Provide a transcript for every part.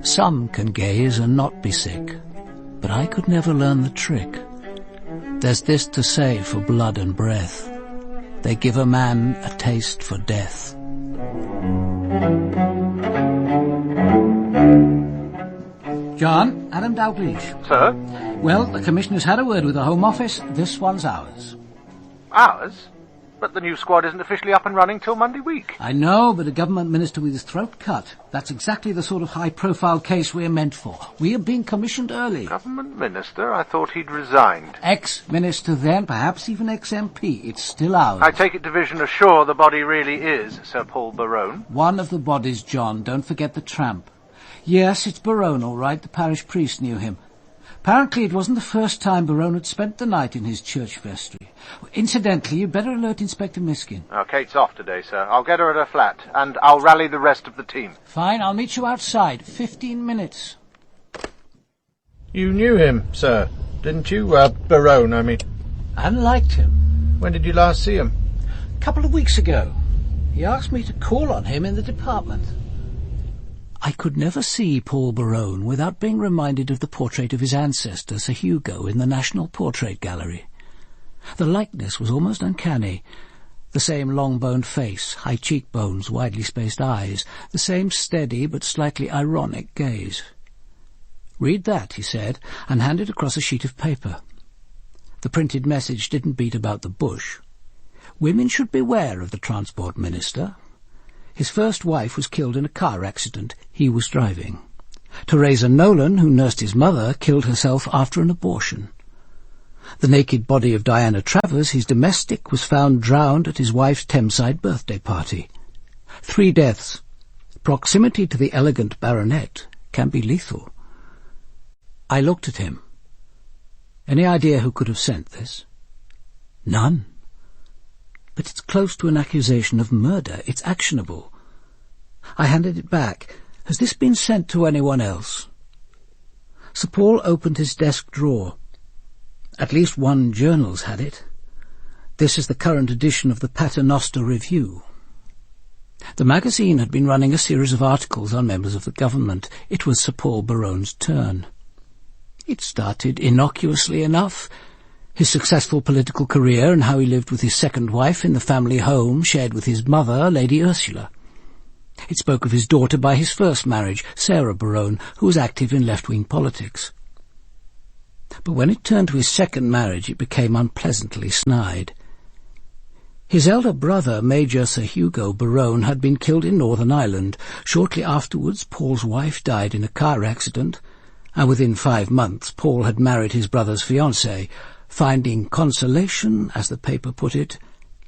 Some can gaze and not be sick, but I could never learn the trick. There's this to say for blood and breath, they give a man a taste for death. John, Adam Dalgliesh. Sir? Well, the Commissioner's had a word with the Home Office. This one's ours. Ours? But the new squad isn't officially up and running till Monday week. I know, but a government minister with his throat cut. That's exactly the sort of high-profile case we're meant for. We are being commissioned early. Government minister? I thought he'd resigned. Ex-minister then, perhaps even ex-MP. It's still ours. I take it Division assure the body really is Sir Paul Berowne. One of the bodies, John. Don't forget the tramp. Yes, it's Berowne, all right. The parish priest knew him. Apparently it wasn't the first time Berowne had spent the night in his church vestry. Incidentally, you'd better alert Inspector Miskin. Oh, Kate's off today, sir. I'll get her at her flat, and I'll rally the rest of the team. Fine, I'll meet you outside. 15 minutes. You knew him, sir, didn't you? Berowne, I mean. I hadn't liked him. When did you last see him? A couple of weeks ago. He asked me to call on him in the department. I could never see Paul Berowne without being reminded of the portrait of his ancestor, Sir Hugo, in the National Portrait Gallery. The likeness was almost uncanny. The same long-boned face, high cheekbones, widely spaced eyes, the same steady but slightly ironic gaze. "Read that," he said, and handed across a sheet of paper. The printed message didn't beat about the bush. Women should beware of the Transport Minister. His first wife was killed in a car accident. He was driving. Teresa Nolan, who nursed his mother, killed herself after an abortion. The naked body of Diana Travers, his domestic, was found drowned at his wife's Thameside birthday party. 3 deaths. Proximity to the elegant baronet can be lethal. I looked at him. Any idea who could have sent this? None. But it's close to an accusation of murder. It's actionable. I handed it back. Has this been sent to anyone else? Sir Paul opened his desk drawer. At least one journal's had it. This is the current edition of the Paternoster Review. The magazine had been running a series of articles on members of the government. It was Sir Paul Berowne's turn. It started innocuously enough. His successful political career and how he lived with his second wife in the family home shared with his mother, Lady Ursula. It spoke of his daughter by his first marriage, Sarah Berowne, who was active in left-wing politics. But when it turned to his second marriage, it became unpleasantly snide. His elder brother, Major Sir Hugo Berowne, had been killed in Northern Ireland. Shortly afterwards, Paul's wife died in a car accident, and within 5 months Paul had married his brother's fiancée, finding consolation, as the paper put it,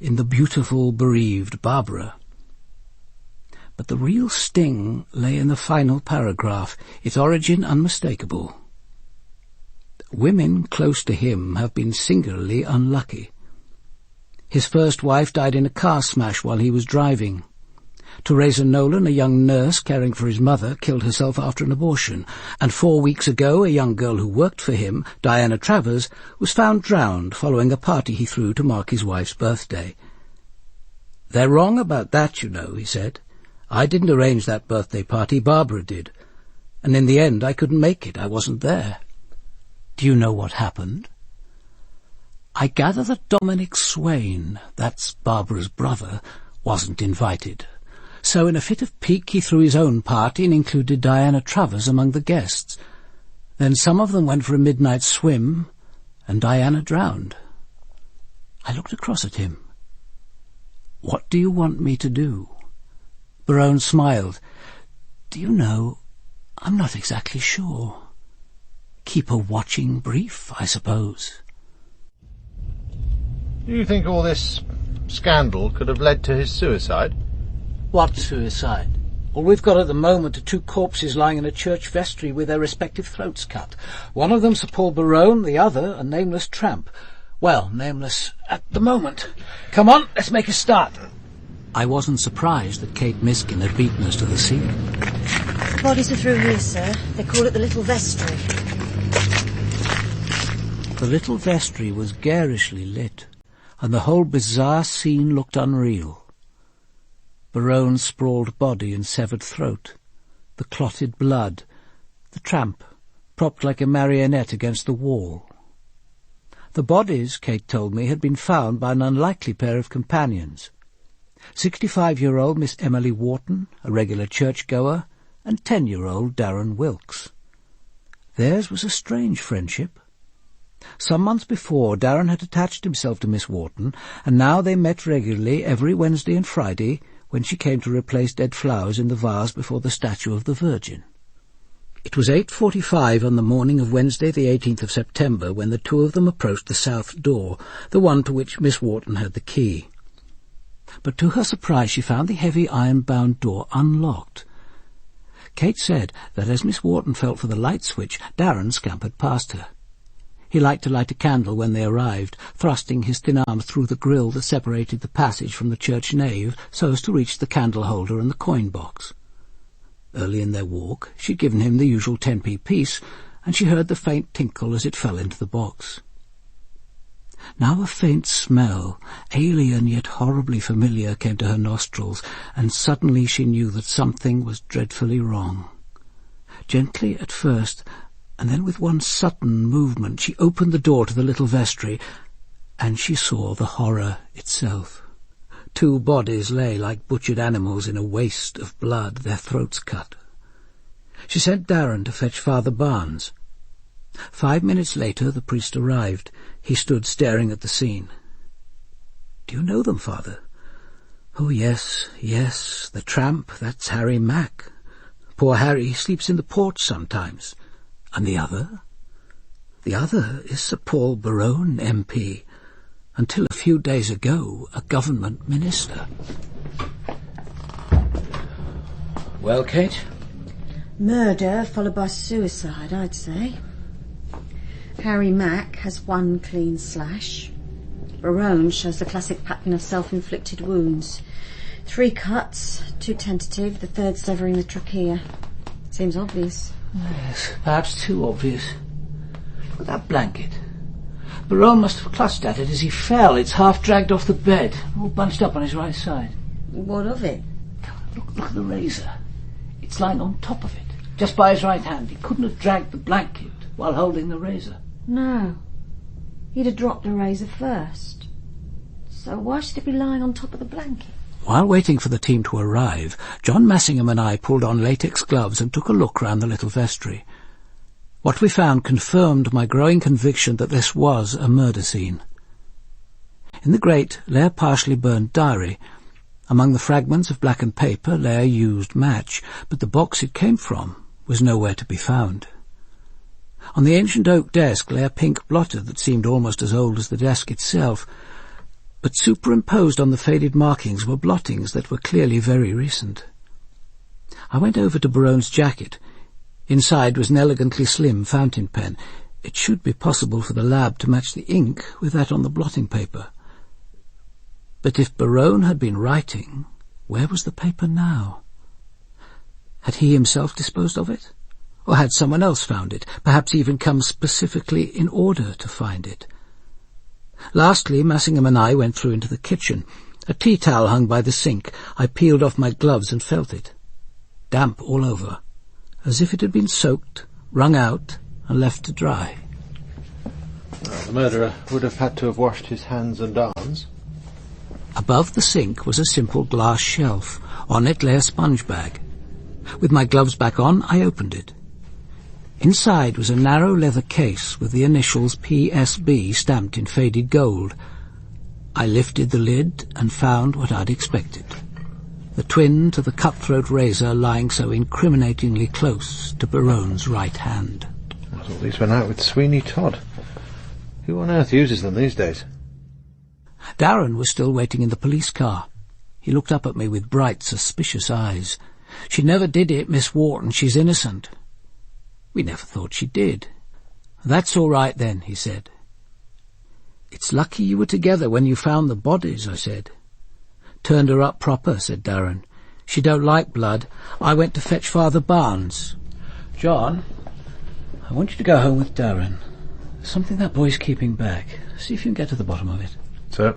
in the beautiful bereaved Barbara. But the real sting lay in the final paragraph, its origin unmistakable. Women close to him have been singularly unlucky. His first wife died in a car smash while he was driving. Teresa Nolan, a young nurse caring for his mother, killed herself after an abortion, and 4 weeks ago a young girl who worked for him, Diana Travers, was found drowned following a party he threw to mark his wife's birthday. "They're wrong about that, you know," he said. "I didn't arrange that birthday party, Barbara did. And in the end I couldn't make it, I wasn't there." "Do you know what happened?" "I gather that Dominic Swain, that's Barbara's brother, wasn't invited. So in a fit of pique he threw his own party and included Diana Travers among the guests. Then some of them went for a midnight swim, and Diana drowned." I looked across at him. "What do you want me to do?" Berowne smiled. "Do you know, I'm not exactly sure. Keep a watching brief, I suppose." Do you think all this scandal could have led to his suicide? What suicide? All we've got at the moment are 2 corpses lying in a church vestry with their respective throats cut. One of them Sir Paul Berowne, the other a nameless tramp. Well, nameless at the moment. Come on, let's make a start. I wasn't surprised that Kate Miskin had beaten us to the scene. The bodies are through here, sir. They call it the Little Vestry. The little vestry was garishly lit. and the whole bizarre scene looked unreal. Berowne's sprawled body and severed throat, the clotted blood, the tramp propped like a marionette against the wall. The bodies, Kate told me, had been found by an unlikely pair of companions. 65-year-old Miss Emily Wharton, a regular churchgoer, and 10-year-old Darren Wilkes. Theirs was a strange friendship. Some months before, Darren had attached himself to Miss Wharton, and now they met regularly every Wednesday and Friday when she came to replace dead flowers in the vase before the statue of the Virgin. It was 8:45 on the morning of Wednesday the 18th of September when the two of them approached the south door, the one to which Miss Wharton had the key. But to her surprise she found the heavy iron-bound door unlocked. Kate said that as Miss Wharton felt for the light switch, Darren scampered past her. He liked to light a candle when they arrived, thrusting his thin arm through the grille that separated the passage from the church nave so as to reach the candle-holder and the coin-box. Early in their walk she'd given him the usual 10p piece, and she heard the faint tinkle as it fell into the box. Now a faint smell, alien yet horribly familiar, came to her nostrils, and suddenly she knew that something was dreadfully wrong. Gently at first, and then with one sudden movement, she opened the door to the little vestry, and she saw the horror itself. Two bodies lay like butchered animals in a waste of blood, their throats cut. She sent Darren to fetch Father Barnes. 5 minutes later the priest arrived. He stood staring at the scene. "Do you know them, Father?" "Oh, yes, the tramp, that's Harry Mack. Poor Harry sleeps in the porch sometimes. And the other?" "The other is Sir Paul Berowne, MP. Until a few days ago, a government minister." Well, Kate? Murder followed by suicide, I'd say. Harry Mack has one clean slash. Berowne shows the classic pattern of self-inflicted wounds. 3 cuts, 2 tentative, the third severing the trachea. Seems obvious. Yes, perhaps too obvious. Look at that blanket. Berowne must have clutched at it as he fell. It's half dragged off the bed, all bunched up on his right side. What of it? Look at the razor. It's lying on top of it, just by his right hand. He couldn't have dragged the blanket while holding the razor. No. He'd have dropped the razor first. So why should it be lying on top of the blanket? While waiting for the team to arrive, John Massingham and I pulled on latex gloves and took a look round the little vestry. What we found confirmed my growing conviction that this was a murder scene. In the grate lay a partially burned diary. Among the fragments of blackened paper lay a used match, but the box it came from was nowhere to be found. On the ancient oak desk lay a pink blotter that seemed almost as old as the desk itself, but superimposed on the faded markings were blottings that were clearly very recent. I went over to Berowne's jacket. Inside was an elegantly slim fountain pen. It should be possible for the lab to match the ink with that on the blotting paper. But if Berowne had been writing, where was the paper now? Had he himself disposed of it? Or had someone else found it, perhaps even come specifically in order to find it? Lastly, Massingham and I went through into the kitchen. A tea towel hung by the sink. I peeled off my gloves and felt it. Damp all over, as if it had been soaked, wrung out, and left to dry. Well, the murderer would have had to have washed his hands and arms. Above the sink was a simple glass shelf. On it lay a sponge bag. With my gloves back on, I opened it. Inside was a narrow leather case with the initials PSB stamped in faded gold. I lifted the lid and found what I'd expected. The twin to the cutthroat razor lying so incriminatingly close to Berowne's right hand. I thought these went out with Sweeney Todd. Who on earth uses them these days? Darren was still waiting in the police car. He looked up at me with bright, suspicious eyes. "She never did it, Miss Wharton. She's innocent." "We never thought she did." "That's all right then," he said. "It's lucky you were together when you found the bodies," I said. "Turned her up proper," said Darren. "She don't like blood. I went to fetch Father Barnes." John, I want you to go home with Darren. There's something that boy's keeping back. See if you can get to the bottom of it. Sir?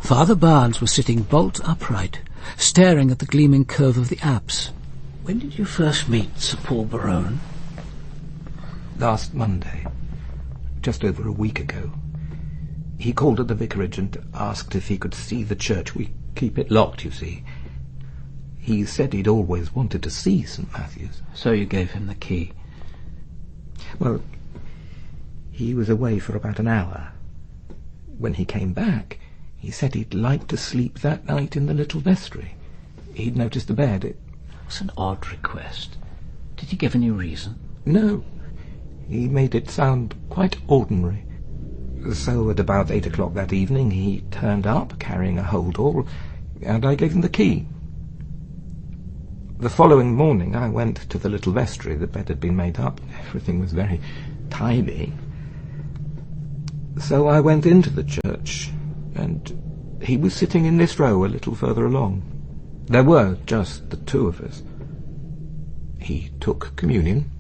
Father Barnes was sitting bolt upright, staring at the gleaming curve of the apse. When did you first meet Sir Paul Berowne? Last Monday, just over a week ago. He called at the vicarage and asked if he could see the church. We keep it locked, you see. He said he'd always wanted to see St. Matthew's. So you gave him the key? Well, he was away for about an hour. When he came back, he said he'd like to sleep that night in the little vestry. He'd noticed the bed. It was an odd request. Did he give any reason? No. He made it sound quite ordinary. So at about 8 o'clock that evening he turned up, carrying a hold-all, and I gave him the key. The following morning I went to the little vestry. The bed had been made up. Everything was very tidy. So I went into the church, and he was sitting in this row a little further along. There were just the two of us. He took communion.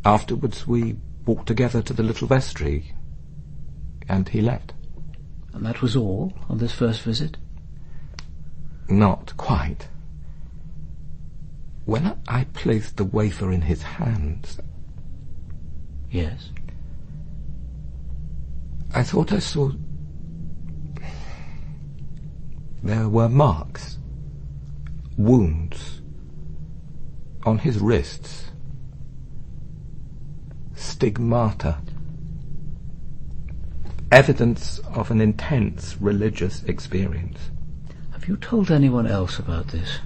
Afterwards we walked together to the little vestry, and he left. And that was all on this first visit? Not quite. When I placed the wafer in his hands... Yes? I thought I saw... There were marks, wounds, on his wrists. Stigmata. Evidence of an intense religious experience. Have you told anyone else about this?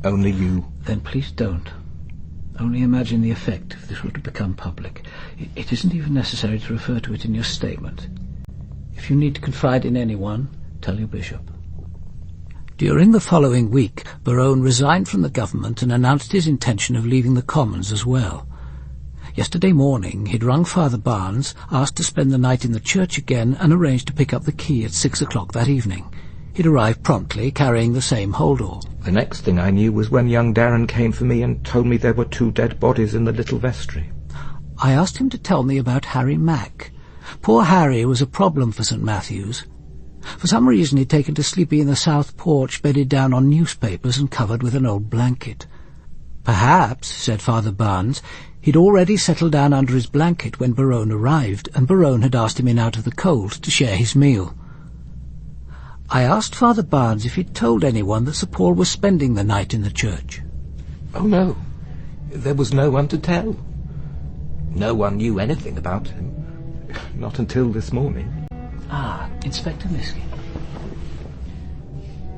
Only you. Then please don't. Only imagine the effect if this were to become public. It isn't even necessary to refer to it in your statement. If you need to confide in anyone, tell your bishop. During the following week, Berowne resigned from the government and announced his intention of leaving the Commons as well. Yesterday morning he'd rung Father Barnes, asked to spend the night in the church again, and arranged to pick up the key at 6 o'clock that evening. He'd arrived promptly, carrying the same hold-all. The next thing I knew was when young Darren came for me and told me there were 2 dead bodies in the little vestry. I asked him to tell me about Harry Mack. Poor Harry was a problem for St. Matthew's. For some reason he'd taken to sleeping in the south porch, bedded down on newspapers and covered with an old blanket. Perhaps, said Father Barnes, he'd already settled down under his blanket when Berowne arrived, and Berowne had asked him in out of the cold to share his meal. I asked Father Barnes if he'd told anyone that Sir Paul was spending the night in the church. Oh, no. There was no one to tell. No one knew anything about him. Not until this morning. Ah, Inspector Miskin.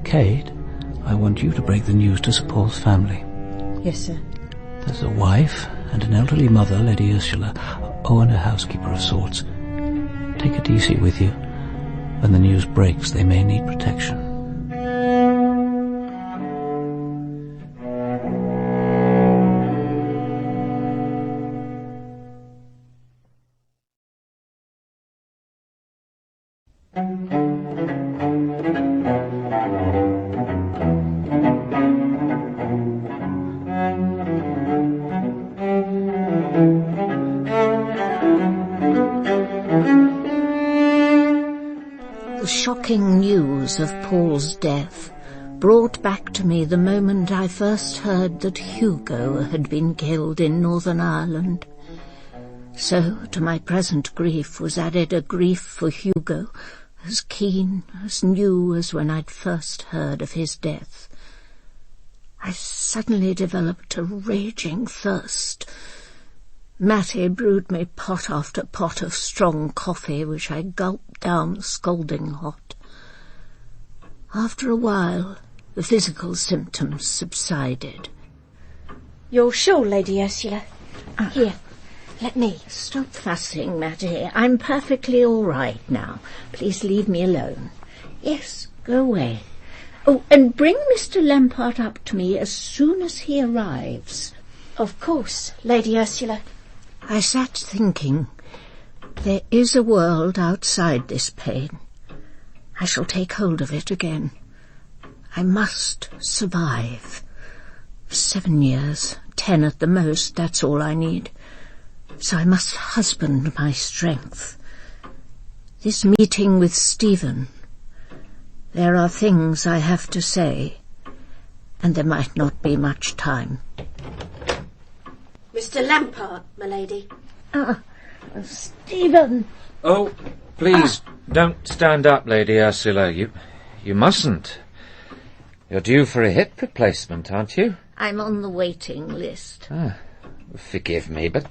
Kate, I want you to break the news to Sir Paul's family. Yes, sir. There's a wife and an elderly mother, Lady Ursula, and a housekeeper of sorts. Take it easy with you. When the news breaks, they may need protection. The shocking news of Paul's death brought back to me the moment I first heard that Hugo had been killed in Northern Ireland. So to my present grief was added a grief for Hugo, as keen, as new as when I'd first heard of his death. I suddenly developed a raging thirst. Matty brewed me pot after pot of strong coffee, which I gulped down scalding hot. After a while, the physical symptoms subsided. You're sure, Lady Ursula? Here, let me. Stop fussing, Matty. I'm perfectly all right now. Please leave me alone. Yes, go away. Oh, and bring Mr. Lampart up to me as soon as he arrives. Of course, Lady Ursula. I sat thinking, there is a world outside this pain. I shall take hold of it again. I must survive. 7 years, 10 at the most, that's all I need. So I must husband my strength. This meeting with Stephen. There are things I have to say, and there might not be much time. Mr. Lampard, my lady. Stephen! Oh, please, don't stand up, Lady Ursula. You mustn't. You're due for a hip replacement, aren't you? I'm on the waiting list. Forgive me, but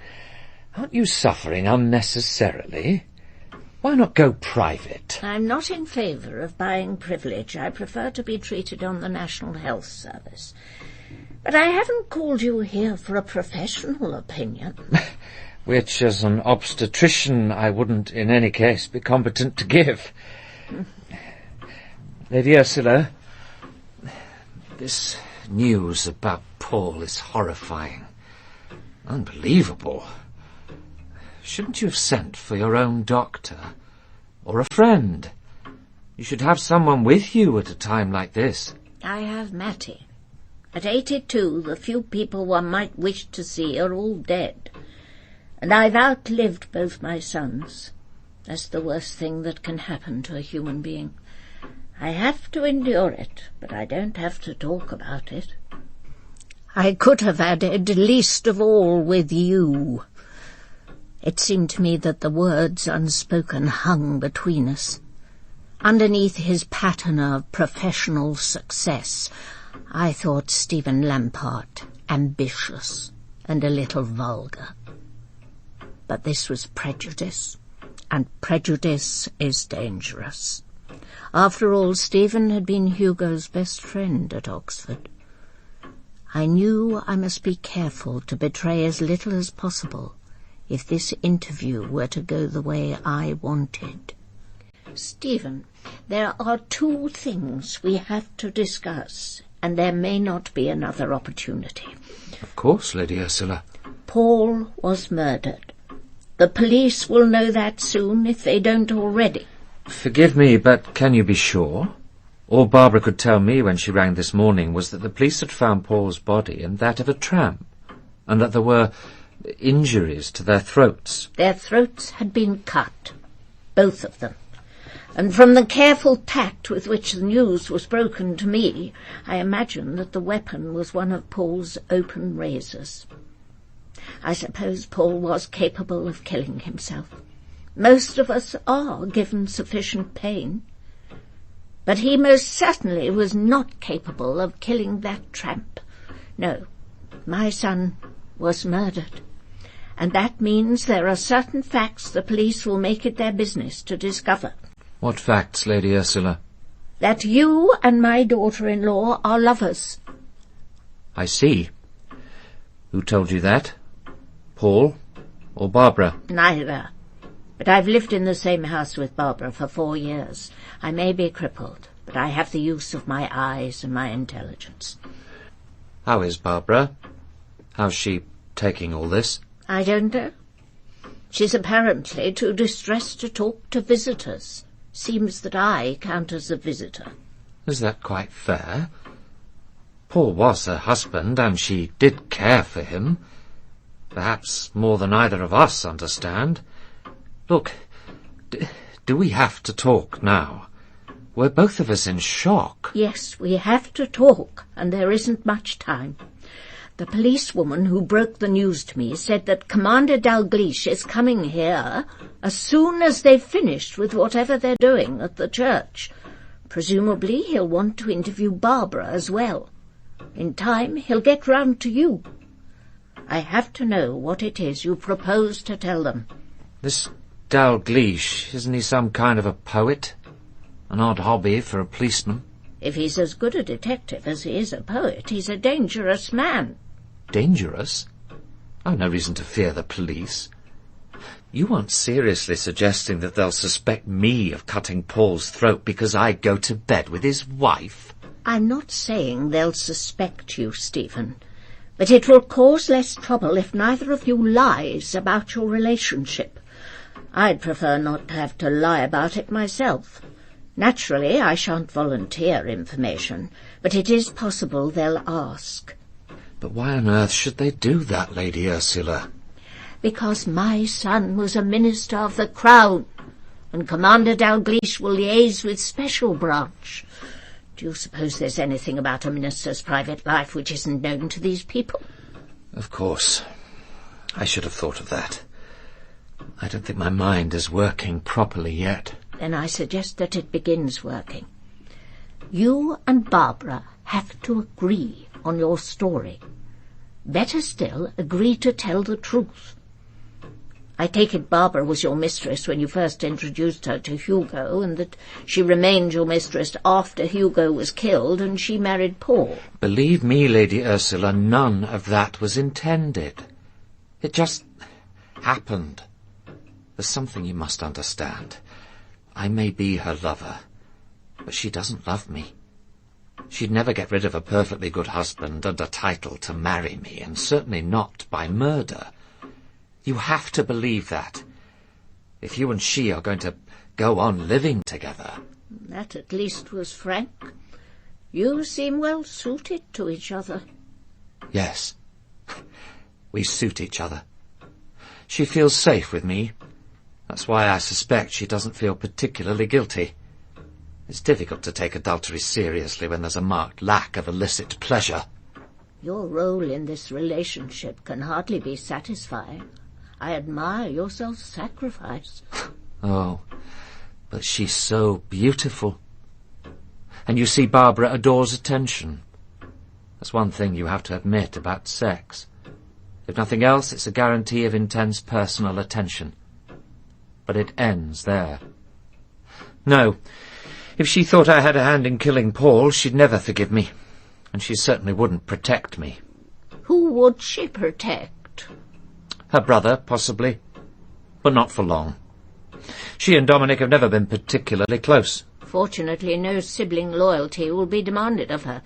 aren't you suffering unnecessarily? Why not go private? I'm not in favour of buying privilege. I prefer to be treated on the National Health Service. But I haven't called you here for a professional opinion. Which, as an obstetrician, I wouldn't in any case be competent to give. Lady Ursula, this news about Paul is horrifying. Unbelievable. Shouldn't you have sent for your own doctor? Or a friend? You should have someone with you at a time like this. I have Matty. At 82, the few people one might wish to see are all dead. And I've outlived both my sons. That's the worst thing that can happen to a human being. I have to endure it, but I don't have to talk about it. I could have added, least of all with you. It seemed to me that the words unspoken hung between us. Underneath his pattern of professional success, I thought Stephen Lampard ambitious and a little vulgar. But this was prejudice, and prejudice is dangerous. After all, Stephen had been Hugo's best friend at Oxford. I knew I must be careful to betray as little as possible if this interview were to go the way I wanted. Stephen, there are 2 things we have to discuss, and there may not be another opportunity. Of course, Lady Ursula. Paul was murdered. The police will know that soon, if they don't already. Forgive me, but can you be sure? All Barbara could tell me when she rang this morning was that the police had found Paul's body and that of a tramp, and that there were injuries to their throats. Their throats had been cut, both of them. And from the careful tact with which the news was broken to me, I imagine that the weapon was one of Paul's open razors. I suppose Paul was capable of killing himself. Most of us are, given sufficient pain. But he most certainly was not capable of killing that tramp. No, my son was murdered. And that means there are certain facts the police will make it their business to discover. What facts, Lady Ursula? That you and my daughter-in-law are lovers. I see. Who told you that? Paul or Barbara? Neither. But I've lived in the same house with Barbara for 4 years. I may be crippled, but I have the use of my eyes and my intelligence. How is Barbara? How's she taking all this? I don't know. She's apparently too distressed to talk to visitors. Seems that I count as a visitor. Is that quite fair? Paul was her husband, and she did care for him. Perhaps more than either of us understand. Look, do we have to talk now? We're both of us in shock. Yes, we have to talk, and there isn't much time. The policewoman who broke the news to me said that Commander Dalgliesh is coming here as soon as they've finished with whatever they're doing at the church. Presumably he'll want to interview Barbara as well. In time he'll get round to you. I have to know what it is you propose to tell them. This Dalgliesh, isn't he some kind of a poet? An odd hobby for a policeman? If he's as good a detective as he is a poet, he's a dangerous man. Dangerous? I've no reason to fear the police. You aren't seriously suggesting that they'll suspect me of cutting Paul's throat because I go to bed with his wife? I'm not saying they'll suspect you, Stephen, but it will cause less trouble if neither of you lies about your relationship. I'd prefer not to have to lie about it myself. Naturally, I shan't volunteer information, but it is possible they'll ask. But why on earth should they do that, Lady Ursula? Because my son was a minister of the Crown. and Commander Dalgliesh will liaise with Special Branch. Do you suppose there's anything about a minister's private life which isn't known to these people? Of course. I should have thought of that. I don't think my mind is working properly yet. Then I suggest that it begins working. You and Barbara have to agree on your story. Better still, agree to tell the truth. I take it Barbara was your mistress when you first introduced her to Hugo, and that she remained your mistress after Hugo was killed and she married Paul. Believe me, Lady Ursula, none of that was intended. It just happened. There's something you must understand. I may be her lover, but she doesn't love me. She'd never get rid of a perfectly good husband and a title to marry me, and certainly not by murder. You have to believe that. If you and she are going to go on living together... That at least was frank. You seem well suited to each other. Yes. We suit each other. She feels safe with me. That's why I suspect she doesn't feel particularly guilty. It's difficult to take adultery seriously when there's a marked lack of illicit pleasure. Your role in this relationship can hardly be satisfying. I admire your self-sacrifice. Oh, but she's so beautiful. And you see, Barbara adores attention. That's one thing you have to admit about sex. If nothing else, it's a guarantee of intense personal attention. But it ends there. No, if she thought I had a hand in killing Paul, she'd never forgive me. And she certainly wouldn't protect me. Who would she protect? Her brother, possibly. But not for long. She and Dominic have never been particularly close. Fortunately, no sibling loyalty will be demanded of her.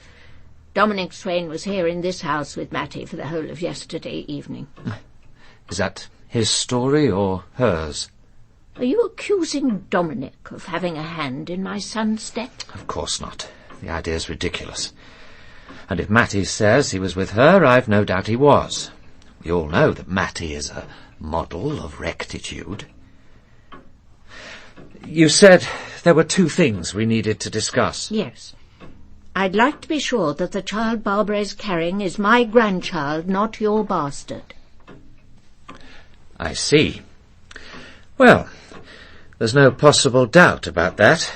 Dominic Swain was here in this house with Mattie for the whole of yesterday evening. Is that his story or hers? Are you accusing Dominic of having a hand in my son's death? Of course not. The idea's ridiculous. And if Mattie says he was with her, I've no doubt he was. We all know that Mattie is a model of rectitude. You said there were two things we needed to discuss. Yes. I'd like to be sure that the child Barbara is carrying is my grandchild, not your bastard. I see. Well, there's no possible doubt about that.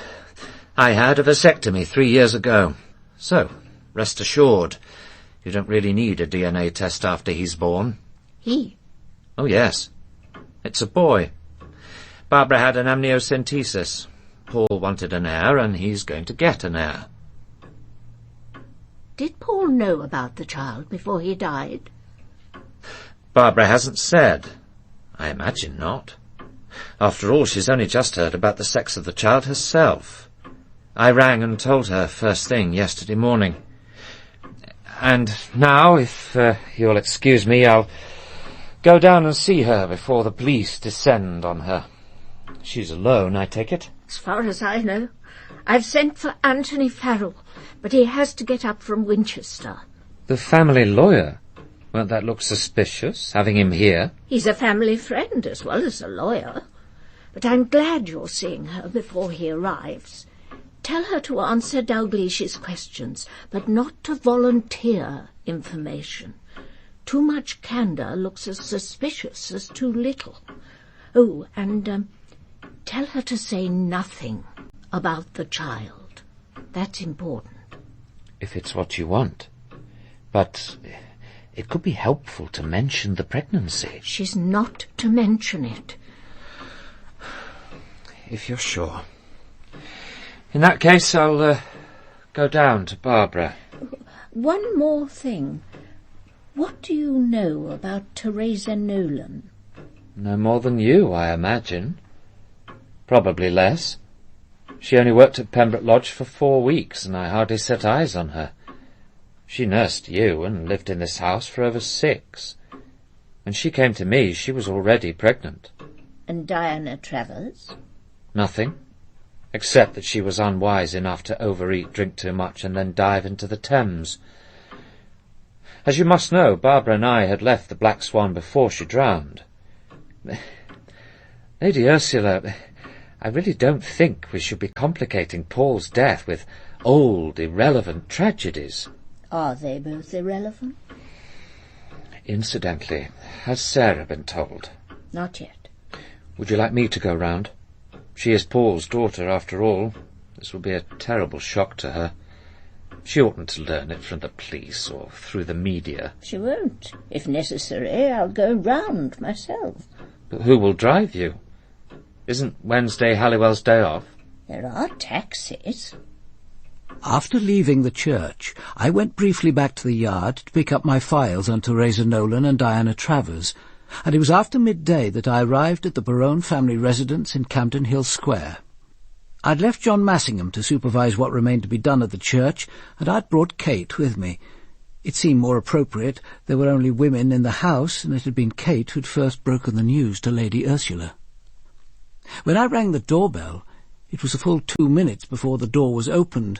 I had a vasectomy 3 years ago. So, rest assured, you don't really need a DNA test after he's born. He? Oh, yes. It's a boy. Barbara had an amniocentesis. Paul wanted an heir, and he's going to get an heir. Did Paul know about the child before he died? Barbara hasn't said. I imagine not. After all, she's only just heard about the sex of the child herself. I rang and told her first thing yesterday morning. And now, if you'll excuse me, I'll go down and see her before the police descend on her. She's alone, I take it? As far as I know. I've sent for Anthony Farrell, but he has to get up from Winchester. The family lawyer? Won't that look suspicious, having him here? He's a family friend as well as a lawyer. But I'm glad you're seeing her before he arrives. Tell her to answer Dalglish's questions, but not to volunteer information. Too much candour looks as suspicious as too little. Oh, and tell her to say nothing about the child. That's important. If it's what you want. But it could be helpful to mention the pregnancy. She's not to mention it. If you're sure. In that case, I'll go down to Barbara. One more thing. What do you know about Teresa Nolan? No more than you, I imagine. Probably less. She only worked at Pembroke Lodge for 4 weeks, and I hardly set eyes on her. She nursed you and lived in this house for over 6. When she came to me, she was already pregnant. And Diana Travers? Nothing, except that she was unwise enough to overeat, drink too much, and then dive into the Thames. As you must know, Barbara and I had left the Black Swan before she drowned. Lady Ursula, I really don't think we should be complicating Paul's death with old, irrelevant tragedies. Are they both irrelevant? Incidentally, has Sarah been told? Not yet. Would you like me to go round? She is Paul's daughter, after all. This will be a terrible shock to her. She oughtn't to learn it from the police or through the media. She won't. If necessary, I'll go round myself. But who will drive you? Isn't Wednesday Halliwell's day off? There are taxis. After leaving the church, I went briefly back to the yard to pick up my files on Teresa Nolan and Diana Travers, and it was after midday that I arrived at the Berowne family residence in Campden Hill Square. I'd left John Massingham to supervise what remained to be done at the church, and I'd brought Kate with me. It seemed more appropriate. There were only women in the house, and it had been Kate who'd first broken the news to Lady Ursula. When I rang the doorbell, it was a full 2 minutes before the door was opened,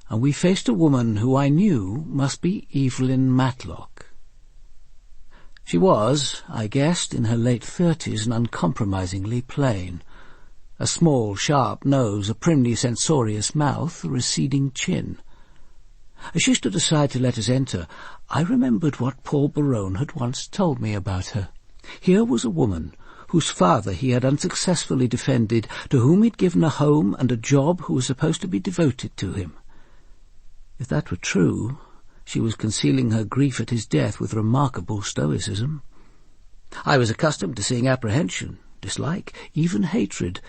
and we faced a woman who I knew must be Evelyn Matlock. She was, I guessed, in her late 30s and uncompromisingly plain. A small, sharp nose, a primly censorious mouth, a receding chin. As she stood aside to let us enter, I remembered what Paul Berowne had once told me about her. Here was a woman whose father he had unsuccessfully defended, to whom he'd given a home and a job, who was supposed to be devoted to him. If that were true, she was concealing her grief at his death with remarkable stoicism. I was accustomed to seeing apprehension, dislike, even hatred.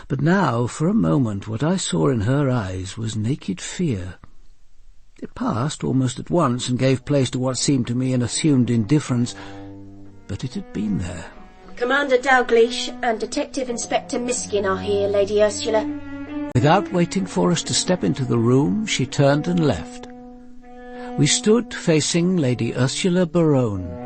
But now, for a moment, what I saw in her eyes was naked fear. It passed almost at once and gave place to what seemed to me an assumed indifference, but it had been there. Commander Dalgliesh and Detective Inspector Miskin are here, Lady Ursula. Without waiting for us to step into the room, she turned and left. We stood facing Lady Ursula Berowne.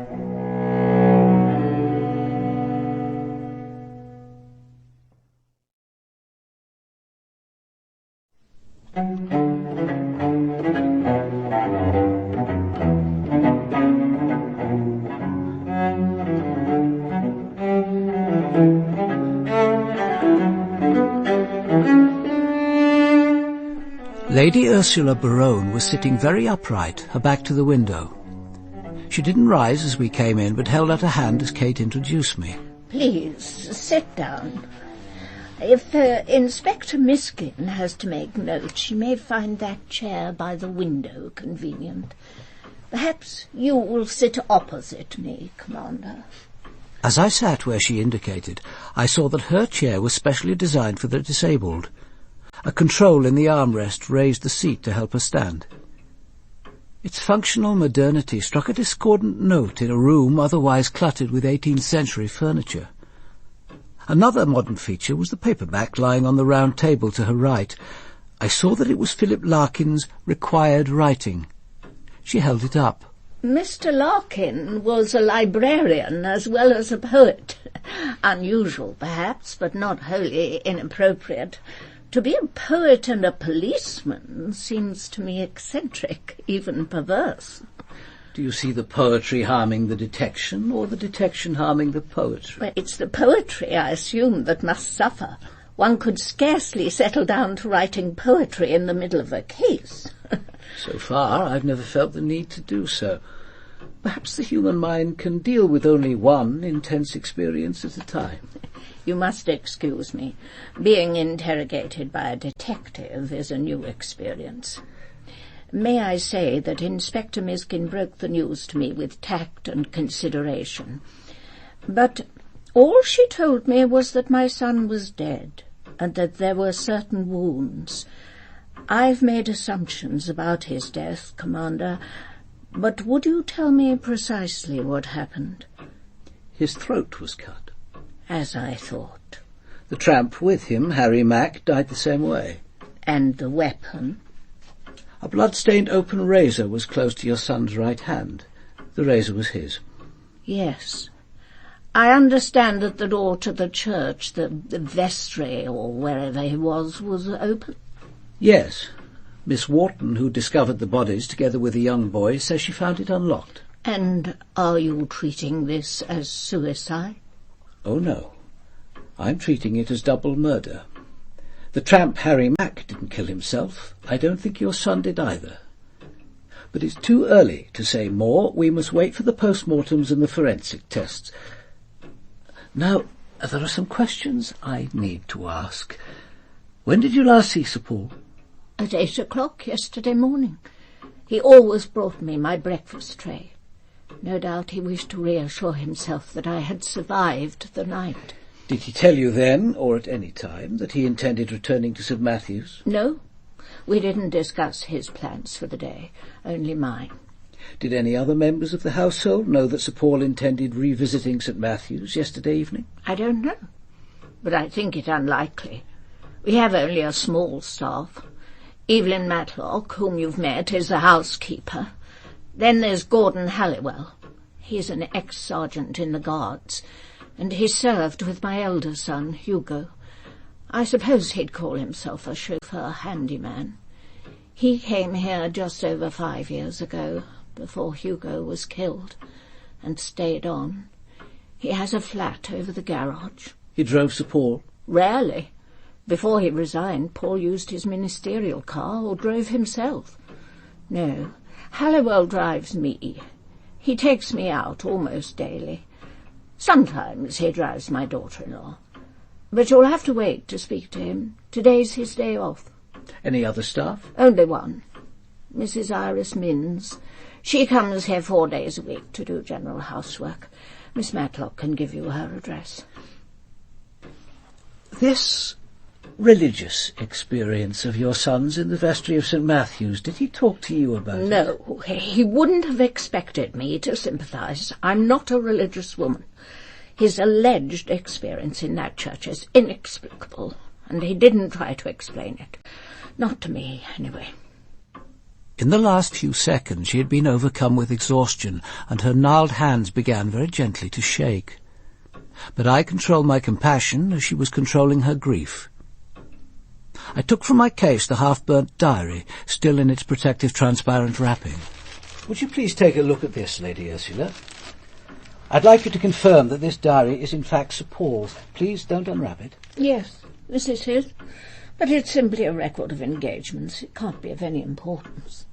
Lady Ursula Berowne was sitting very upright, her back to the window. She didn't rise as we came in, but held out a hand as Kate introduced me. Please, sit down. If Inspector Miskin has to make notes, she may find that chair by the window convenient. Perhaps you will sit opposite me, Commander. As I sat where she indicated, I saw that her chair was specially designed for the disabled. A control in the armrest raised the seat to help her stand. Its functional modernity struck a discordant note in a room otherwise cluttered with 18th century furniture. Another modern feature was the paperback lying on the round table to her right. I saw that it was Philip Larkin's Required Writing. She held it up. Mr. Larkin was a librarian as well as a poet. Unusual, perhaps, but not wholly inappropriate. To be a poet and a policeman seems to me eccentric, even perverse. Do you see the poetry harming the detection, or the detection harming the poetry? Well, it's the poetry, I assume, that must suffer. One could scarcely settle down to writing poetry in the middle of a case. So far, I've never felt the need to do so. Perhaps the human mind can deal with only one intense experience at a time. You must excuse me. Being interrogated by a detective is a new experience. May I say that Inspector Miskin broke the news to me with tact and consideration. But all she told me was that my son was dead, and that there were certain wounds. I've made assumptions about his death, Commander, but would you tell me precisely what happened? His throat was cut. As I thought. The tramp with him, Harry Mack, died the same way. And the weapon? A blood-stained open razor was close to your son's right hand. The razor was his. Yes. I understand that the door to the church, the vestry, or wherever he was open? Yes. Miss Wharton, who discovered the bodies together with a young boy, says she found it unlocked. And are you treating this as suicide? Oh, no. I'm treating it as double murder. The tramp Harry Mack didn't kill himself. I don't think your son did either. But it's too early to say more. We must wait for the post-mortems and the forensic tests. Now, there are some questions I need to ask. When did you last see Sir Paul? At 8 o'clock yesterday morning. He always brought me my breakfast tray. No doubt he wished to reassure himself that I had survived the night. Did he tell you then, or at any time, that he intended returning to St. Matthew's? No. We didn't discuss his plans for the day, only mine. Did any other members of the household know that Sir Paul intended revisiting St. Matthew's yesterday evening? I don't know, but I think it unlikely. We have only a small staff. Evelyn Matlock, whom you've met, is the housekeeper. Then there's Gordon Halliwell. He's an ex-sergeant in the Guards, and he served with my elder son, Hugo. I suppose he'd call himself a chauffeur handyman. He came here just over 5 years ago, before Hugo was killed, and stayed on. He has a flat over the garage. He drove Sir Paul? Rarely. Before he resigned, Paul used his ministerial car or drove himself. No, Halliwell drives me. He takes me out almost daily. Sometimes he drives my daughter-in-law. But you'll have to wait to speak to him. Today's his day off. Any other staff? Only one. Mrs. Iris Minns. She comes here 4 days a week to do general housework. Miss Matlock can give you her address. This religious experience of your son's in the vestry of St. Matthew's, did he talk to you about it? No, he wouldn't have expected me to sympathise. I'm not a religious woman. His alleged experience in that church is inexplicable, and he didn't try to explain it. Not to me, anyway. In the last few seconds she had been overcome with exhaustion, and her gnarled hands began very gently to shake. But I controlled my compassion as she was controlling her grief. I took from my case the half-burnt diary, still in its protective transparent wrapping. Would you please take a look at this, Lady Ursula? I'd like you to confirm that this diary is in fact Sir Paul's. Please don't unwrap it. Yes, this is his. But it's simply a record of engagements. It can't be of any importance.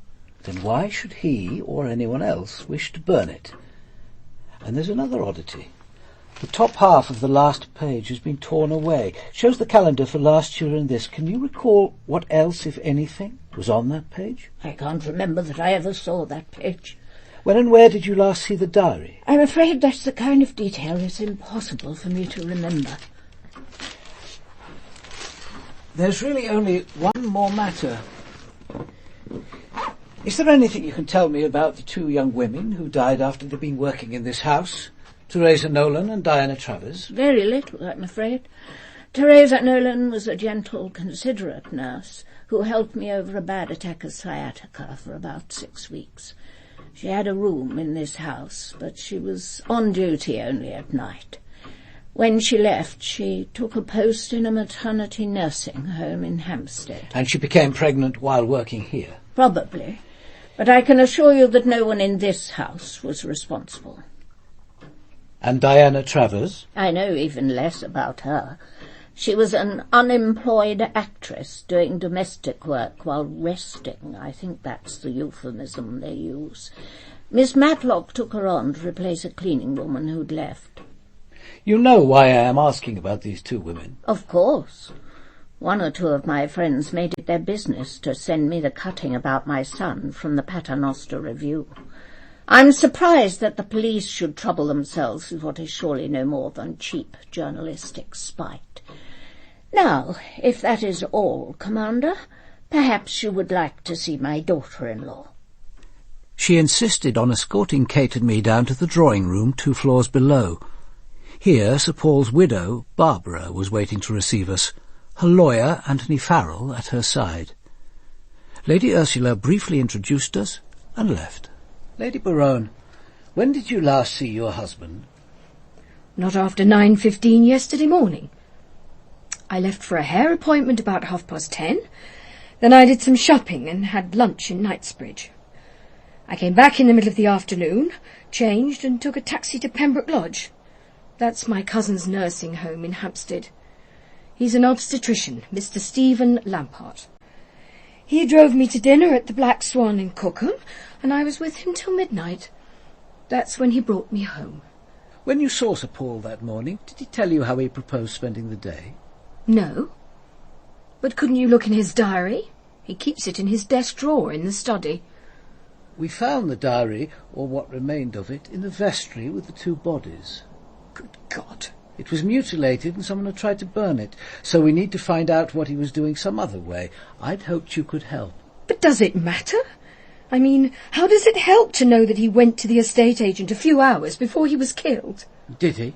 Then why should he, or anyone else, wish to burn it? And there's another oddity. The top half of the last page has been torn away. It shows the calendar for last year and this. Can you recall what else, if anything, was on that page? I can't remember that I ever saw that page. When and where did you last see the diary? I'm afraid that's the kind of detail it's impossible for me to remember. There's really only one more matter. Is there anything you can tell me about the two young women who died after they'd been working in this house? Teresa Nolan and Diana Travers? Very little, I'm afraid. Teresa Nolan was a gentle, considerate nurse who helped me over a bad attack of sciatica for about 6 weeks. She had a room in this house, but she was on duty only at night. When she left, she took a post in a maternity nursing home in Hampstead. And she became pregnant while working here? Probably. But I can assure you that no one in this house was responsible. And Diana Travers? I know even less about her. She was an unemployed actress doing domestic work while resting. I think that's the euphemism they use. Miss Matlock took her on to replace a cleaning woman who'd left. You know why I am asking about these two women? Of course. One or two of my friends made it their business to send me the cutting about my son from the Paternoster Review. I'm surprised that the police should trouble themselves with what is surely no more than cheap journalistic spite. Now, if that is all, Commander, perhaps you would like to see my daughter-in-law. She insisted on escorting Kate and me down to the drawing-room 2 floors below. Here Sir Paul's widow, Barbara, was waiting to receive us, her lawyer, Anthony Farrell, at her side. Lady Ursula briefly introduced us and left. Lady Berowne, when did you last see your husband? Not after 9:15 yesterday morning. I left for a hair appointment about 10:30. Then I did some shopping and had lunch in Knightsbridge. I came back in the middle of the afternoon, changed and took a taxi to Pembroke Lodge. That's my cousin's nursing home in Hampstead. He's an obstetrician, Mr. Stephen Lampart. He drove me to dinner at the Black Swan in Cookham, and I was with him till midnight. That's when he brought me home. When you saw Sir Paul that morning, did he tell you how he proposed spending the day? No. But couldn't you look in his diary? He keeps it in his desk drawer in the study. We found the diary, or what remained of it, in the vestry with the two bodies. Good God. It was mutilated and someone had tried to burn it, so we need to find out what he was doing some other way. I'd hoped you could help. But does it matter? I mean, how does it help to know that he went to the estate agent a few hours before he was killed? Did he?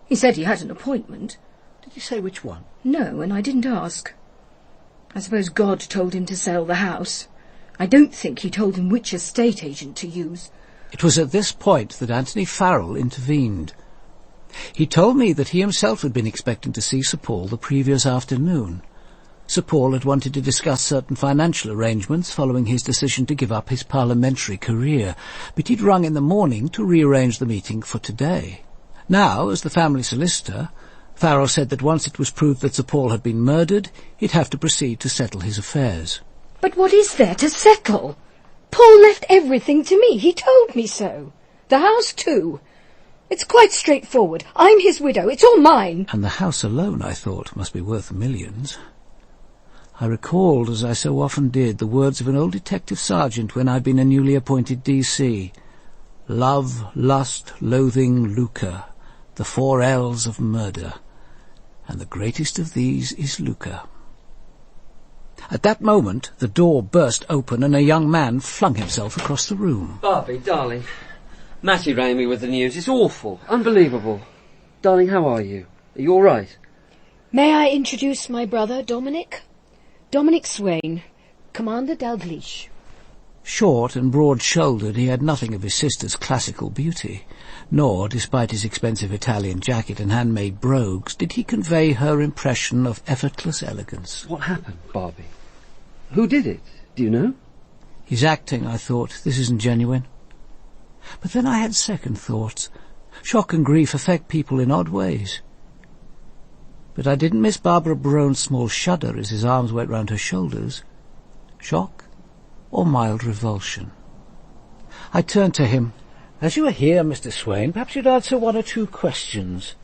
He said he had an appointment. Did he say which one? No, and I didn't ask. I suppose God told him to sell the house. I don't think he told him which estate agent to use. It was at this point that Anthony Farrell intervened. He told me that he himself had been expecting to see Sir Paul the previous afternoon. Sir Paul had wanted to discuss certain financial arrangements following his decision to give up his parliamentary career, but he'd rung in the morning to rearrange the meeting for today. Now, as the family solicitor, Farrell said that once it was proved that Sir Paul had been murdered, he'd have to proceed to settle his affairs. But what is there to settle? Paul left everything to me. He told me so. The house, too. It's quite straightforward. I'm his widow. It's all mine. And the house alone, I thought, must be worth millions. I recalled, as I so often did, the words of an old detective sergeant when I'd been a newly appointed DC. Love, lust, loathing, lucre, the 4 L's of murder. And the greatest of these is lucre. At that moment, the door burst open and a young man flung himself across the room. Barbie, darling. Matty rang me with the news. It's awful. Unbelievable. Darling, how are you? Are you all right? May I introduce my brother, Dominic? Dominic Swain, Commander Dalgliesh. Short and broad-shouldered, he had nothing of his sister's classical beauty, nor, despite his expensive Italian jacket and handmade brogues, did he convey her impression of effortless elegance. What happened, Barbie? Who did it? Do you know? He's acting, I thought. This isn't genuine. But then I had second thoughts. Shock and grief affect people in odd ways. But I didn't miss Barbara Barone's small shudder as his arms went round her shoulders. Shock or mild revulsion? I turned to him. As you are here, Mr. Swain, perhaps you'd answer 1 or 2 questions.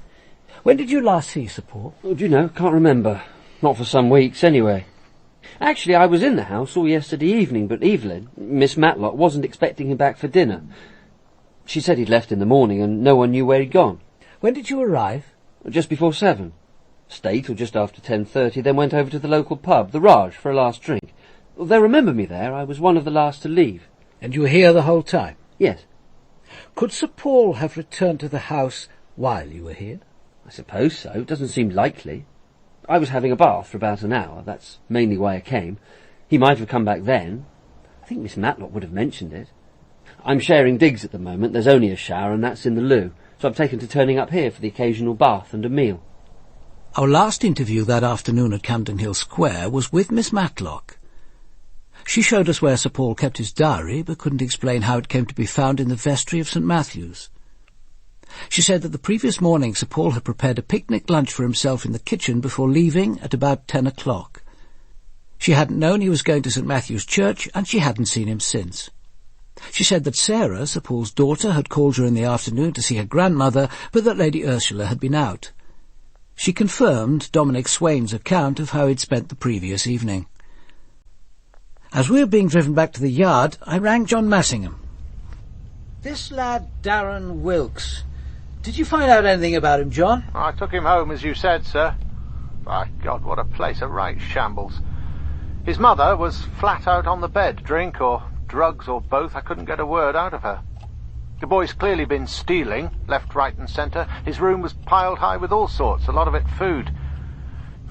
When did you last see Sir Paul? Oh, do you know, can't remember. Not for some weeks, anyway. Actually, I was in the house all yesterday evening, but Evelyn, Miss Matlock, wasn't expecting him back for dinner. She said he'd left in the morning and no one knew where he'd gone. When did you arrive? Just before 7. Stayed till just after 10:30, then went over to the local pub, the Raj, for a last drink. They remember me there. I was one of the last to leave. And you were here the whole time? Yes. Could Sir Paul have returned to the house while you were here? I suppose so. It doesn't seem likely. I was having a bath for about an hour. That's mainly why I came. He might have come back then. I think Miss Matlock would have mentioned it. I'm sharing digs at the moment. There's only a shower, and that's in the loo. So I've taken to turning up here for the occasional bath and a meal. Our last interview that afternoon at Campden Hill Square was with Miss Matlock. She showed us where Sir Paul kept his diary, but couldn't explain how it came to be found in the vestry of St. Matthew's. She said that the previous morning Sir Paul had prepared a picnic lunch for himself in the kitchen before leaving at about 10 o'clock. She hadn't known he was going to St. Matthew's Church, and she hadn't seen him since. She said that Sarah, Sir Paul's daughter, had called her in the afternoon to see her grandmother, but that Lady Ursula had been out. She confirmed Dominic Swain's account of how he'd spent the previous evening. As we were being driven back to the yard, I rang John Massingham. This lad, Darren Wilkes. Did you find out anything about him, John? I took him home, as you said, sir. By God, what a place, a right shambles. His mother was flat out on the bed, drink or drugs or both. I couldn't get a word out of her. The boy's clearly been stealing, left, right and centre. His room was piled high with all sorts, a lot of it food.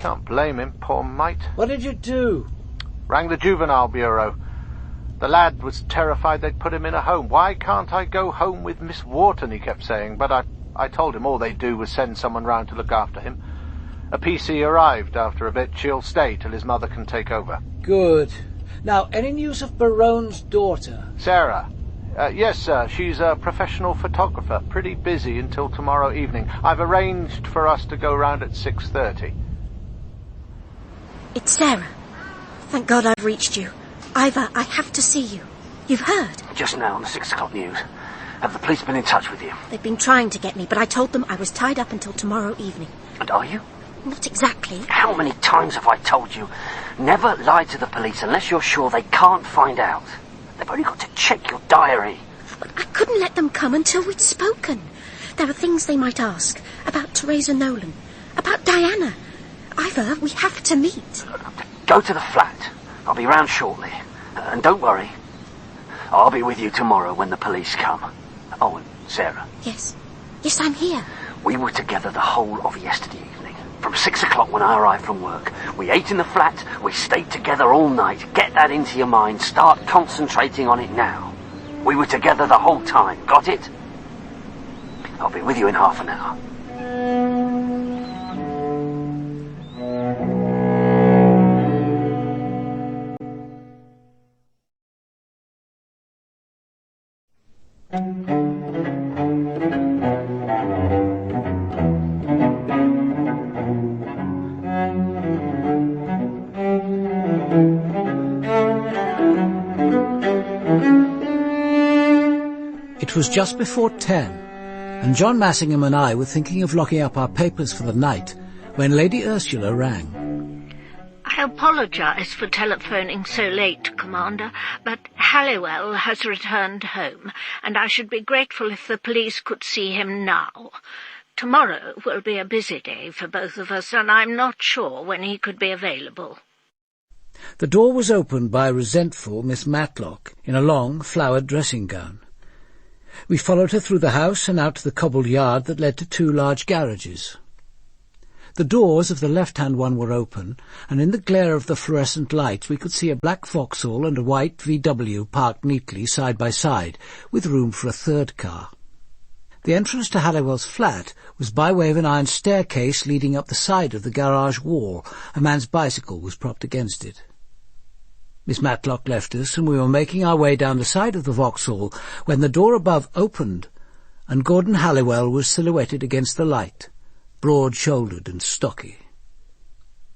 Can't blame him, poor mite. What did you do? Rang the juvenile bureau. The lad was terrified they'd put him in a home. Why can't I go home with Miss Wharton, he kept saying, but I told him all they'd do was send someone round to look after him. A PC arrived after a bit. She'll stay till his mother can take over. Good. Now, any news of Barone's daughter? Sarah. Yes, sir. She's a professional photographer. Pretty busy until tomorrow evening. I've arranged for us to go round at 6:30. It's Sarah. Thank God I've reached you. Ivor, I have to see you. You've heard? Just now on the 6 o'clock news. Have the police been in touch with you? They've been trying to get me, but I told them I was tied up until tomorrow evening. And are you? Not exactly. How many times have I told you, never lie to the police unless you're sure they can't find out? They've only got to check your diary. But I couldn't let them come until we'd spoken. There are things they might ask. About Teresa Nolan. About Diana. Ivor, we have to meet. Go to the flat. I'll be round shortly. And don't worry. I'll be with you tomorrow when the police come. Oh, and Sarah. Yes. Yes, I'm here. We were together the whole of yesterday evening. From 6 o'clock when I arrived from work. We ate in the flat. We stayed together all night. Get that into your mind. Start concentrating on it now. We were together the whole time. Got it? I'll be with you in half an hour. It was just before 10, and John Massingham and I were thinking of locking up our papers for the night when Lady Ursula rang. I apologise for telephoning so late, Commander, but Halliwell has returned home, and I should be grateful if the police could see him now. Tomorrow will be a busy day for both of us, and I'm not sure when he could be available. The door was opened by a resentful Miss Matlock in a long, flowered dressing gown. We followed her through the house and out to the cobbled yard that led to 2 large garages. The doors of the left-hand one were open, and in the glare of the fluorescent lights we could see a black Vauxhall and a white VW parked neatly side by side, with room for a third car. The entrance to Halliwell's flat was by way of an iron staircase leading up the side of the garage wall. A man's bicycle was propped against it. Miss Matlock left us, and we were making our way down the side of the Vauxhall when the door above opened, and Gordon Halliwell was silhouetted against the light, broad-shouldered and stocky.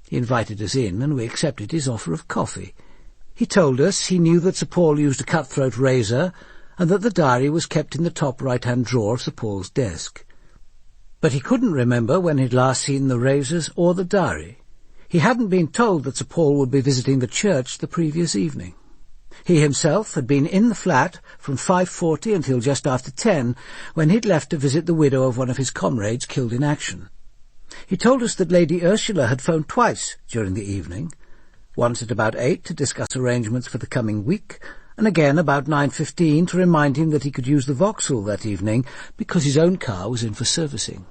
He invited us in, and we accepted his offer of coffee. He told us he knew that Sir Paul used a cut-throat razor, and that the diary was kept in the top right-hand drawer of Sir Paul's desk. But he couldn't remember when he'd last seen the razors or the diary. He hadn't been told that Sir Paul would be visiting the church the previous evening. He himself had been in the flat from 5:40 until just after 10, when he'd left to visit the widow of one of his comrades killed in action. He told us that Lady Ursula had phoned twice during the evening, once at about 8 to discuss arrangements for the coming week, and again about 9:15 to remind him that he could use the Vauxhall that evening because his own car was in for servicing.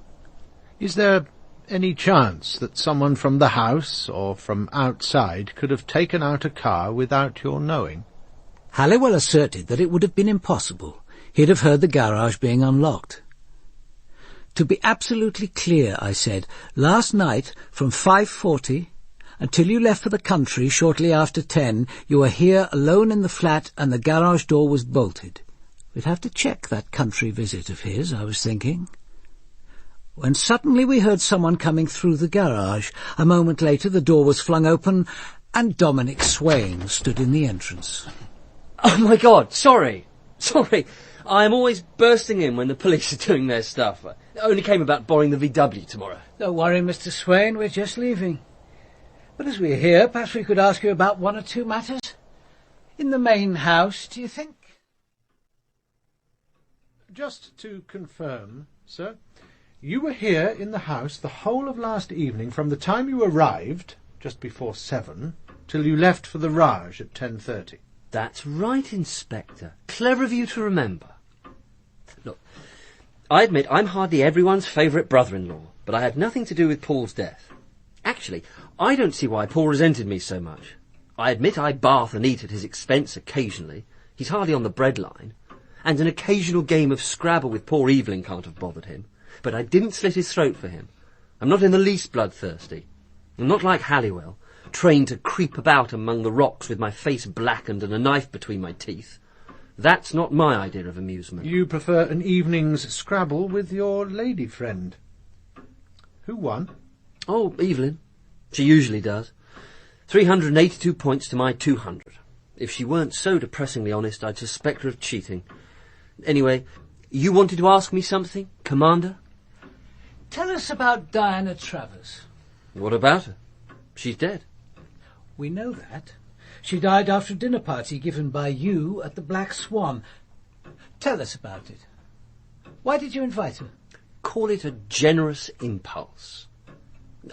Is there any chance that someone from the house or from outside could have taken out a car without your knowing? Halliwell asserted that it would have been impossible. He'd have heard the garage being unlocked. To be absolutely clear, I said, last night from 5:40 until you left for the country shortly after 10, you were here alone in the flat and the garage door was bolted. We'd have to check that country visit of his, I was thinking. When suddenly we heard someone coming through the garage. A moment later the door was flung open and Dominic Swain stood in the entrance. Oh my God, sorry. I am always bursting in when the police are doing their stuff. I only came about borrowing the VW tomorrow. Don't worry, Mr. Swain, we're just leaving. But as we're here, perhaps we could ask you about 1 or 2 matters. In the main house, do you think? Just to confirm, sir, you were here in the house the whole of last evening from the time you arrived, just before 7, till you left for the Raj at 10:30. That's right, Inspector. Clever of you to remember. Look, I admit I'm hardly everyone's favourite brother-in-law, but I had nothing to do with Paul's death. Actually, I don't see why Paul resented me so much. I admit I bath and eat at his expense occasionally. He's hardly on the breadline. And an occasional game of Scrabble with poor Evelyn can't have bothered him. But I didn't slit his throat for him. I'm not in the least bloodthirsty. I'm not like Halliwell, trained to creep about among the rocks with my face blackened and a knife between my teeth. That's not my idea of amusement. You prefer an evening's Scrabble with your lady friend. Who won? Oh, Evelyn. She usually does. 382 points to my 200. If she weren't so depressingly honest, I'd suspect her of cheating. Anyway, you wanted to ask me something, Commander? Tell us about Diana Travers. What about her? She's dead. We know that. She died after a dinner party given by you at the Black Swan. Tell us about it. Why did you invite her? Call it a generous impulse.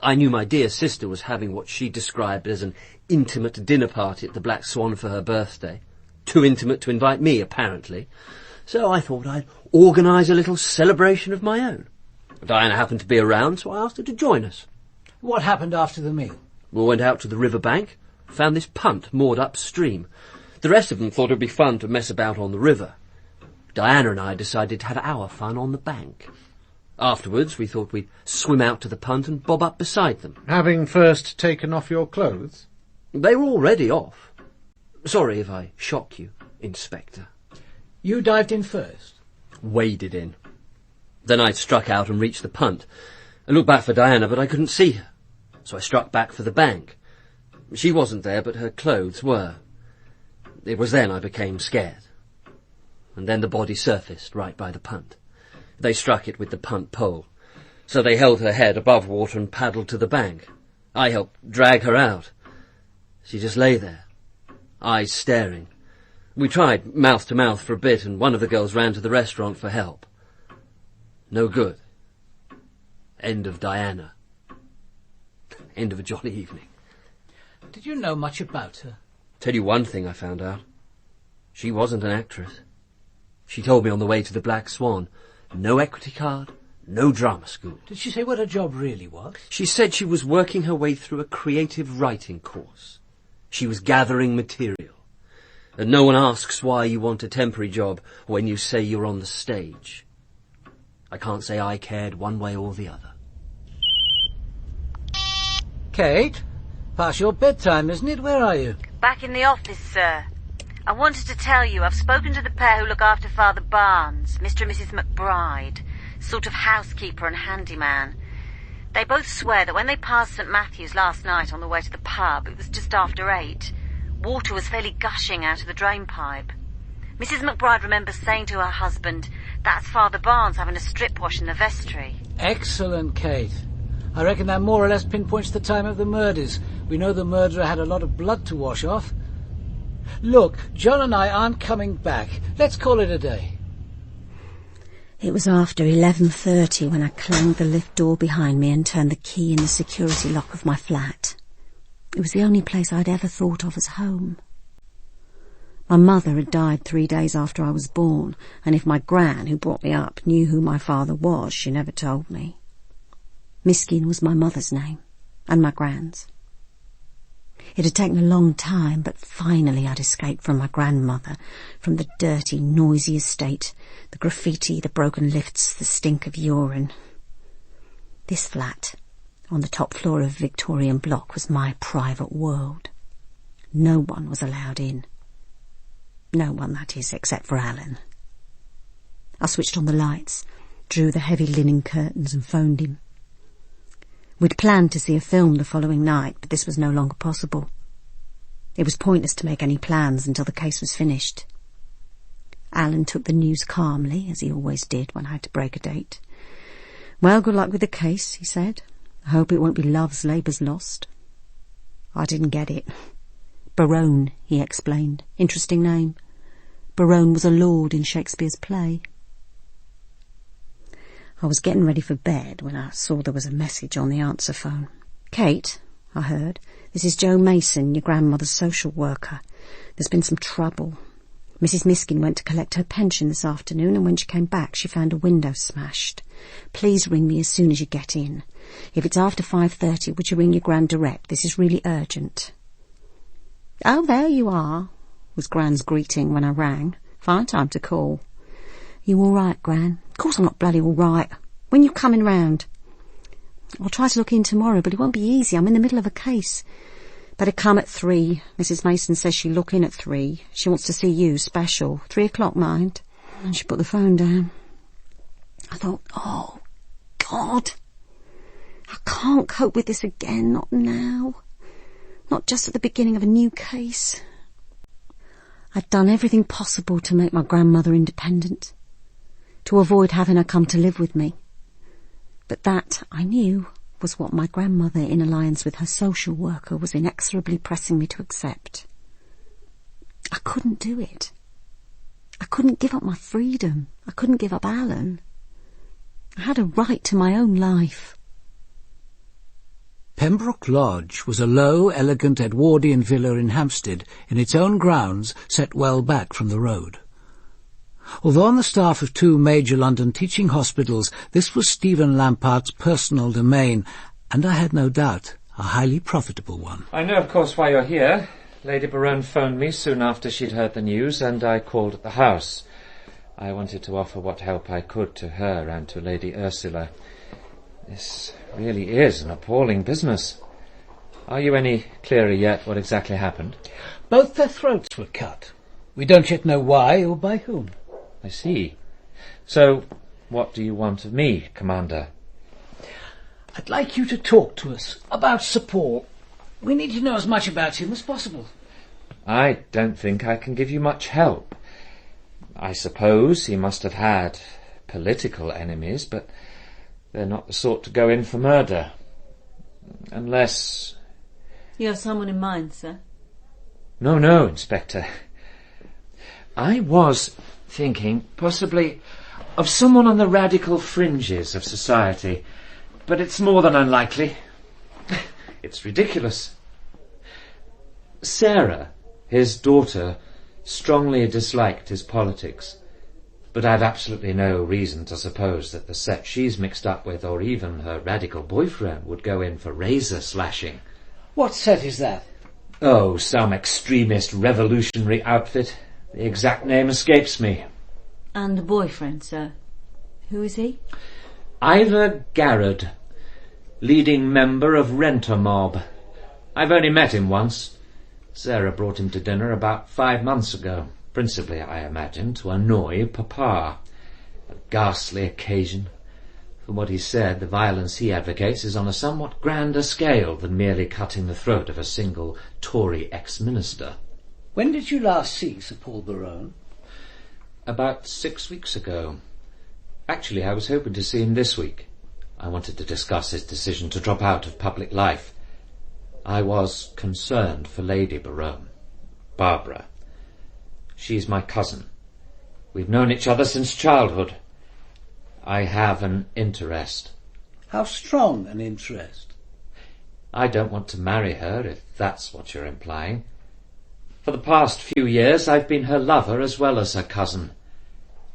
I knew my dear sister was having what she described as an intimate dinner party at the Black Swan for her birthday. Too intimate to invite me, apparently. So I thought I'd organise a little celebration of my own. Diana happened to be around, so I asked her to join us. What happened after the meal? We went out to the river bank, found this punt moored upstream. The rest of them thought it would be fun to mess about on the river. Diana and I decided to have our fun on the bank. Afterwards, we thought we'd swim out to the punt and bob up beside them. Having first taken off your clothes? They were already off. Sorry if I shock you, Inspector. You dived in first? Waded in. Then I struck out and reached the punt. I looked back for Diana, but I couldn't see her. So I struck back for the bank. She wasn't there, but her clothes were. It was then I became scared. And then the body surfaced right by the punt. They struck it with the punt pole. So they held her head above water and paddled to the bank. I helped drag her out. She just lay there, eyes staring. We tried mouth to mouth for a bit, and one of the girls ran to the restaurant for help. No good. End of Diana. End of a jolly evening. Did you know much about her? Tell you one thing I found out. She wasn't an actress. She told me on the way to the Black Swan. No equity card, no drama school. Did she say what her job really was? She said she was working her way through a creative writing course. She was gathering material. And no one asks why you want a temporary job when you say you're on the stage. I can't say I cared one way or the other. Kate? Past your bedtime, isn't it? Where are you? Back in the office, sir. I wanted to tell you I've spoken to the pair who look after Father Barnes, Mr. and Mrs. McBride, sort of housekeeper and handyman. They both swear that when they passed St. Matthew's last night on the way to the pub, it was just after 8. Water was fairly gushing out of the drain pipe. Mrs. McBride remembers saying to her husband, "That's Father Barnes having a strip wash in the vestry." Excellent, Kate. I reckon that more or less pinpoints the time of the murders. We know the murderer had a lot of blood to wash off. Look, John and I aren't coming back. Let's call it a day. It was after 11:30 when I clanged the lift door behind me and turned the key in the security lock of my flat. It was the only place I'd ever thought of as home. My mother had died 3 days after I was born, and if my gran, who brought me up, knew who my father was, she never told me. Miskin was my mother's name, and my gran's. It had taken a long time, but finally I'd escaped from my grandmother, from the dirty, noisy estate, the graffiti, the broken lifts, the stink of urine. This flat, on the top floor of a Victorian block, was my private world. No one was allowed in. No one, that is, except for Alan. I switched on the lights, drew the heavy linen curtains and phoned him. We'd planned to see a film the following night, but this was no longer possible. It was pointless to make any plans until the case was finished. Alan took the news calmly, as he always did when I had to break a date. "Well, good luck with the case," he said. "I hope it won't be love's labours lost." I didn't get it. Berowne, he explained. Interesting name. Berowne was a lord in Shakespeare's play. I was getting ready for bed when I saw there was a message on the answer phone. "Kate," I heard, "this is Joe Mason, your grandmother's social worker. There's been some trouble. Mrs. Miskin went to collect her pension this afternoon, and when she came back she found a window smashed. Please ring me as soon as you get in. If it's after 5:30, would you ring your gran direct? This is really urgent." "Oh, there you are," was Gran's greeting when I rang. "Fine time to call." "You all right, Gran?" "Of course I'm not bloody all right. When you coming round?" "I'll try to look in tomorrow, but it won't be easy. I'm in the middle of a case. Better come at 3. Mrs. Mason says she'll look in at 3. She wants to see you, special. 3 o'clock, mind. And she put the phone down. I thought, oh, God, I can't cope with this again, not now. Not just at the beginning of a new case. I'd done everything possible to make my grandmother independent, to avoid having her come to live with me. But that, I knew, was what my grandmother, in alliance with her social worker, was inexorably pressing me to accept. I couldn't do it. I couldn't give up my freedom. I couldn't give up Alan. I had a right to my own life. Pembroke Lodge was a low, elegant Edwardian villa in Hampstead, in its own grounds, set well back from the road. Although on the staff of 2 major London teaching hospitals, this was Stephen Lampart's personal domain, and I had no doubt a highly profitable one. I know, of course, why you're here. Lady Berowne phoned me soon after she'd heard the news, and I called at the house. I wanted to offer what help I could to her and to Lady Ursula. This really is an appalling business. Are you any clearer yet what exactly happened? Both their throats were cut. We don't yet know why or by whom. I see. So, what do you want of me, Commander? I'd like you to talk to us about Sir Paul. We need to know as much about him as possible. I don't think I can give you much help. I suppose he must have had political enemies, but they're not the sort to go in for murder. Unless... You have someone in mind, sir? No, Inspector. I was thinking, possibly, of someone on the radical fringes of society, but it's more than unlikely. It's ridiculous. Sarah, his daughter, strongly disliked his politics, but I've absolutely no reason to suppose that the set she's mixed up with, or even her radical boyfriend, would go in for razor slashing. What set is that? Oh, some extremist revolutionary outfit. The exact name escapes me. And the boyfriend, sir? Who is he? Ivor Garrod, leading member of Renter Mob. I've only met him once. Sarah brought him to dinner about 5 months ago, principally, I imagine, to annoy Papa. A ghastly occasion. From what he said, the violence he advocates is on a somewhat grander scale than merely cutting the throat of a single Tory ex-minister. When did you last see Sir Paul Berowne? About 6 weeks ago. Actually, I was hoping to see him this week. I wanted to discuss his decision to drop out of public life. I was concerned for Lady Berowne, Barbara. She's my cousin. We've known each other since childhood. I have an interest. How strong an interest? I don't want to marry her, if that's what you're implying. For the past few years I've been her lover as well as her cousin.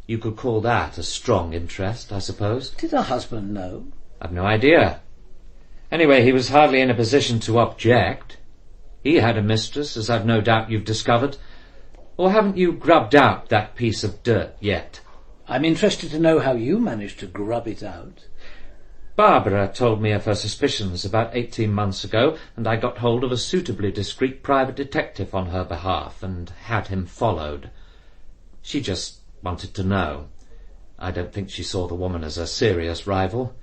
You could call that a strong interest, I suppose. Did her husband know? I've no idea. Anyway, he was hardly in a position to object. He had a mistress, as I've no doubt you've discovered. Or haven't you grubbed out that piece of dirt yet? I'm interested to know how you managed to grub it out. Barbara told me of her suspicions about 18 months ago, and I got hold of a suitably discreet private detective on her behalf and had him followed. She just wanted to know. I don't think she saw the woman as a serious rival.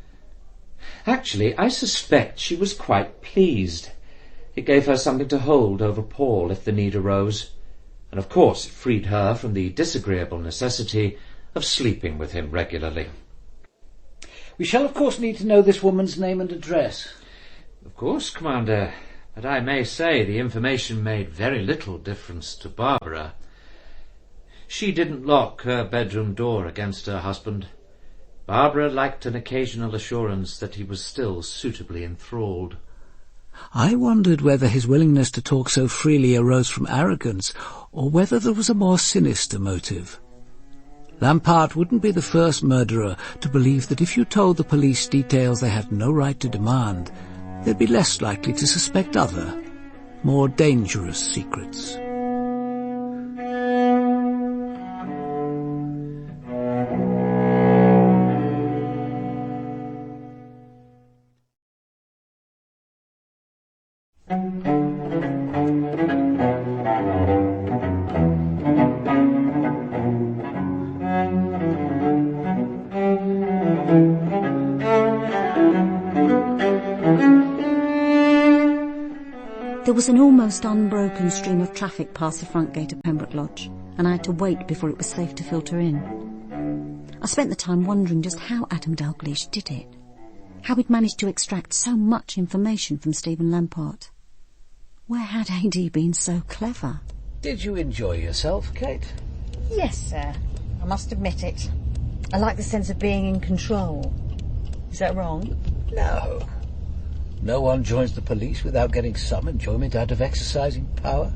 Actually, I suspect she was quite pleased. It gave her something to hold over Paul if the need arose, and of course it freed her from the disagreeable necessity of sleeping with him regularly. We shall of course need to know this woman's name and address. Of course, Commander, but I may say the information made very little difference to Barbara. She didn't lock her bedroom door against her husband. Barbara liked an occasional assurance that he was still suitably enthralled. I wondered whether his willingness to talk so freely arose from arrogance, or whether there was a more sinister motive. Lampart wouldn't be the first murderer to believe that if you told the police details they had no right to demand, they'd be less likely to suspect other, more dangerous secrets. was an almost unbroken stream of traffic past the front gate of Pembroke Lodge, and I had to wait before it was safe to filter in. I spent the time wondering just how Adam Dalgliesh did it, how he'd managed to extract so much information from Stephen Lampart. Where had AD been so clever? Did you enjoy yourself, Kate? Yes, sir. I must admit it. I like the sense of being in control. Is that wrong? No. No one joins the police without getting some enjoyment out of exercising power.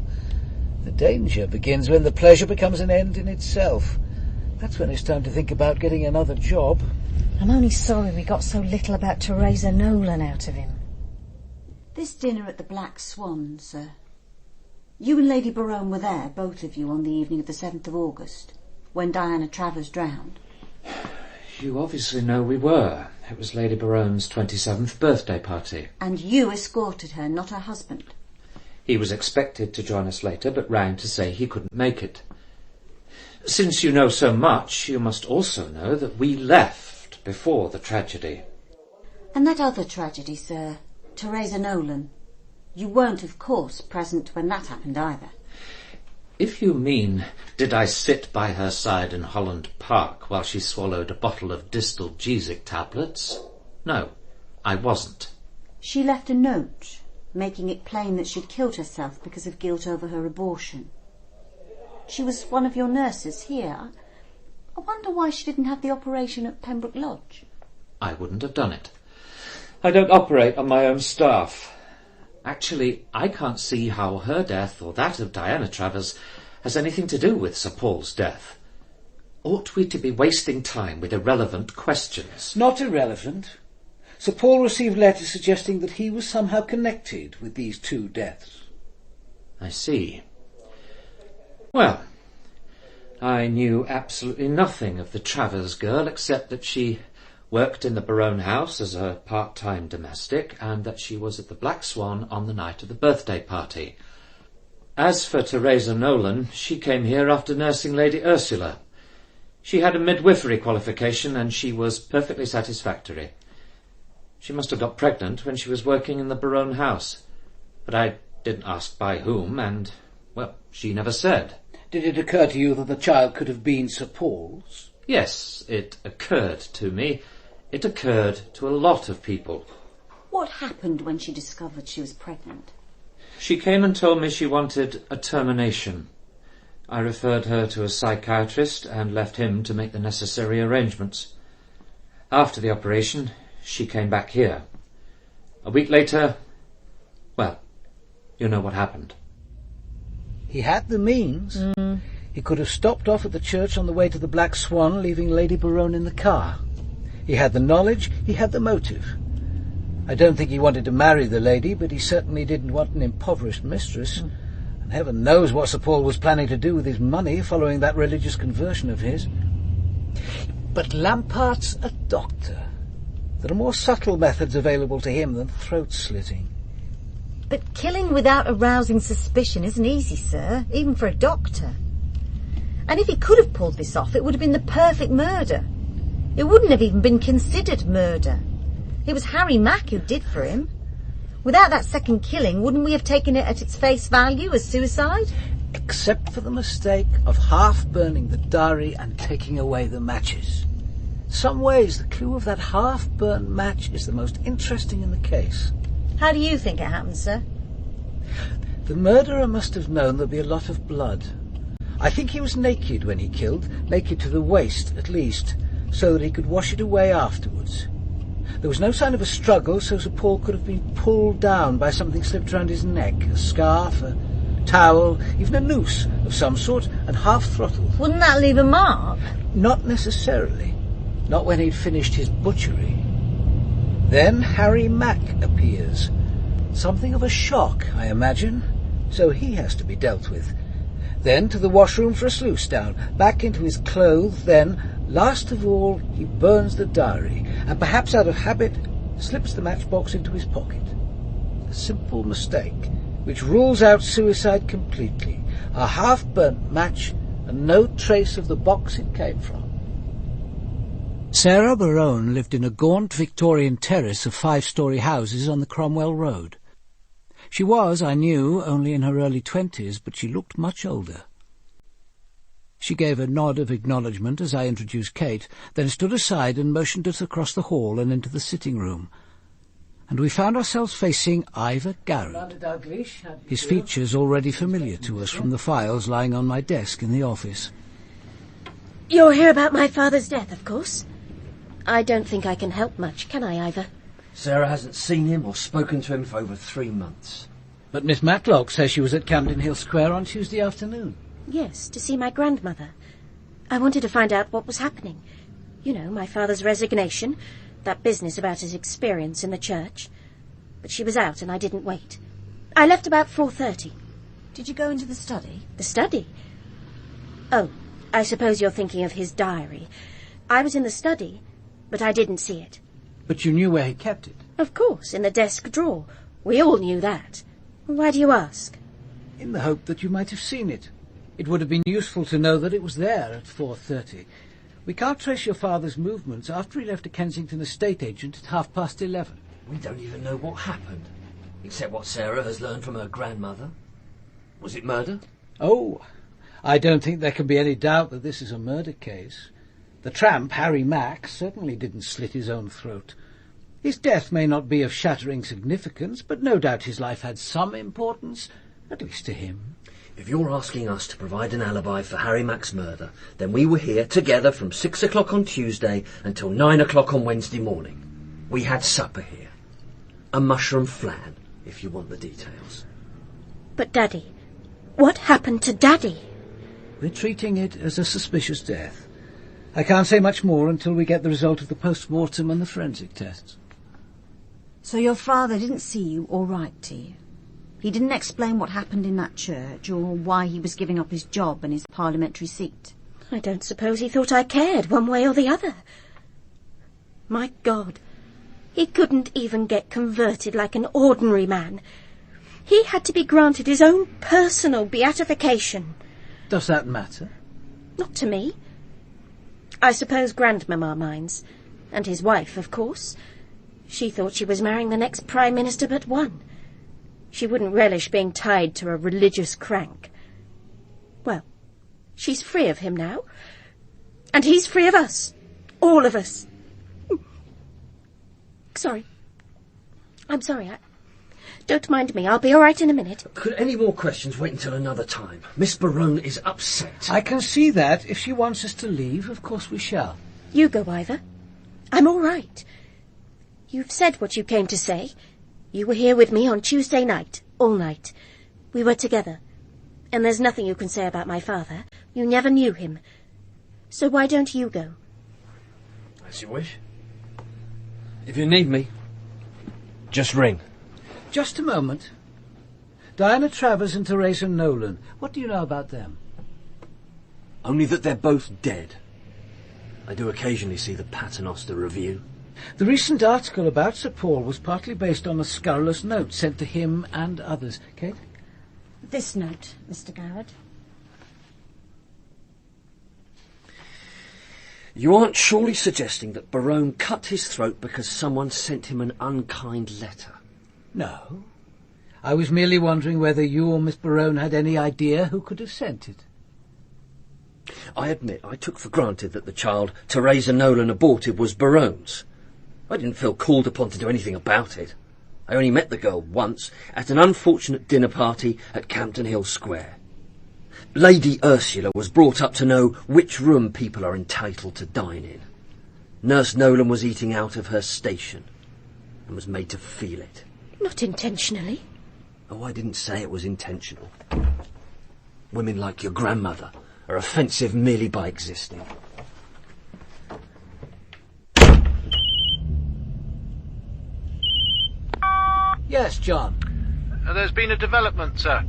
The danger begins when the pleasure becomes an end in itself. That's when it's time to think about getting another job. I'm only sorry we got so little about Teresa Nolan out of him. This dinner at the Black Swan, sir. You and Lady Berowne were there, both of you, on the evening of the 7th of August, when Diana Travers drowned. You obviously know we were. It was Lady Berowne's 27th birthday party. And you escorted her, not her husband. He was expected to join us later, but rang to say he couldn't make it. Since you know so much, you must also know that we left before the tragedy. And that other tragedy, sir, Teresa Nolan. You weren't, of course, present when that happened either. If you mean, did I sit by her side in Holland Park while she swallowed a bottle of distalgesic tablets? No, I wasn't. She left a note, making it plain that she'd killed herself because of guilt over her abortion. She was one of your nurses here. I wonder why she didn't have the operation at Pembroke Lodge. I wouldn't have done it. I don't operate on my own staff. Actually, I can't see how her death or that of Diana Travers has anything to do with Sir Paul's death. Ought we to be wasting time with irrelevant questions? Not irrelevant. Sir Paul received letters suggesting that he was somehow connected with these two deaths. I see. Well, I knew absolutely nothing of the Travers girl except that she worked in the Berowne house as a part-time domestic, and that she was at the Black Swan on the night of the birthday party. As for Teresa Nolan, she came here after nursing Lady Ursula. She had a midwifery qualification, and she was perfectly satisfactory. She must have got pregnant when she was working in the Berowne house, but I didn't ask by whom, and, well, she never said. Did it occur to you that the child could have been Sir Paul's? Yes, it occurred to me. It occurred to a lot of people. What happened when she discovered she was pregnant? She came and told me she wanted a termination. I referred her to a psychiatrist and left him to make the necessary arrangements. After the operation, she came back here. A week later, well, you know what happened. He had the means. He could have stopped off at the church on the way to the Black Swan, leaving Lady Berowne in the car. He had the knowledge, he had the motive. I don't think he wanted to marry the lady, but he certainly didn't want an impoverished mistress. And heaven knows what Sir Paul was planning to do with his money following that religious conversion of his. But Lampart's a doctor. There are more subtle methods available to him than throat-slitting. But killing without arousing suspicion isn't easy, sir, even for a doctor. And if he could have pulled this off, it would have been the perfect murder. It wouldn't have even been considered murder. It was Harry Mack who did for him. Without that second killing, wouldn't we have taken it at its face value as suicide? Except for the mistake of half-burning the diary and taking away the matches. In some ways, the clue of that half-burnt match is the most interesting in the case. How do you think it happened, sir? The murderer must have known there'd be a lot of blood. I think he was naked when he killed, naked to the waist at least, so that he could wash it away afterwards. There was no sign of a struggle, so Sir Paul could have been pulled down by something slipped round his neck, a scarf, a towel, even a noose of some sort, and half-throttled. Wouldn't that leave a mark? Not necessarily. Not when he'd finished his butchery. Then Harry Mack appears. Something of a shock, I imagine, so he has to be dealt with. Then to the washroom for a sluice down, back into his clothes, then, last of all, he burns the diary, and perhaps out of habit, slips the matchbox into his pocket. A simple mistake, which rules out suicide completely. A half-burnt match, and no trace of the box it came from. Sarah Berowne lived in a gaunt Victorian terrace of 5-storey houses on the Cromwell Road. She was, I knew, only in her early 20s, but she looked much older. She gave a nod of acknowledgement as I introduced Kate, then stood aside and motioned us across the hall and into the sitting-room. And we found ourselves facing Ivor Garrett, his features already familiar to us from the files lying on my desk in the office. You're here about my father's death, of course. I don't think I can help much, can I, Ivor? Sarah hasn't seen him or spoken to him for over 3 months. But Miss Matlock says she was at Camden Hill Square on Tuesday afternoon. Yes, to see my grandmother. I wanted to find out what was happening. You know, my father's resignation, that business about his experience in the church. But she was out and I didn't wait. I left about 4:30. Did you go into the study? The study? Oh, I suppose you're thinking of his diary. I was in the study, but I didn't see it. But you knew where he kept it? Of course, in the desk drawer. We all knew that. Why do you ask? In the hope that you might have seen it. It would have been useful to know that it was there at 4:30. We can't trace your father's movements after he left a Kensington estate agent at 11:30. We don't even know what happened, except what Sarah has learned from her grandmother. Was it murder? Oh, I don't think there can be any doubt that this is a murder case. The tramp, Harry Mack, certainly didn't slit his own throat. His death may not be of shattering significance, but no doubt his life had some importance, at least to him. If you're asking us to provide an alibi for Harry Mack's murder, then we were here together from 6 o'clock on Tuesday until 9 o'clock on Wednesday morning. We had supper here. A mushroom flan, if you want the details. But Daddy, what happened to Daddy? We're treating it as a suspicious death. I can't say much more until we get the result of the post-mortem and the forensic tests. So your father didn't see you or write to you? He didn't explain what happened in that church or why he was giving up his job and his parliamentary seat? I don't suppose he thought I cared one way or the other. My God, he couldn't even get converted like an ordinary man. He had to be granted his own personal beatification. Does that matter? Not to me. I suppose Grandmamma minds. And his wife, of course. She thought she was marrying the next Prime Minister but one. She wouldn't relish being tied to a religious crank. Well, she's free of him now. And he's free of us. All of us. Sorry. I'm sorry. Don't mind me. I'll be all right in a minute. Could any more questions wait until another time? Miss Berowne is upset. I can see that. If she wants us to leave, of course we shall. You go, Ivor. I'm all right. You've said what you came to say. You were here with me on Tuesday night, all night. We were together. And there's nothing you can say about my father. You never knew him. So why don't you go? As you wish. If you need me, just ring. Just a moment. Diana Travers and Teresa Nolan. What do you know about them? Only that they're both dead. I do occasionally see the Paternoster Review. The recent article about Sir Paul was partly based on a scurrilous note sent to him and others. Kate? This note, Mr. Garrett. You aren't surely suggesting that Berowne cut his throat because someone sent him an unkind letter? No. I was merely wondering whether you or Miss Berowne had any idea who could have sent it. I admit I took for granted that the child Teresa Nolan aborted was Berowne's. I didn't feel called upon to do anything about it. I only met the girl once at an unfortunate dinner party at Camden Hill Square. Lady Ursula was brought up to know which room people are entitled to dine in. Nurse Nolan was eating out of her station and was made to feel it. Not intentionally. Oh, I didn't say it was intentional. Women like your grandmother are offensive merely by existing. Yes, John. There's been a development, sir.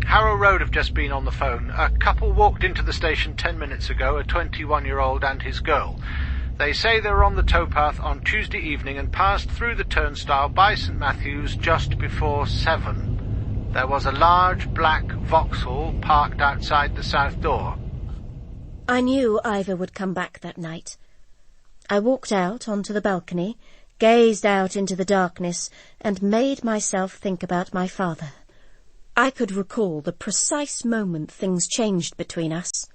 Harrow Road have just been on the phone. A couple walked into the station 10 minutes ago, a 21-year-old and his girl. They say they were on the towpath on Tuesday evening and passed through the turnstile by St Matthew's just before 7. There was a large black Vauxhall parked outside the south door. I knew Ivor would come back that night. I walked out onto the balcony, gazed out into the darkness and made myself think about my father. I could recall the precise moment things changed between us.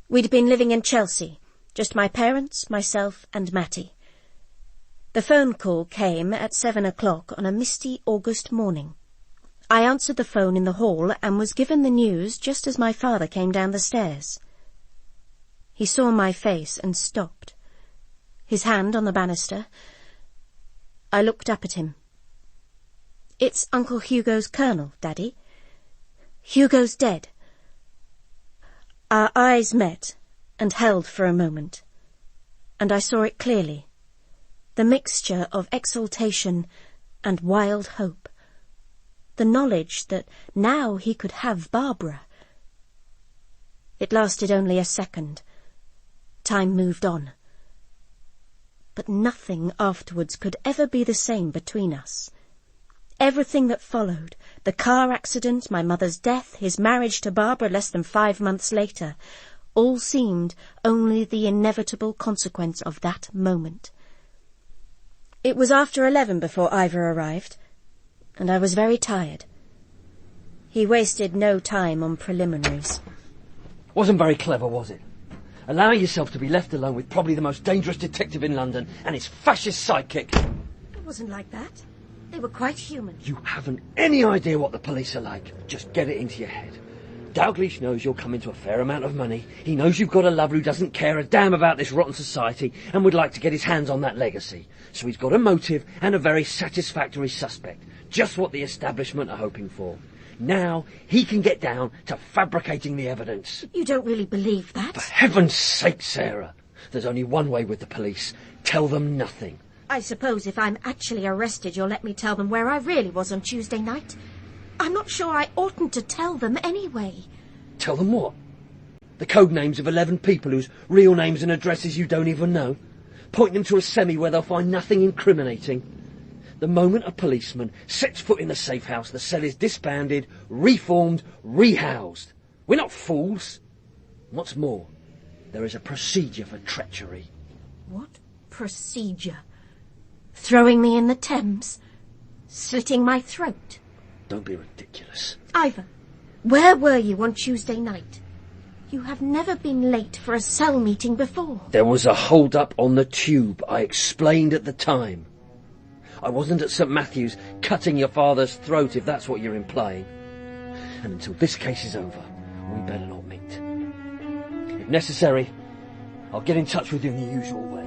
We'd been living in Chelsea, just my parents, myself and Matty. The phone call came at 7 o'clock on a misty August morning. I answered the phone in the hall and was given the news just as my father came down the stairs. He saw my face and stopped, his hand on the banister. I looked up at him. "It's Uncle Hugo's colonel, Daddy. Hugo's dead." Our eyes met and held for a moment, and I saw it clearly, the mixture of exultation and wild hope, the knowledge that now he could have Barbara. It lasted only a second. Time moved on. But nothing afterwards could ever be the same between us. Everything that followed, the car accident, my mother's death, his marriage to Barbara less than 5 months later, all seemed only the inevitable consequence of that moment. It was after 11 before Ivor arrived, and I was very tired. He wasted no time on preliminaries. Wasn't very clever, was it? Allowing yourself to be left alone with probably the most dangerous detective in London and his fascist sidekick. It wasn't like that. They were quite human. You haven't any idea what the police are like. Just get it into your head. Dalgliesh knows you'll come into a fair amount of money. He knows you've got a lover who doesn't care a damn about this rotten society and would like to get his hands on that legacy. So he's got a motive and a very satisfactory suspect. Just what the establishment are hoping for. Now he can get down to fabricating the evidence. You don't really believe that? For heaven's sake, Sarah. There's only one way with the police. Tell them nothing. I suppose if I'm actually arrested, you'll let me tell them where I really was on Tuesday night. I'm not sure I oughtn't to tell them anyway. Tell them what? The code names of 11 people whose real names and addresses you don't even know? Point them to a semi where they'll find nothing incriminating. The moment a policeman sets foot in the safe house, the cell is disbanded, reformed, rehoused. We're not fools. What's more, there is a procedure for treachery. What procedure? Throwing me in the Thames? Slitting my throat? Don't be ridiculous. Ivor, where were you on Tuesday night? You have never been late for a cell meeting before. There was a hold-up on the tube. I explained at the time. I wasn't at St. Matthew's cutting your father's throat, if that's what you're implying. And until this case is over, we better not meet. If necessary, I'll get in touch with you in the usual way.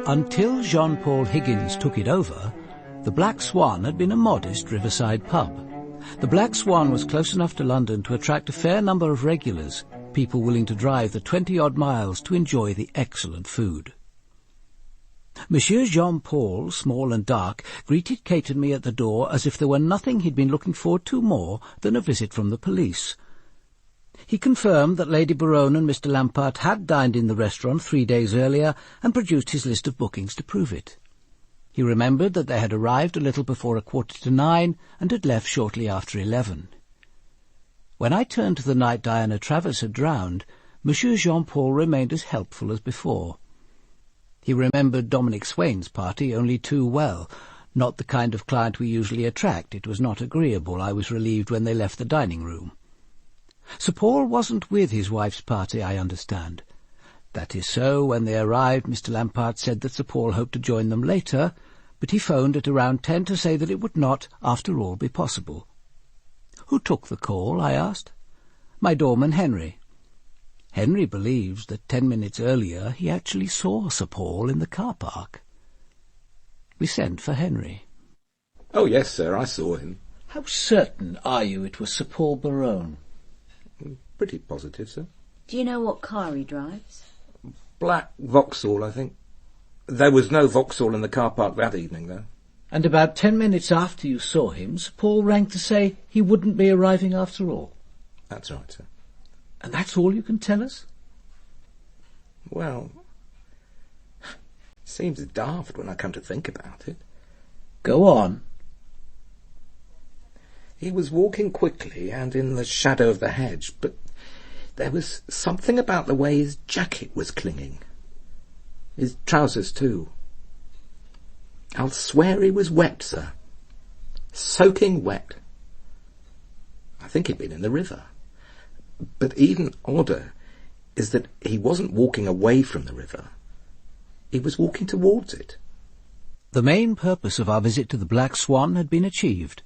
Until Jean-Paul Higgins took it over, the Black Swan had been a modest riverside pub. The Black Swan was close enough to London to attract a fair number of regulars, people willing to drive the 20-odd miles to enjoy the excellent food. Monsieur Jean-Paul, small and dark, greeted Kate and me at the door as if there were nothing he'd been looking forward to more than a visit from the police. He confirmed that Lady Berowne and Mr. Lampart had dined in the restaurant 3 days earlier and produced his list of bookings to prove it. He remembered that they had arrived a little before 9:15 and had left shortly after 11. When I turned to the night Diana Travers had drowned, Monsieur Jean-Paul remained as helpful as before. He remembered Dominic Swain's party only too well. Not the kind of client we usually attract. It was not agreeable. I was relieved when they left the dining-room. Sir Paul wasn't with his wife's party, I understand. That is so. When they arrived, Mr. Lampart said that Sir Paul hoped to join them later, but he phoned at around 10 to say that it would not, after all, be possible. "Who took the call?" I asked. "My doorman, Henry." Henry believes that 10 minutes earlier he actually saw Sir Paul in the car park. We sent for Henry. "Oh, yes, sir, I saw him." "How certain are you it was Sir Paul Berowne?" "Pretty positive, sir." Do you know what car he drives? "Black Vauxhall, I think. There was no Vauxhall in the car park that evening, though." And about 10 minutes after you saw him, Sir Paul rang to say he wouldn't be arriving after all. That's right, sir. And that's all you can tell us? Well, seems daft when I come to think about it. Go on. He was walking quickly and in the shadow of the hedge, but there was something about the way his jacket was clinging. His trousers, too. I'll swear he was wet, sir. Soaking wet. I think he'd been in the river. But even odder is that he wasn't walking away from the river. He was walking towards it. The main purpose of our visit to the Black Swan had been achieved.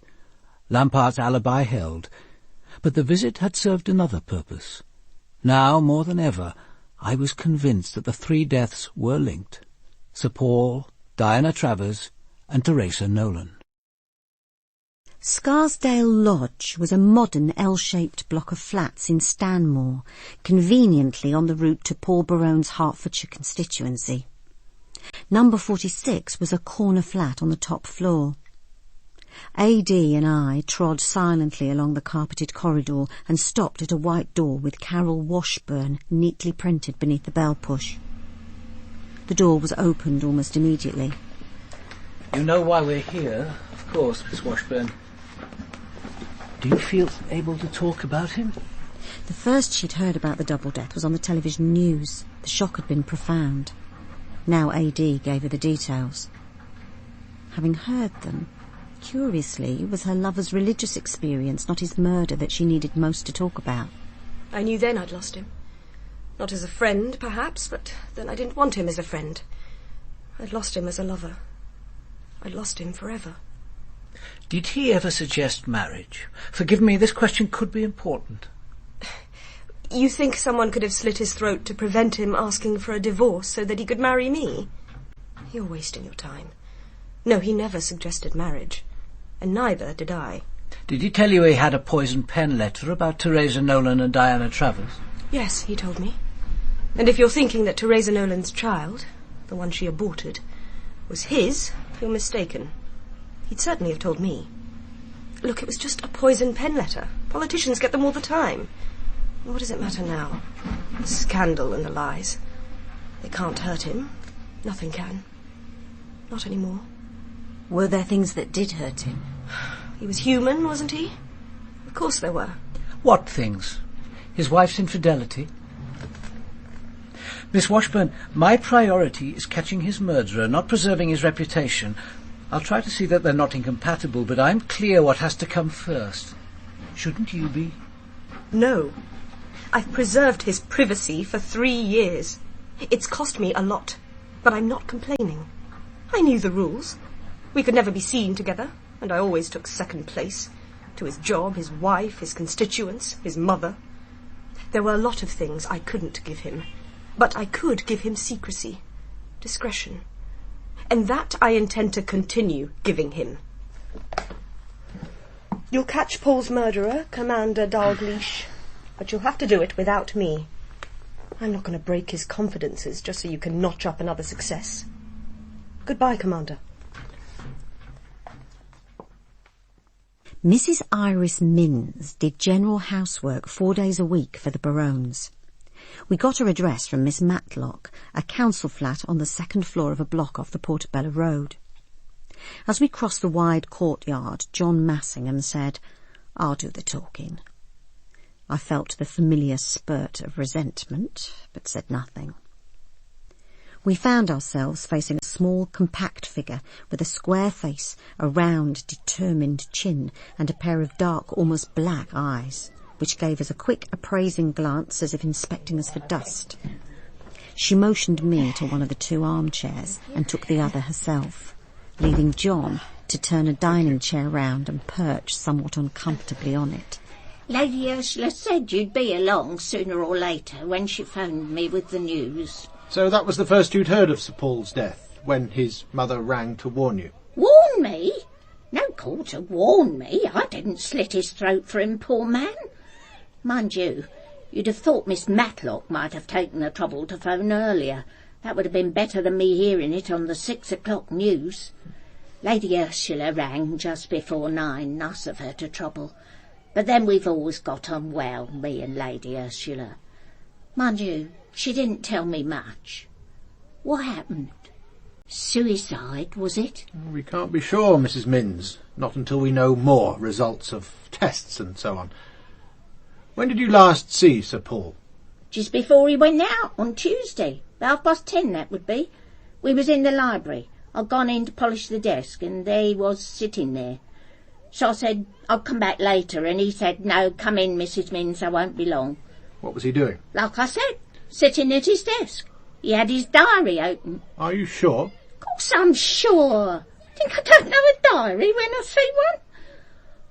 Lampart's alibi held, but the visit had served another purpose. Now, more than ever, I was convinced that the three deaths were linked. Sir Paul, Diana Travers, and Teresa Nolan. Scarsdale Lodge was a modern L-shaped block of flats in Stanmore, conveniently on the route to Paul Berowne's Hertfordshire constituency. Number 46 was a corner flat on the top floor. A.D. and I trod silently along the carpeted corridor and stopped at a white door with Carol Washburn neatly printed beneath the bell push. The door was opened almost immediately. You know why we're here, of course, Miss Washburn. Do you feel able to talk about him? The first she'd heard about the double death was on the television news. The shock had been profound. Now A.D. gave her the details. Having heard them, curiously, it was her lover's religious experience, not his murder, that she needed most to talk about. I knew then I'd lost him. Not as a friend, perhaps, but then I didn't want him as a friend. I'd lost him as a lover. I'd lost him forever. Did he ever suggest marriage? Forgive me, this question could be important. You think someone could have slit his throat to prevent him asking for a divorce so that he could marry me? You're wasting your time. No, he never suggested marriage. And neither did I. Did he tell you he had a poison pen letter about Teresa Nolan and Diana Travers? Yes, he told me. And if you're thinking that Teresa Nolan's child, the one she aborted, was his, you're mistaken. He'd certainly have told me. Look, it was just a poison pen letter. Politicians get them all the time. What does it matter now? The scandal and the lies. They can't hurt him. Nothing can. Not anymore. Were there things that did hurt him? He was human, wasn't he? Of course there were. What things? His wife's infidelity? Miss Washburn, my priority is catching his murderer, not preserving his reputation. I'll try to see that they're not incompatible, but I'm clear what has to come first. Shouldn't you be? No. I've preserved his privacy for 3 years. It's cost me a lot, but I'm not complaining. I knew the rules. We could never be seen together, and I always took second place. To his job, his wife, his constituents, his mother. There were a lot of things I couldn't give him, but I could give him secrecy, discretion. And that I intend to continue giving him. You'll catch Paul's murderer, Commander Dalgliesh, but you'll have to do it without me. I'm not going to break his confidences just so you can notch up another success. Goodbye, Commander. Mrs. Iris Minns did general housework 4 days a week for the Berownes. We got her address from Miss Matlock, a council flat on the second floor of a block off the Portobello Road. As we crossed the wide courtyard, John Massingham said, "I'll do the talking." I felt the familiar spurt of resentment, but said nothing. We found ourselves facing a small, compact figure with a square face, a round, determined chin, and a pair of dark, almost black eyes, which gave us a quick, appraising glance as if inspecting us for dust. She motioned me to one of the 2 armchairs and took the other herself, leaving John to turn a dining chair round and perch somewhat uncomfortably on it. Lady Ursula said you'd be along sooner or later when she phoned me with the news. So that was the first you'd heard of Sir Paul's death, when his mother rang to warn you? Warn me? No call to warn me. I didn't slit his throat for him, poor man. Mind you, you'd have thought Miss Matlock might have taken the trouble to phone earlier. That would have been better than me hearing it on the 6 o'clock news. Lady Ursula rang just before 9, nice of her to trouble. But then we've always got on well, me and Lady Ursula. Mind you, she didn't tell me much. What happened? Suicide, was it? We can't be sure, Mrs. Minns. Not until we know more results of tests and so on. When did you last see Sir Paul? Just before he went out, on Tuesday. 10:30, that would be. We was in the library. I'd gone in to polish the desk, and there he was sitting there. So I said I'll come back later, and he said, "No, come in, Mrs. Minns, I won't be long." What was he doing? Like I said, sitting at his desk. He had his diary open. Are you sure? Of course I'm sure. Think I don't know a diary when I see one?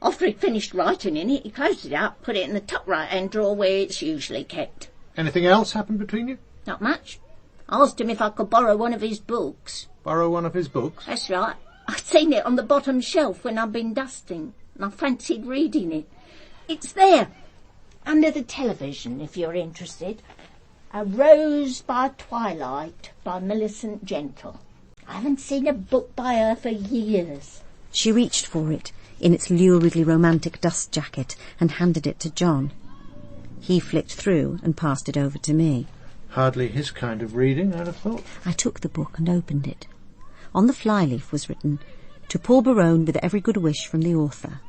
After he'd finished writing in it, he closed it up, put it in the top right-hand drawer where it's usually kept. Anything else happened between you? Not much. I asked him if I could borrow one of his books. Borrow one of his books? That's right. I'd seen it on the bottom shelf when I'd been dusting, and I fancied reading it. It's there, under the television, if you're interested. A Rose by Twilight by Millicent Gentle. I haven't seen a book by her for years. She reached for it in its luridly romantic dust jacket and handed it to John. He flicked through and passed it over to me. Hardly his kind of reading, I'd have thought. I took the book and opened it. On the flyleaf was written, "To Paul Berowne with every good wish from the author."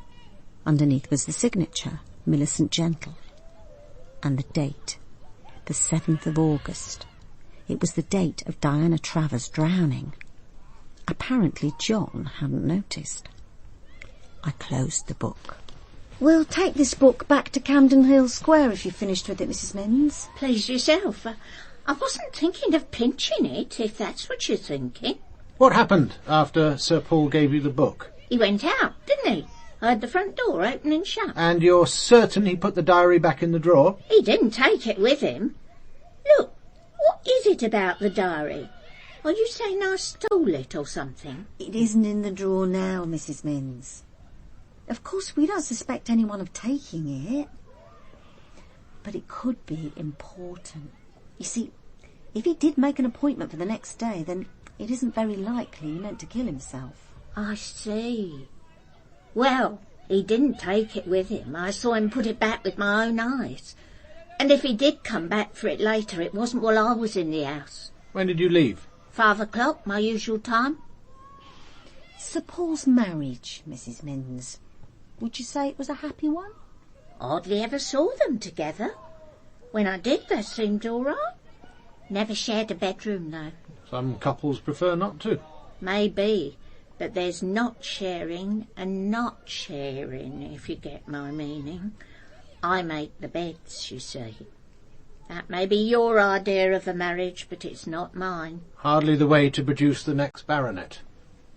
Underneath was the signature, Millicent Gentle. And the date, the 7th of August. It was the date of Diana Travers drowning. Apparently John hadn't noticed. I closed the book. We'll take this book back to Camden Hill Square if you've finished with it, Mrs. Minns. Please yourself. I wasn't thinking of pinching it, if that's what you're thinking. What happened after Sir Paul gave you the book? He went out, didn't he? I heard the front door open and shut. And you're certain he put the diary back in the drawer? He didn't take it with him. Look, what is it about the diary? Are you saying I stole it or something? It isn't in the drawer now, Mrs. Minns. Of course, we don't suspect anyone of taking it. But it could be important. You see, if he did make an appointment for the next day, then it isn't very likely he meant to kill himself. I see. Well, he didn't take it with him. I saw him put it back with my own eyes. And if he did come back for it later, it wasn't while I was in the house. When did you leave? 5 o'clock, my usual time. Sir Paul's marriage, Mrs. Minns. Would you say it was a happy one? Hardly ever saw them together. When I did, they seemed all right. Never shared a bedroom, though. Some couples prefer not to. Maybe, but there's not sharing and not sharing, if you get my meaning. I make the beds, you see. That may be your idea of a marriage, but it's not mine. Hardly the way to produce the next baronet.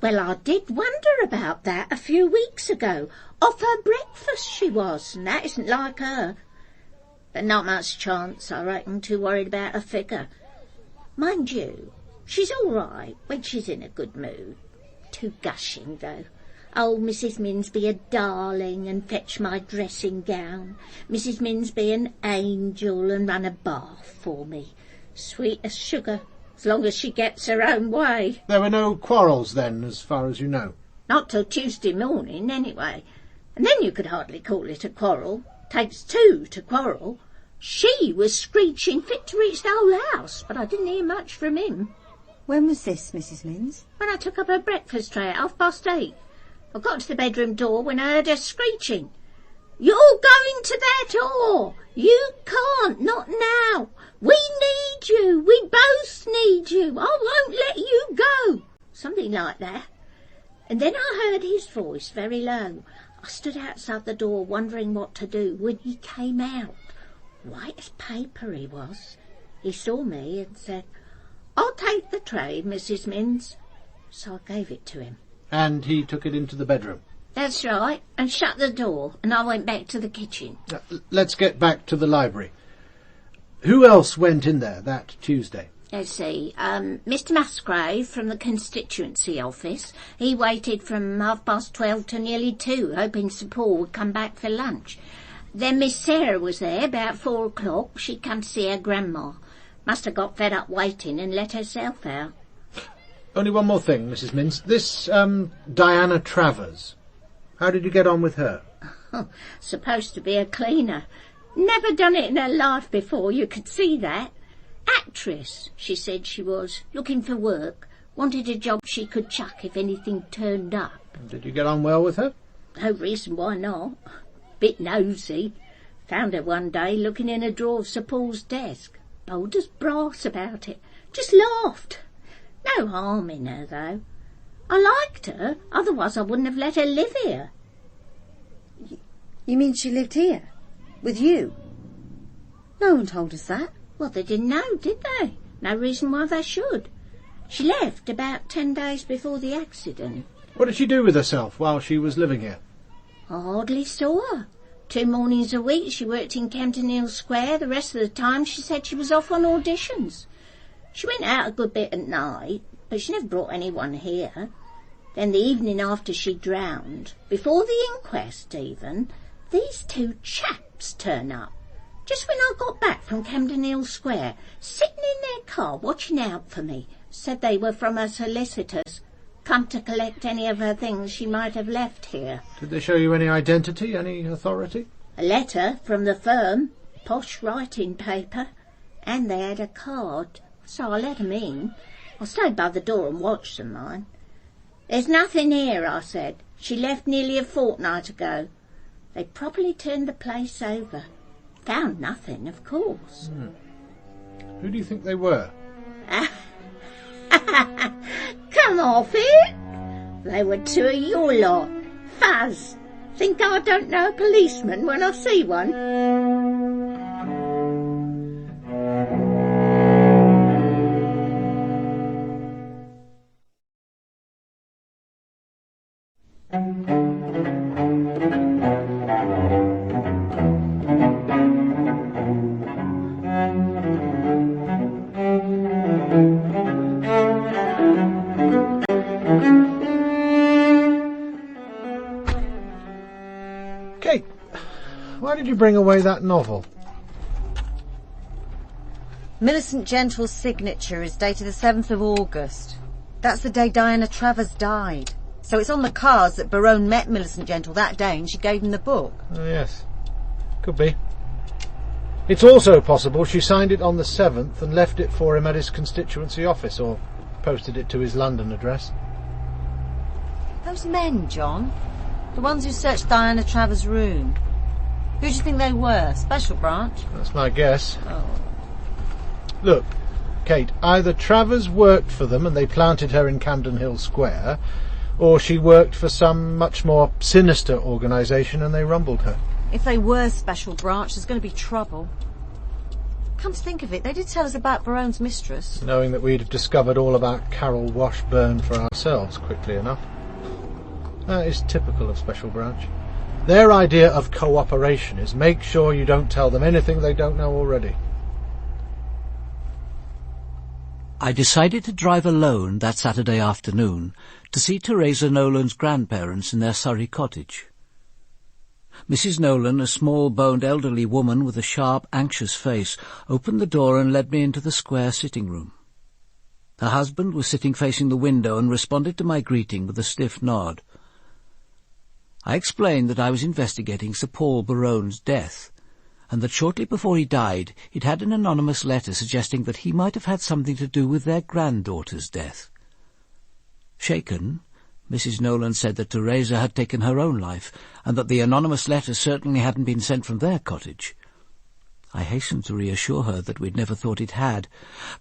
Well, I did wonder about that a few weeks ago. Off her breakfast she was, and that isn't like her. But not much chance, I reckon, too worried about her figure. Mind you, she's all right when she's in a good mood. Too gushing, though. Oh, Mrs. Minns be a darling and fetch my dressing gown. Mrs. Minns be an angel and run a bath for me. Sweet as sugar, as long as she gets her own way. There were no quarrels then, as far as you know? Not till Tuesday morning, anyway. And then you could hardly call it a quarrel. Takes two to quarrel. She was screeching fit to reach the whole house, but I didn't hear much from him. When was this, Mrs. Minns? When I took up her breakfast tray at 8:30. I got to the bedroom door when I heard her screeching. "You're going to that door! You can't, not now! We need you! We both need you! I won't let you go!" Something like that. And then I heard his voice very low. I stood outside the door wondering what to do when he came out. White as paper he was. He saw me and said, "I'll take the tray, Mrs. Minns." So I gave it to him. And he took it into the bedroom? That's right, and shut the door, and I went back to the kitchen. Let's get back to the library. Who else went in there that Tuesday? Let's see, Mr. Musgrave from the constituency office. He waited from 12:30 to nearly 2, hoping Sir Paul would come back for lunch. Then Miss Sarah was there about 4 o'clock. She'd come to see her grandma. Must have got fed up waiting and let herself out. Only one more thing, Mrs. Minns. This, Diana Travers. How did you get on with her? Supposed to be a cleaner. Never done it in her life before, you could see that. Actress, she said she was. Looking for work. Wanted a job she could chuck if anything turned up. Did you get on well with her? No reason why not. Bit nosy. Found her one day looking in a drawer of Sir Paul's desk. Bold as brass about it. Just laughed. No harm in her, though. I liked her, otherwise I wouldn't have let her live here. You mean she lived here? With you? No one told us that. Well, they didn't know, did they? No reason why they should. She left about 10 days before the accident. What did she do with herself while she was living here? I hardly saw her. 2 mornings a week she worked in Campden Hill Square. The rest of the time she said she was off on auditions. She went out a good bit at night, but she never brought anyone here. Then the evening after she drowned, before the inquest even, these 2 chaps turn up. Just when I got back from Campden Hill Square, sitting in their car watching out for me. Said they were from her solicitors, come to collect any of her things she might have left here. Did they show you any identity, any authority? A letter from the firm, posh writing paper, and they had a card, so I let 'em in. I stayed by the door and watched them, mind. There's nothing here, I said. She left nearly a fortnight ago. They properly turned the place over. Found nothing, of course. Who do you think they were? Come off it! They were 2 of your lot. Fuzz. Think I don't know a policeman when I see one? Kate, why did you bring away that novel? Millicent Gentle's signature is dated the 7th of August. That's the day Diana Travers died. So it's on the cards that Berowne met Millicent Gentle that day and she gave him the book. Oh, yes. Could be. It's also possible she signed it on the 7th and left it for him at his constituency office, or posted it to his London address. Those men, John, the ones who searched Diana Travers' room, who do you think they were? Special branch? That's my guess. Oh. Look, Kate, either Travers worked for them and they planted her in Campden Hill Square, or she worked for some much more sinister organisation and they rumbled her. If they were special branch, there's going to be trouble. Come to think of it, they did tell us about Berowne's mistress. Knowing that we'd have discovered all about Carol Washburn for ourselves quickly enough. That is typical of Special Branch. Their idea of cooperation is make sure you don't tell them anything they don't know already. I decided to drive alone that Saturday afternoon to see Teresa Nolan's grandparents in their Surrey cottage. Mrs. Nolan, a small-boned elderly woman with a sharp, anxious face, opened the door and led me into the square sitting-room. Her husband was sitting facing the window and responded to my greeting with a stiff nod. I explained that I was investigating Sir Paul Berowne's death, and that shortly before he died he'd had an anonymous letter suggesting that he might have had something to do with their granddaughter's death. Shaken, Mrs. Nolan said that Teresa had taken her own life, and that the anonymous letter certainly hadn't been sent from their cottage. I hastened to reassure her that we'd never thought it had,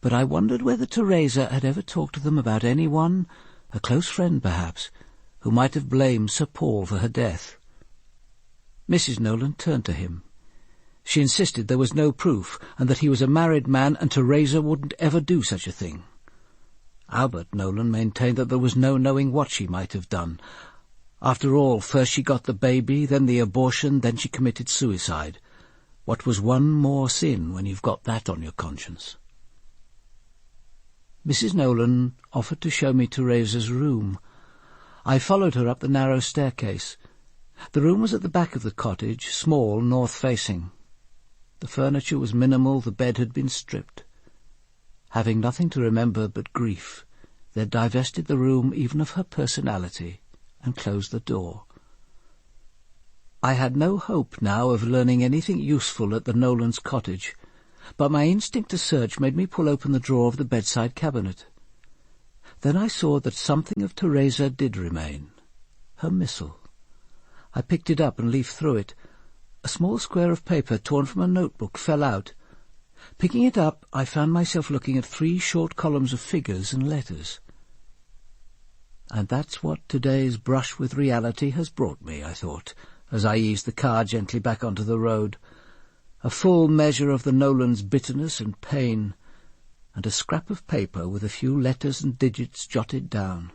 but I wondered whether Teresa had ever talked to them about anyone, a close friend perhaps, who might have blamed Sir Paul for her death. Mrs. Nolan turned to him. She insisted there was no proof, and that he was a married man, and Teresa wouldn't ever do such a thing. Albert Nolan maintained that there was no knowing what she might have done. After all, first she got the baby, then the abortion, then she committed suicide. What was one more sin when you've got that on your conscience? Mrs. Nolan offered to show me Teresa's room. I followed her up the narrow staircase. The room was at the back of the cottage, small, north-facing. The furniture was minimal, the bed had been stripped. Having nothing to remember but grief, then divested the room even of her personality and closed the door. I had no hope now of learning anything useful at the Nolans' cottage, but my instinct to search made me pull open the drawer of the bedside cabinet. Then I saw that something of Teresa did remain, her missal. I picked it up and leafed through it. A small square of paper torn from a notebook fell out. Picking it up, I found myself looking at 3 short columns of figures and letters. And that's what today's brush with reality has brought me, I thought, as I eased the car gently back onto the road. A full measure of the Nolans' bitterness and pain, and a scrap of paper with a few letters and digits jotted down,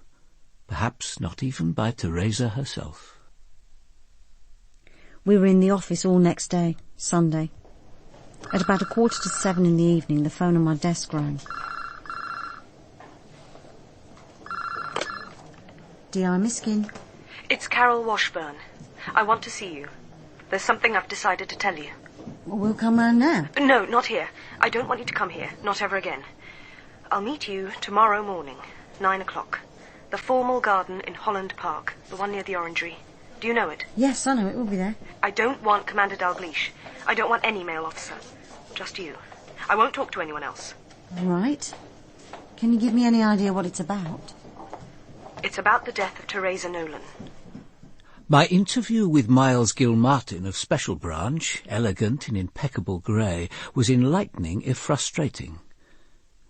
perhaps not even by Teresa herself. We were in the office all next day, Sunday. At about 7:15 in the evening, the phone on my desk rang. D.I. Miskin. It's Carol Washburn. I want to see you. There's something I've decided to tell you. Well, we'll come round now. No, not here. I don't want you to come here. Not ever again. I'll meet you tomorrow morning, 9 o'clock. The formal garden in Holland Park, the one near the orangery. Do you know it? Yes, I know it. We'll be there. I don't want Commander Dalgliesh. I don't want any male officer. Just you. I won't talk to anyone else. All right. Can you give me any idea what it's about? It's about the death of Teresa Nolan. My interview with Miles Gilmartin of Special Branch, elegant in impeccable grey, was enlightening if frustrating.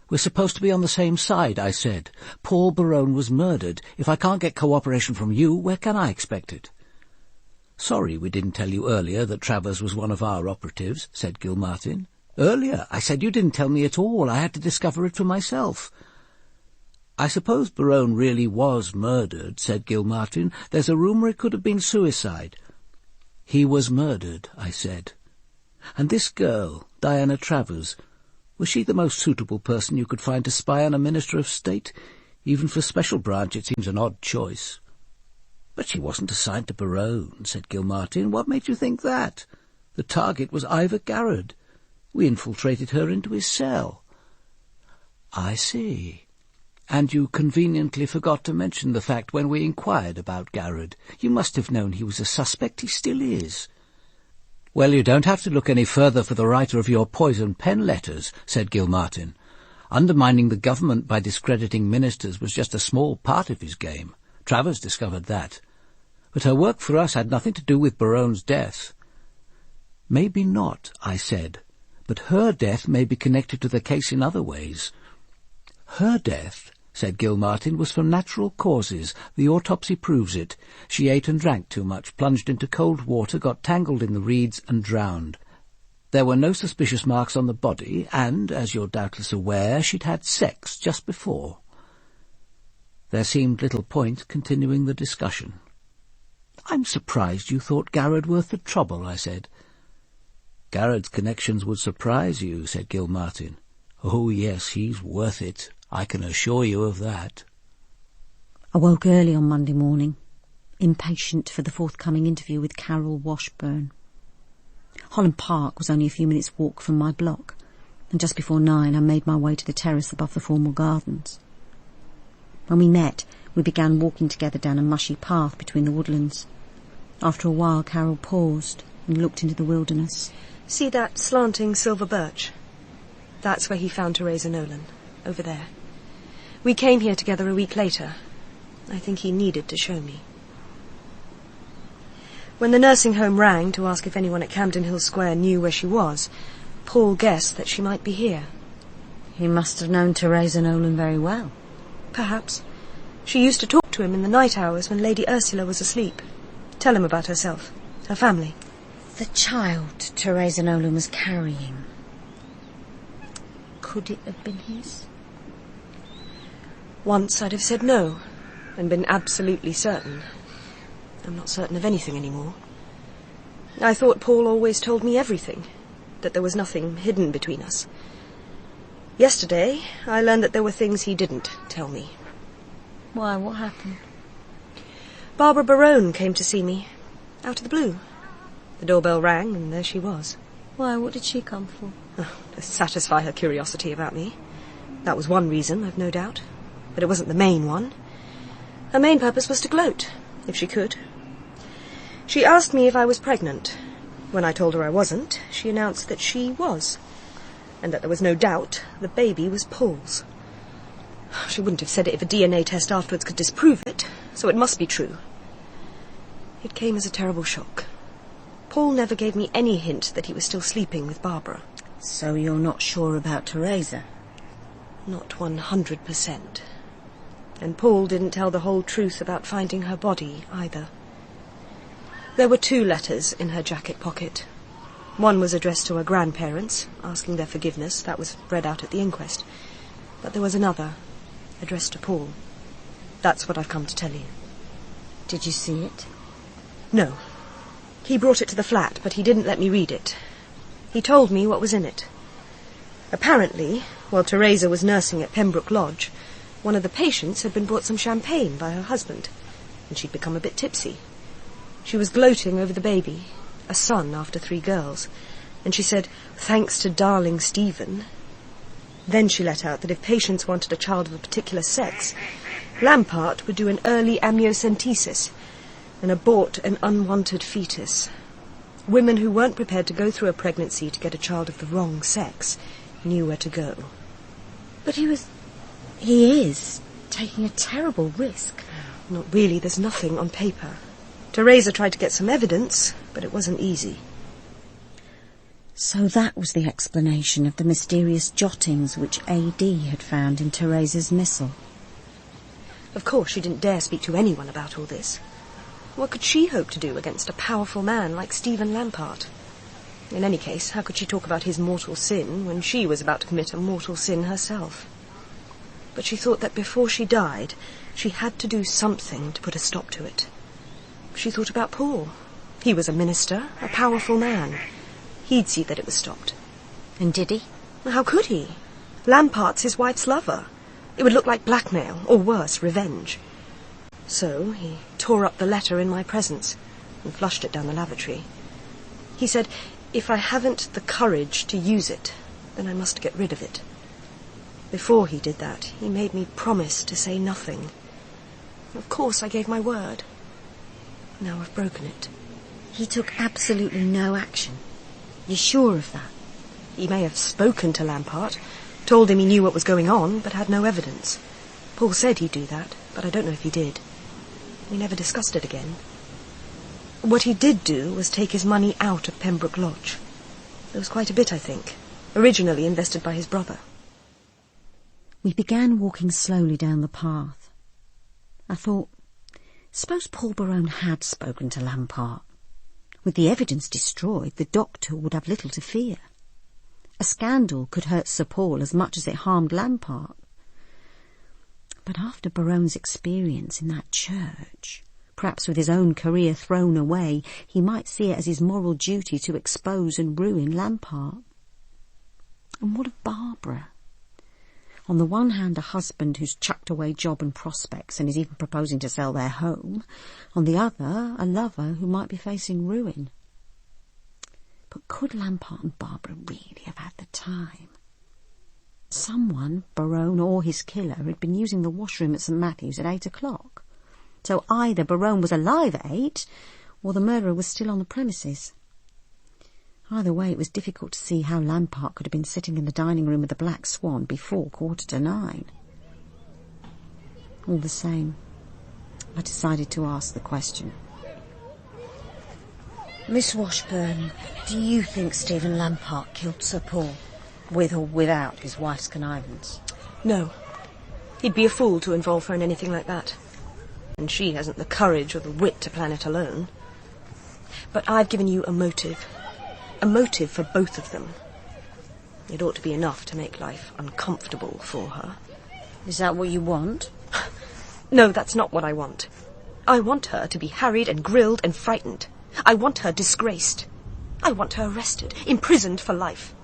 We're supposed to be on the same side, I said. Paul Berowne was murdered. If I can't get cooperation from you, where can I expect it? Sorry we didn't tell you earlier that Travers was one of our operatives, said Gilmartin. Earlier, I said, you didn't tell me at all. I had to discover it for myself. I suppose Berowne really was murdered, said Gilmartin. There's a rumour it could have been suicide. He was murdered, I said. And this girl, Diana Travers, was she the most suitable person you could find to spy on a Minister of State? Even for Special Branch it seems an odd choice. But she wasn't assigned to Berowne, said Gilmartin. What made you think that? The target was Ivor Garrod. We infiltrated her into his cell. I see. And you conveniently forgot to mention the fact when we inquired about Garrod. You must have known he was a suspect. He still is. Well, you don't have to look any further for the writer of your poison pen letters, said Gilmartin. Undermining the government by discrediting ministers was just a small part of his game. Travers discovered that. But her work for us had nothing to do with Berowne's death. Maybe not, I said, but her death may be connected to the case in other ways. Her death, said Gilmartin, was from natural causes. The autopsy proves it. She ate and drank too much, plunged into cold water, got tangled in the reeds and drowned. There were no suspicious marks on the body, and, as you're doubtless aware, she'd had sex just before. There seemed little point continuing the discussion. I'm surprised you thought Garrod worth the trouble, I said. Garrod's connections would surprise you, said Gilmartin. Oh, yes, he's worth it. I can assure you of that. I woke early on Monday morning, impatient for the forthcoming interview with Carol Washburn. Holland Park was only a few minutes' walk from my block, and just before 9 I made my way to the terrace above the formal gardens. When we met, we began walking together down a mushy path between the woodlands. After a while Carol paused and looked into the wilderness. See that slanting silver birch? That's where he found Teresa Nolan, over there. We came here together a week later. I think he needed to show me. When the nursing home rang to ask if anyone at Camden Hill Square knew where she was, Paul guessed that she might be here. He must have known Teresa Nolan very well. Perhaps. She used to talk to him in the night hours when Lady Ursula was asleep. Tell him about herself, her family. The child Teresa Nolan was carrying. Could it have been his? Once I'd have said no, and been absolutely certain. I'm not certain of anything anymore. I thought Paul always told me everything, that there was nothing hidden between us. Yesterday, I learned that there were things he didn't tell me. Why, what happened? Barbara Berowne came to see me, out of the blue. The doorbell rang, and there she was. Why, what did she come for? Oh, to satisfy her curiosity about me. That was one reason, I've no doubt. but it wasn't the main one. Her main purpose was to gloat, if she could. She asked me if I was pregnant. When I told her I wasn't, she announced that she was, and that there was no doubt the baby was Paul's. She wouldn't have said it if a DNA test afterwards could disprove it, so it must be true. It came as a terrible shock. Paul never gave me any hint that he was still sleeping with Barbara. So you're not sure about Teresa? Not 100%. And Paul didn't tell the whole truth about finding her body, either. There were 2 letters in her jacket pocket. One was addressed to her grandparents, asking their forgiveness. That was read out at the inquest. But there was another, addressed to Paul. That's what I've come to tell you. Did you see it? No. He brought it to the flat, but he didn't let me read it. He told me what was in it. Apparently, while Teresa was nursing at Pembroke Lodge, one of the patients had been brought some champagne by her husband, and she'd become a bit tipsy. She was gloating over the baby, a son after 3 girls, and she said, "Thanks to darling Stephen." Then she let out that if patients wanted a child of a particular sex, Lampart would do an early amniocentesis and abort an unwanted fetus. Women who weren't prepared to go through a pregnancy to get a child of the wrong sex knew where to go. But he is taking a terrible risk. Not really, there's nothing on paper. Teresa tried to get some evidence, but it wasn't easy. So that was the explanation of the mysterious jottings which A.D. had found in Teresa's missile. Of course, she didn't dare speak to anyone about all this. What could she hope to do against a powerful man like Stephen Lampart? In any case, how could she talk about his mortal sin when she was about to commit a mortal sin herself? But she thought that before she died, she had to do something to put a stop to it. She thought about Paul. He was a minister, a powerful man. He'd see that it was stopped. And did he? How could he? Lampart's his wife's lover. It would look like blackmail, or worse, revenge. So he tore up the letter in my presence and flushed it down the lavatory. He said, if I haven't the courage to use it, then I must get rid of it. Before he did that, he made me promise to say nothing. Of course, I gave my word. Now I've broken it. He took absolutely no action. You're sure of that? He may have spoken to Lampart, told him he knew what was going on, but had no evidence. Paul said he'd do that, but I don't know if he did. We never discussed it again. What he did do was take his money out of Pembroke Lodge. There was quite a bit, I think, originally invested by his brother. We began walking slowly down the path. I thought, suppose Paul Berowne had spoken to Lampart. With the evidence destroyed, the doctor would have little to fear. A scandal could hurt Sir Paul as much as it harmed Lampart. But after Berowne's experience in that church, perhaps with his own career thrown away, he might see it as his moral duty to expose and ruin Lampart. And what of Barbara? On the one hand, a husband who's chucked away job and prospects and is even proposing to sell their home. On the other, a lover who might be facing ruin. But could Lampart and Barbara really have had the time? Someone, Berowne or his killer, had been using the washroom at St Matthew's at 8 o'clock. So either Berowne was alive at 8, or the murderer was still on the premises. Either way, it was difficult to see how Lampart could have been sitting in the dining room of the Black Swan before 9:15. All the same, I decided to ask the question. Miss Washburn, do you think Stephen Lampart killed Sir Paul, with or without his wife's connivance? No. He'd be a fool to involve her in anything like that. And she hasn't the courage or the wit to plan it alone. But I've given you a motive. A motive for both of them. It ought to be enough to make life uncomfortable for her. Is that what you want? No, that's not what I want. I want her to be harried and grilled and frightened. I want her disgraced. I want her arrested, imprisoned for life.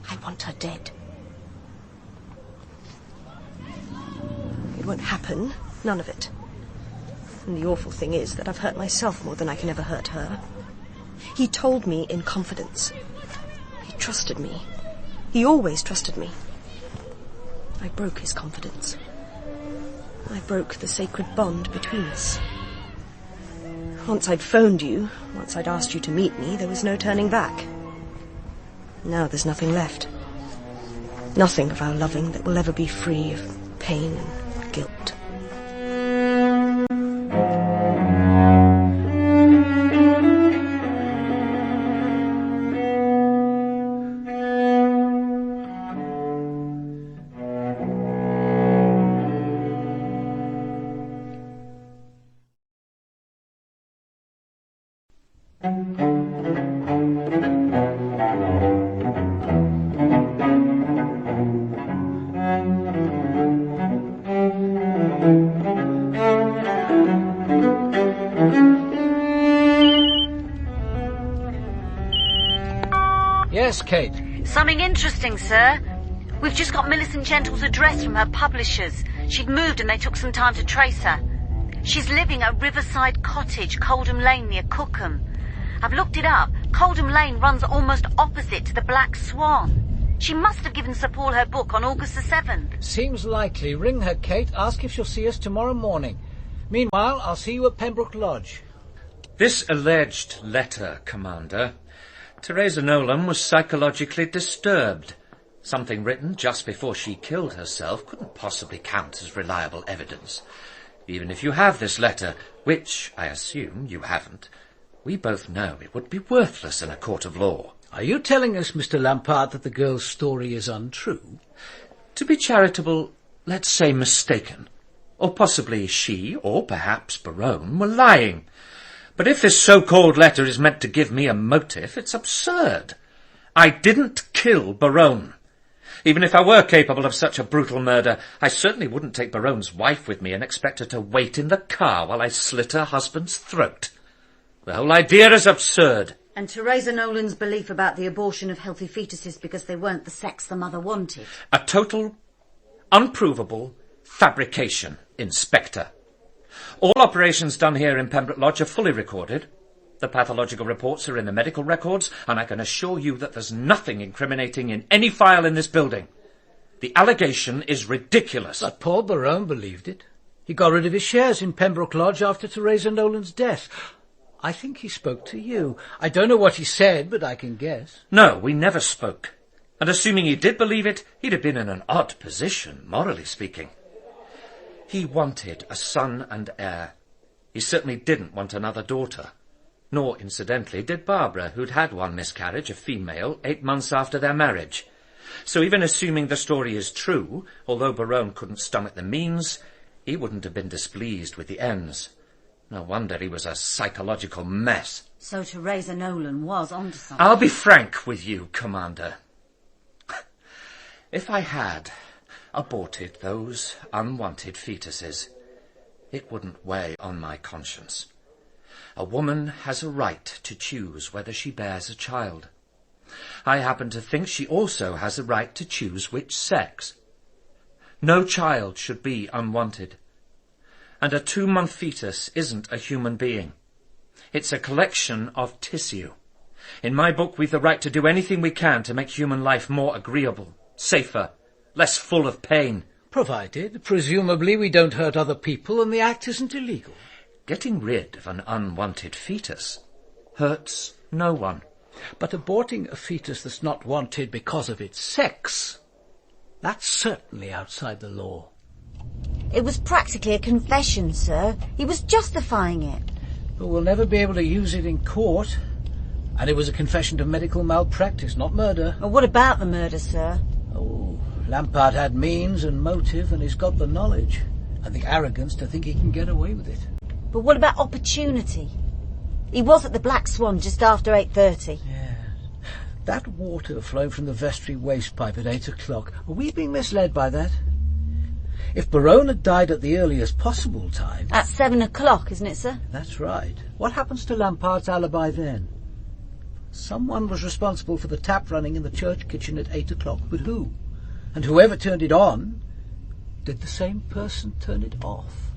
I want her dead. It won't happen, none of it. And the awful thing is that I've hurt myself more than I can ever hurt her. He told me in confidence. He trusted me. He always trusted me. I broke his confidence. I broke the sacred bond between us. Once I'd phoned you, once I'd asked you to meet me, there was no turning back. Now there's nothing left. Nothing of our loving that will ever be free of pain and guilt. Yes, Kate. Something interesting, sir. We've just got Millicent Gentle's address from her publishers. She'd moved and they took some time to trace her. She's living at Riverside Cottage, Coldham Lane, near Cookham. I've looked it up. Coldham Lane runs almost opposite to the Black Swan. She must have given Sir Paul her book on August the 7th. Seems likely. Ring her, Kate. Ask if she'll see us tomorrow morning. Meanwhile, I'll see you at Pembroke Lodge. This alleged letter, Commander. Teresa Nolan was psychologically disturbed. Something written just before she killed herself couldn't possibly count as reliable evidence. Even if you have this letter, which I assume you haven't, we both know it would be worthless in a court of law. Are you telling us, Mr. Lampard, that the girl's story is untrue? To be charitable, let's say mistaken. Or possibly she, or perhaps Berowne, were lying. But if this so-called letter is meant to give me a motive, it's absurd. I didn't kill Berowne. Even if I were capable of such a brutal murder, I certainly wouldn't take Berowne's wife with me and expect her to wait in the car while I slit her husband's throat. The whole idea is absurd. And Teresa Nolan's belief about the abortion of healthy fetuses because they weren't the sex the mother wanted. A total, unprovable fabrication, Inspector. All operations done here in Pembroke Lodge are fully recorded. The pathological reports are in the medical records, and I can assure you that there's nothing incriminating in any file in this building. The allegation is ridiculous. But Paul Berowne believed it. He got rid of his shares in Pembroke Lodge after Teresa Nolan's death. I think he spoke to you. I don't know what he said, but I can guess. No, we never spoke. And assuming he did believe it, he'd have been in an odd position, morally speaking. He wanted a son and heir. He certainly didn't want another daughter. Nor, incidentally, did Barbara, who'd had one miscarriage, a female, 8 months after their marriage. So even assuming the story is true, although Berowne couldn't stomach the means, he wouldn't have been displeased with the ends. No wonder he was a psychological mess. So Teresa Nolan was onto something. I'll be frank with you, Commander. If I had aborted those unwanted fetuses, it wouldn't weigh on my conscience. A woman has a right to choose whether she bears a child. I happen to think she also has a right to choose which sex. No child should be unwanted. And a 2-month fetus isn't a human being. It's a collection of tissue. In my book, we've the right to do anything we can to make human life more agreeable, safer, less full of pain. Provided, presumably, we don't hurt other people and the act isn't illegal. Getting rid of an unwanted fetus hurts no one. But aborting a fetus that's not wanted because of its sex, that's certainly outside the law. It was practically a confession, sir. He was justifying it. But we'll never be able to use it in court. And it was a confession to medical malpractice, not murder. Well, what about the murder, sir? Oh, Lampard had means and motive, and he's got the knowledge and the arrogance to think he can get away with it. But what about opportunity? He was at the Black Swan just after 8:30. Yeah. That water flowing from the vestry waste pipe at 8 o'clock. Are we being misled by that? If Berowne had died at the earliest possible time... At 7 o'clock, isn't it, sir? That's right. What happens to Lampard's alibi then? Someone was responsible for the tap running in the church kitchen at 8 o'clock, but who? And whoever turned it on, did the same person turn it off?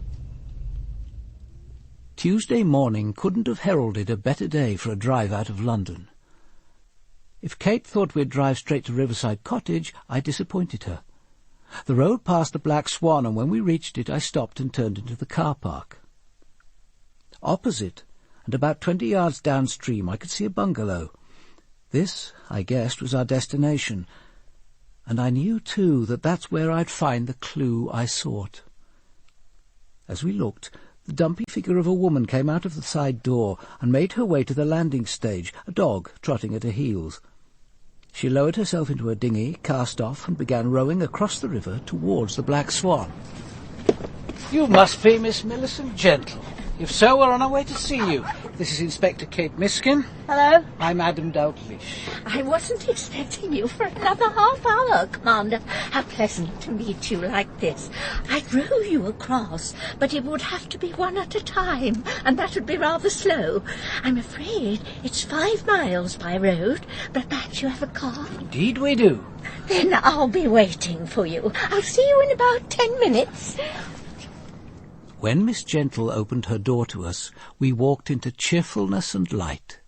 Tuesday morning couldn't have heralded a better day for a drive out of London. If Kate thought we'd drive straight to Riverside Cottage, I disappointed her. The road passed the Black Swan, and when we reached it I stopped and turned into the car park. Opposite, and about 20 yards downstream, I could see a bungalow. This, I guessed, was our destination, and I knew, too, that that's where I'd find the clue I sought. As we looked, the dumpy figure of a woman came out of the side door and made her way to the landing stage, a dog trotting at her heels. She lowered herself into a dinghy, cast off, and began rowing across the river towards the Black Swan. You must be Miss Millicent Gentle. If so, we're on our way to see you. This is Inspector Kate Miskin. Hello. I'm Adam Dalgliesh. I wasn't expecting you for another half hour, Commander. How pleasant to meet you like this. I'd row you across, but it would have to be one at a time, and that would be rather slow. I'm afraid it's 5 miles by road, but perhaps you have a car? Indeed we do. Then I'll be waiting for you. I'll see you in about 10 minutes. When Miss Gentle opened her door to us, we walked into cheerfulness and light.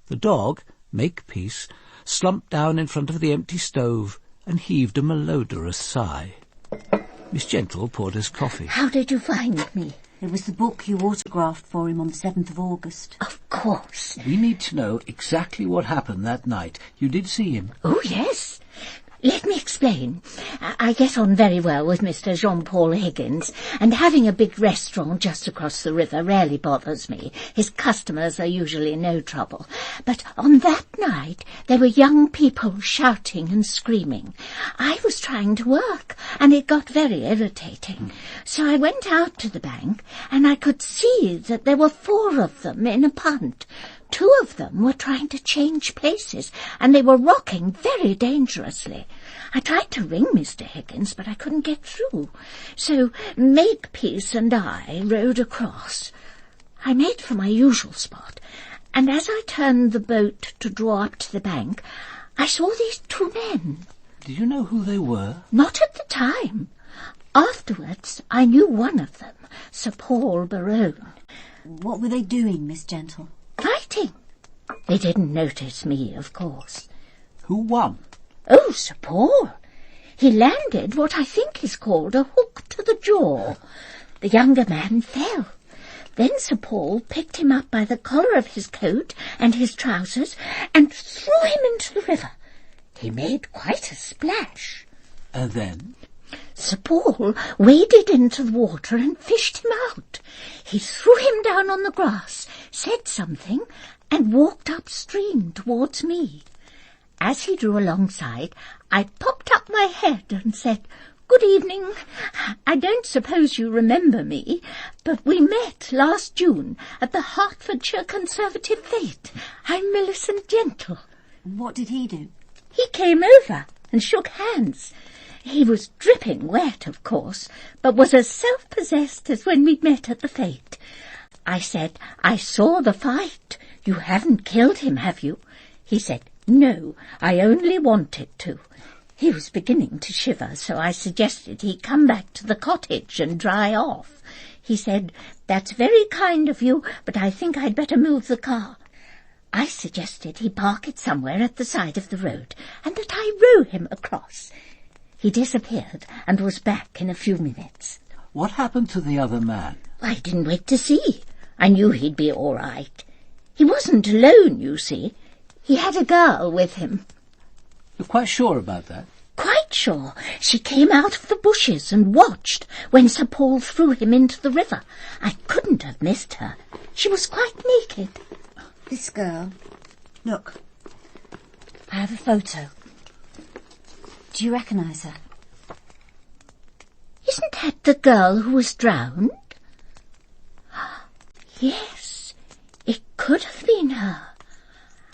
The dog, Makepeace, slumped down in front of the empty stove and heaved a malodorous sigh. Miss Gentle poured us coffee. How did you find me? It was the book you autographed for him on the 7th of August. Of course. We need to know exactly what happened that night. You did see him? Oh, yes. Let me explain. I get on very well with Mr. Jean-Paul Higgins, and having a big restaurant just across the river rarely bothers me. His customers are usually no trouble. But on that night, there were young people shouting and screaming. I was trying to work, and it got very irritating. So I went out to the bank, and I could see that there were 4 of them in a punt. 2 of them were trying to change places, and they were rocking very dangerously. I tried to ring Mr. Higgins, but I couldn't get through. So Makepeace and I rowed across. I made for my usual spot, and as I turned the boat to draw up to the bank, I saw these 2 men. Did you know who they were? Not at the time. Afterwards, I knew one of them, Sir Paul Berowne. What were they doing, Miss Gentle? Fighting. They didn't notice me, of course. Who won? Oh, Sir Paul. He landed what I think is called a hook to the jaw. The younger man fell. Then Sir Paul picked him up by the collar of his coat and his trousers and threw him into the river. He made quite a splash. And then? Sir Paul waded into the water and fished him out. He threw him down on the grass, said something, and walked upstream towards me. As he drew alongside, I popped up my head and said, "Good evening. I don't suppose you remember me, but we met last June at the Hertfordshire Conservative Fete. I'm Millicent Gentle." What did he do? He came over and shook hands. He was dripping wet, of course, but was as self-possessed as when we'd met at the fete. I said, "I saw the fight. You haven't killed him, have you?" He said, "No, I only wanted to." He was beginning to shiver, so I suggested he come back to the cottage and dry off. He said, "That's very kind of you, but I think I'd better move the car." I suggested he park it somewhere at the side of the road, and that I row him across. He disappeared and was back in a few minutes. What happened to the other man? I didn't wait to see. I knew he'd be all right. He wasn't alone, you see. He had a girl with him. You're quite sure about that? Quite sure. She came out of the bushes and watched when Sir Paul threw him into the river. I couldn't have missed her. She was quite naked. This girl. Look. I have a photo. Do you recognise her? Isn't that the girl who was drowned? Yes, it could have been her.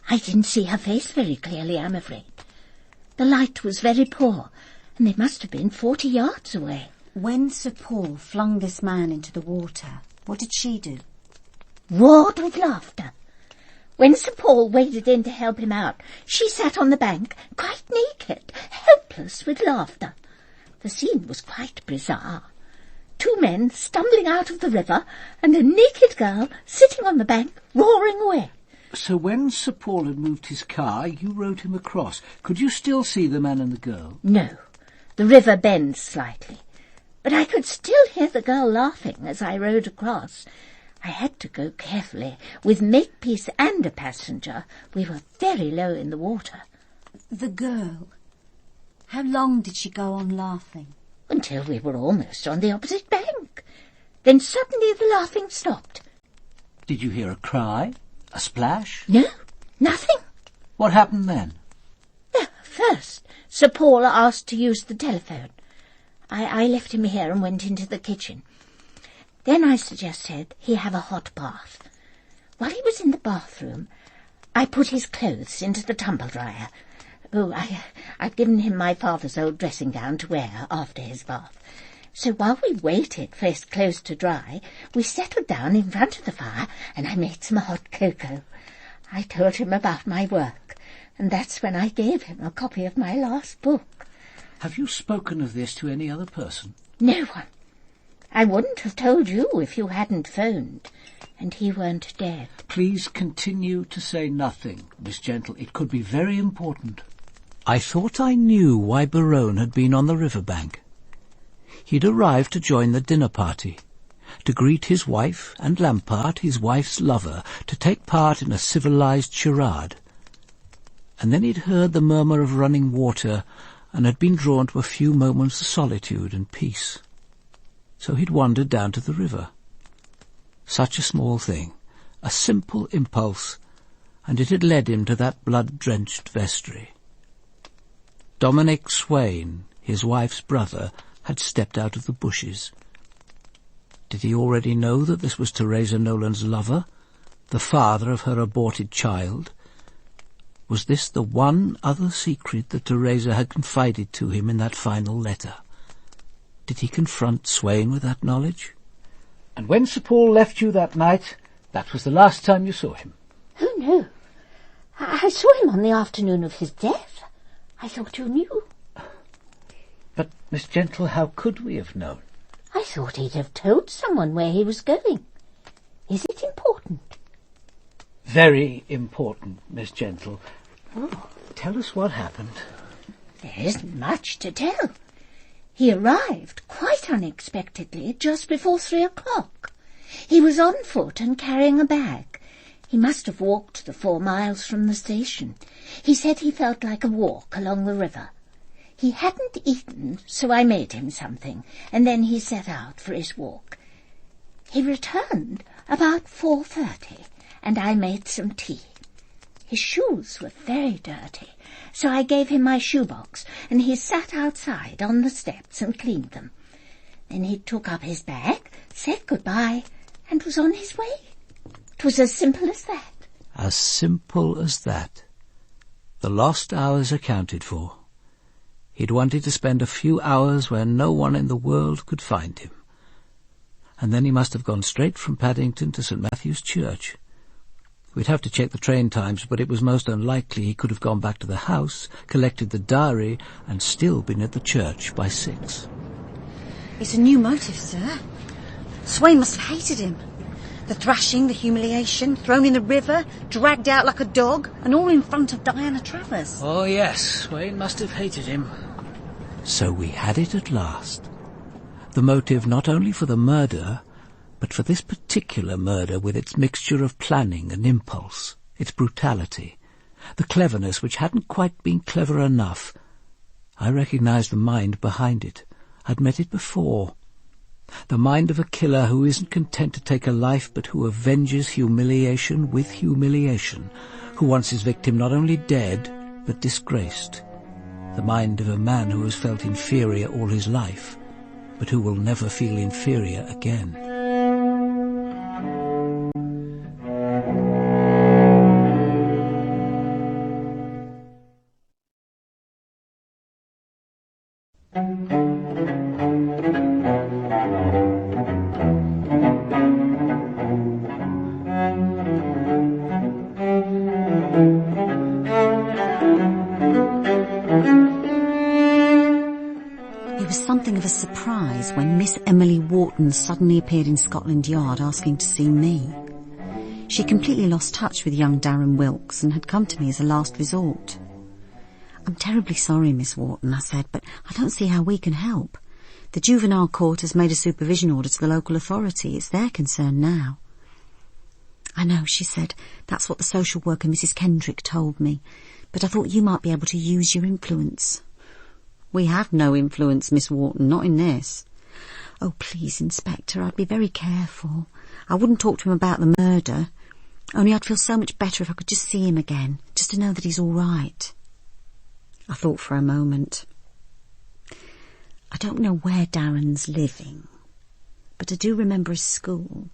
I didn't see her face very clearly, I'm afraid. The light was very poor, and they must have been 40 yards away. When Sir Paul flung this man into the water, what did she do? Roared with laughter. When Sir Paul waded in to help him out, she sat on the bank, quite naked, helpless with laughter. The scene was quite bizarre. 2 men stumbling out of the river, and a naked girl sitting on the bank, roaring away. So when Sir Paul had moved his car, you rowed him across. Could you still see the man and the girl? No. The river bends slightly, but I could still hear the girl laughing as I rowed across. I had to go carefully. With makepeace and a passenger, we were very low in the water. The girl, how long did she go on laughing? Until we were almost on the opposite bank. Then suddenly the laughing stopped. Did you hear a cry? A splash? No, nothing. What happened then? First, Sir Paul asked to use the telephone. I left him here and went into the kitchen. Then I suggested he have a hot bath. While he was in the bathroom, I put his clothes into the tumble-dryer. Oh, I'd given him my father's old dressing-gown to wear after his bath. So while we waited for his clothes to dry, we settled down in front of the fire and I made some hot cocoa. I told him about my work, and that's when I gave him a copy of my last book. Have you spoken of this to any other person? No one. I wouldn't have told you if you hadn't phoned, and he weren't dead. Please continue to say nothing, Miss Gentle. It could be very important. I thought I knew why Berowne had been on the riverbank. He'd arrived to join the dinner party, to greet his wife and Lampart, his wife's lover, to take part in a civilized charade. And then he'd heard the murmur of running water and had been drawn to a few moments of solitude and peace. So he'd wandered down to the river. Such a small thing, a simple impulse, and it had led him to that blood-drenched vestry. Dominic Swain, his wife's brother, had stepped out of the bushes. Did he already know that this was Teresa Nolan's lover, the father of her aborted child? Was this the one other secret that Teresa had confided to him in that final letter? Did he confront Swain with that knowledge? And when Sir Paul left you that night, that was the last time you saw him? Oh, no. I saw him on the afternoon of his death. I thought you knew. But, Miss Gentle, how could we have known? I thought he'd have told someone where he was going. Is it important? Very important, Miss Gentle. Oh. Tell us what happened. There isn't much to tell. He arrived quite unexpectedly just before 3 o'clock. He was on foot and carrying a bag. He must have walked the 4 miles from the station. He said he felt like a walk along the river. He hadn't eaten, so I made him something, and then he set out for his walk. He returned about 4:30, and I made some tea. His shoes were very dirty, so I gave him my shoebox, and he sat outside on the steps and cleaned them. Then he took up his bag, said goodbye, and was on his way. It was as simple as that. As simple as that. The lost hours accounted for. He'd wanted to spend a few hours where no one in the world could find him. And then he must have gone straight from Paddington to St. Matthew's Church. We'd have to check the train times, but it was most unlikely he could have gone back to the house, collected the diary, and still been at the church by 6. It's a new motive, sir. Swain must have hated him. The thrashing, the humiliation, thrown in the river, dragged out like a dog, and all in front of Diana Travers. Oh, yes, Swain must have hated him. So we had it at last. The motive not only for the murder, but for this particular murder with its mixture of planning and impulse, its brutality, the cleverness which hadn't quite been clever enough. I recognized the mind behind it. I'd met it before. The mind of a killer who isn't content to take a life but who avenges humiliation with humiliation, who wants his victim not only dead but disgraced. The mind of a man who has felt inferior all his life, but who will never feel inferior again. Surprise when Miss Emily Wharton suddenly appeared in Scotland Yard asking to see me. She completely lost touch with young Darren Wilkes and had come to me as a last resort. I'm terribly sorry, Miss Wharton, I said, but I don't see how we can help. The juvenile court has made a supervision order to the local authority. It's their concern now. I know, she said. That's what the social worker, Mrs. Kendrick, told me. But I thought you might be able to use your influence. We have no influence, Miss Wharton, not in this. Oh, please, Inspector, I'd be very careful. I wouldn't talk to him about the murder. Only I'd feel so much better if I could just see him again, just to know that he's all right. I thought for a moment. I don't know where Darren's living, but I do remember his school,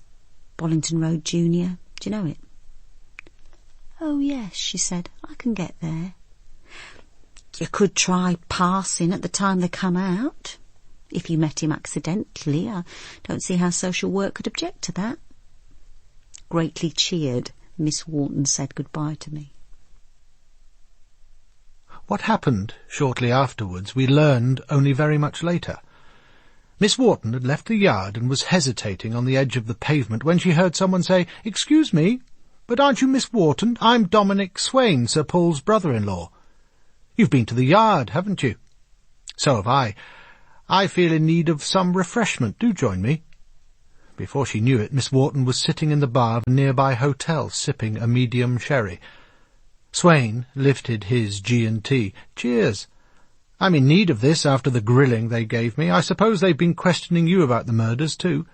Bollington Road Junior. Do you know it? Oh, yes, she said. I can get there. You could try passing at the time they come out. If you met him accidentally, I don't see how social work could object to that. Greatly cheered, Miss Wharton said goodbye to me. What happened shortly afterwards we learned only very much later. Miss Wharton had left the yard and was hesitating on the edge of the pavement when she heard someone say, "Excuse me, but aren't you Miss Wharton? I'm Dominic Swain, Sir Paul's brother-in-law. You've been to the yard, haven't you?" "So have I. I feel in need of some refreshment. Do join me." Before she knew it, Miss Wharton was sitting in the bar of a nearby hotel, sipping a medium sherry. Swain lifted his G&T. "Cheers. I'm in need of this after the grilling they gave me. I suppose they've been questioning you about the murders, too.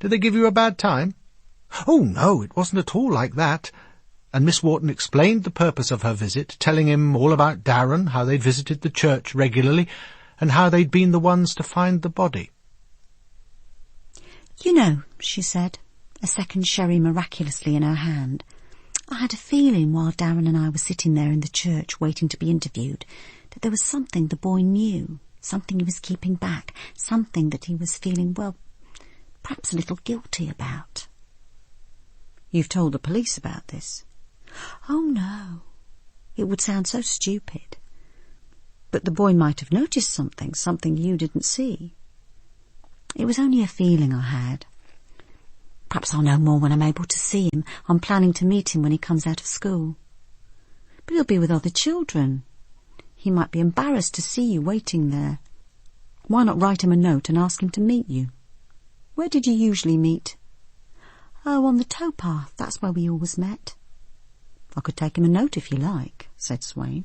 Did they give you a bad time?" "Oh, no, it wasn't at all like that." And Miss Wharton explained the purpose of her visit, telling him all about Darren, how they'd visited the church regularly, and how they'd been the ones to find the body. "You know," she said, a second sherry miraculously in her hand, "I had a feeling while Darren and I were sitting there in the church waiting to be interviewed that there was something the boy knew, something he was keeping back, something that he was feeling, well, perhaps a little guilty about." "You've told the police about this?" "Oh, no. It would sound so stupid. But the boy might have noticed something you didn't see. It was only a feeling I had. Perhaps I'll know more when I'm able to see him. I'm planning to meet him when he comes out of school. But he'll be with other children. He might be embarrassed to see you waiting there. Why not write him a note and ask him to meet you? Where did you usually meet?" "Oh, on the towpath. That's where we always met." "I could take him a note if you like," said Swain.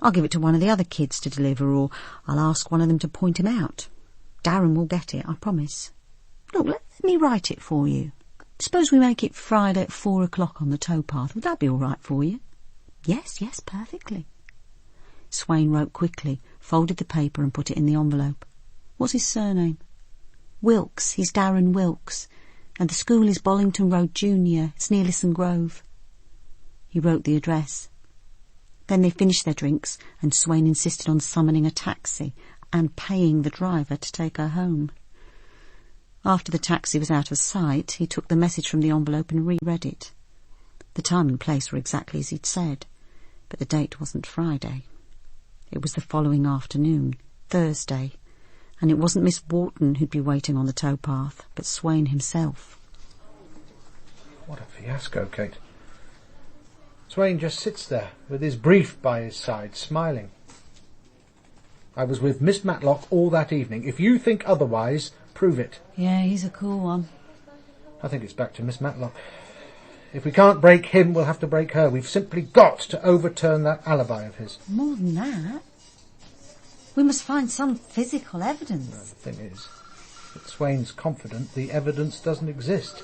"I'll give it to one of the other kids to deliver, or I'll ask one of them to point him out. Darren will get it, I promise. Look, let me write it for you. Suppose we make it Friday at 4 o'clock on the towpath. Would that be all right for you?" Yes, perfectly." Swain wrote quickly, folded the paper and put it in the envelope. "What's his surname?" "Wilkes. He's Darren Wilkes. And the school is Bollington Road Junior. It's near Lisson Grove." He wrote the address. Then they finished their drinks, and Swain insisted on summoning a taxi and paying the driver to take her home. After the taxi was out of sight, he took the message from the envelope and reread it. The time and place were exactly as he'd said, but the date wasn't Friday. It was the following afternoon, Thursday, and it wasn't Miss Wharton who'd be waiting on the towpath, but Swain himself. What a fiasco, Kate. Swain just sits there, with his brief by his side, smiling. "I was with Miss Matlock all that evening. If you think otherwise, prove it." "Yeah, he's a cool one." "I think it's back to Miss Matlock. If we can't break him, we'll have to break her. We've simply got to overturn that alibi of his." "More than that. We must find some physical evidence." No, the thing is that Swain's confident the evidence doesn't exist.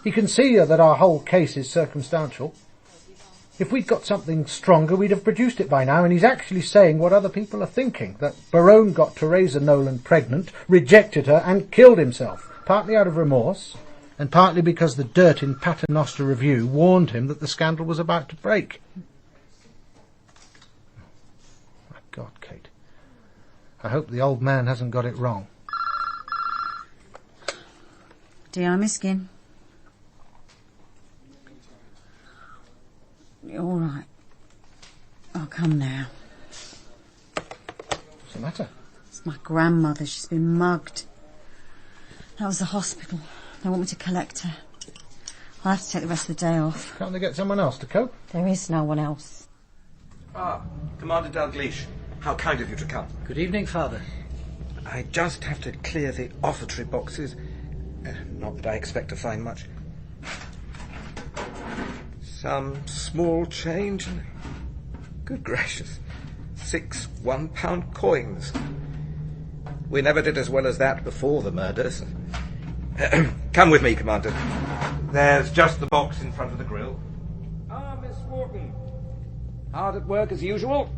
He can see that our whole case is circumstantial. If we'd got something stronger, we'd have produced it by now, and he's actually saying what other people are thinking, that Berowne got Teresa Nolan pregnant, rejected her, and killed himself, partly out of remorse, and partly because the dirt in Paternoster Review warned him that the scandal was about to break. My God, Kate. I hope the old man hasn't got it wrong. "Dear Miskin. All right. I'll come now." What's the matter? "It's my grandmother. She's been mugged. That was the hospital. They want me to collect her. I'll have to take the rest of the day off." Can't they get someone else to cope? "There is no one else." Ah, Commander Dalgliesh. How kind of you to come. Good evening, Father. I just have to clear the offertory boxes. Not that I expect to find much. Some small change. Good gracious. 6 £1 coins. We never did as well as that before the murders. Come with me, Commander. There's just the box in front of the grill. Ah, Miss Wharton. Hard at work as usual?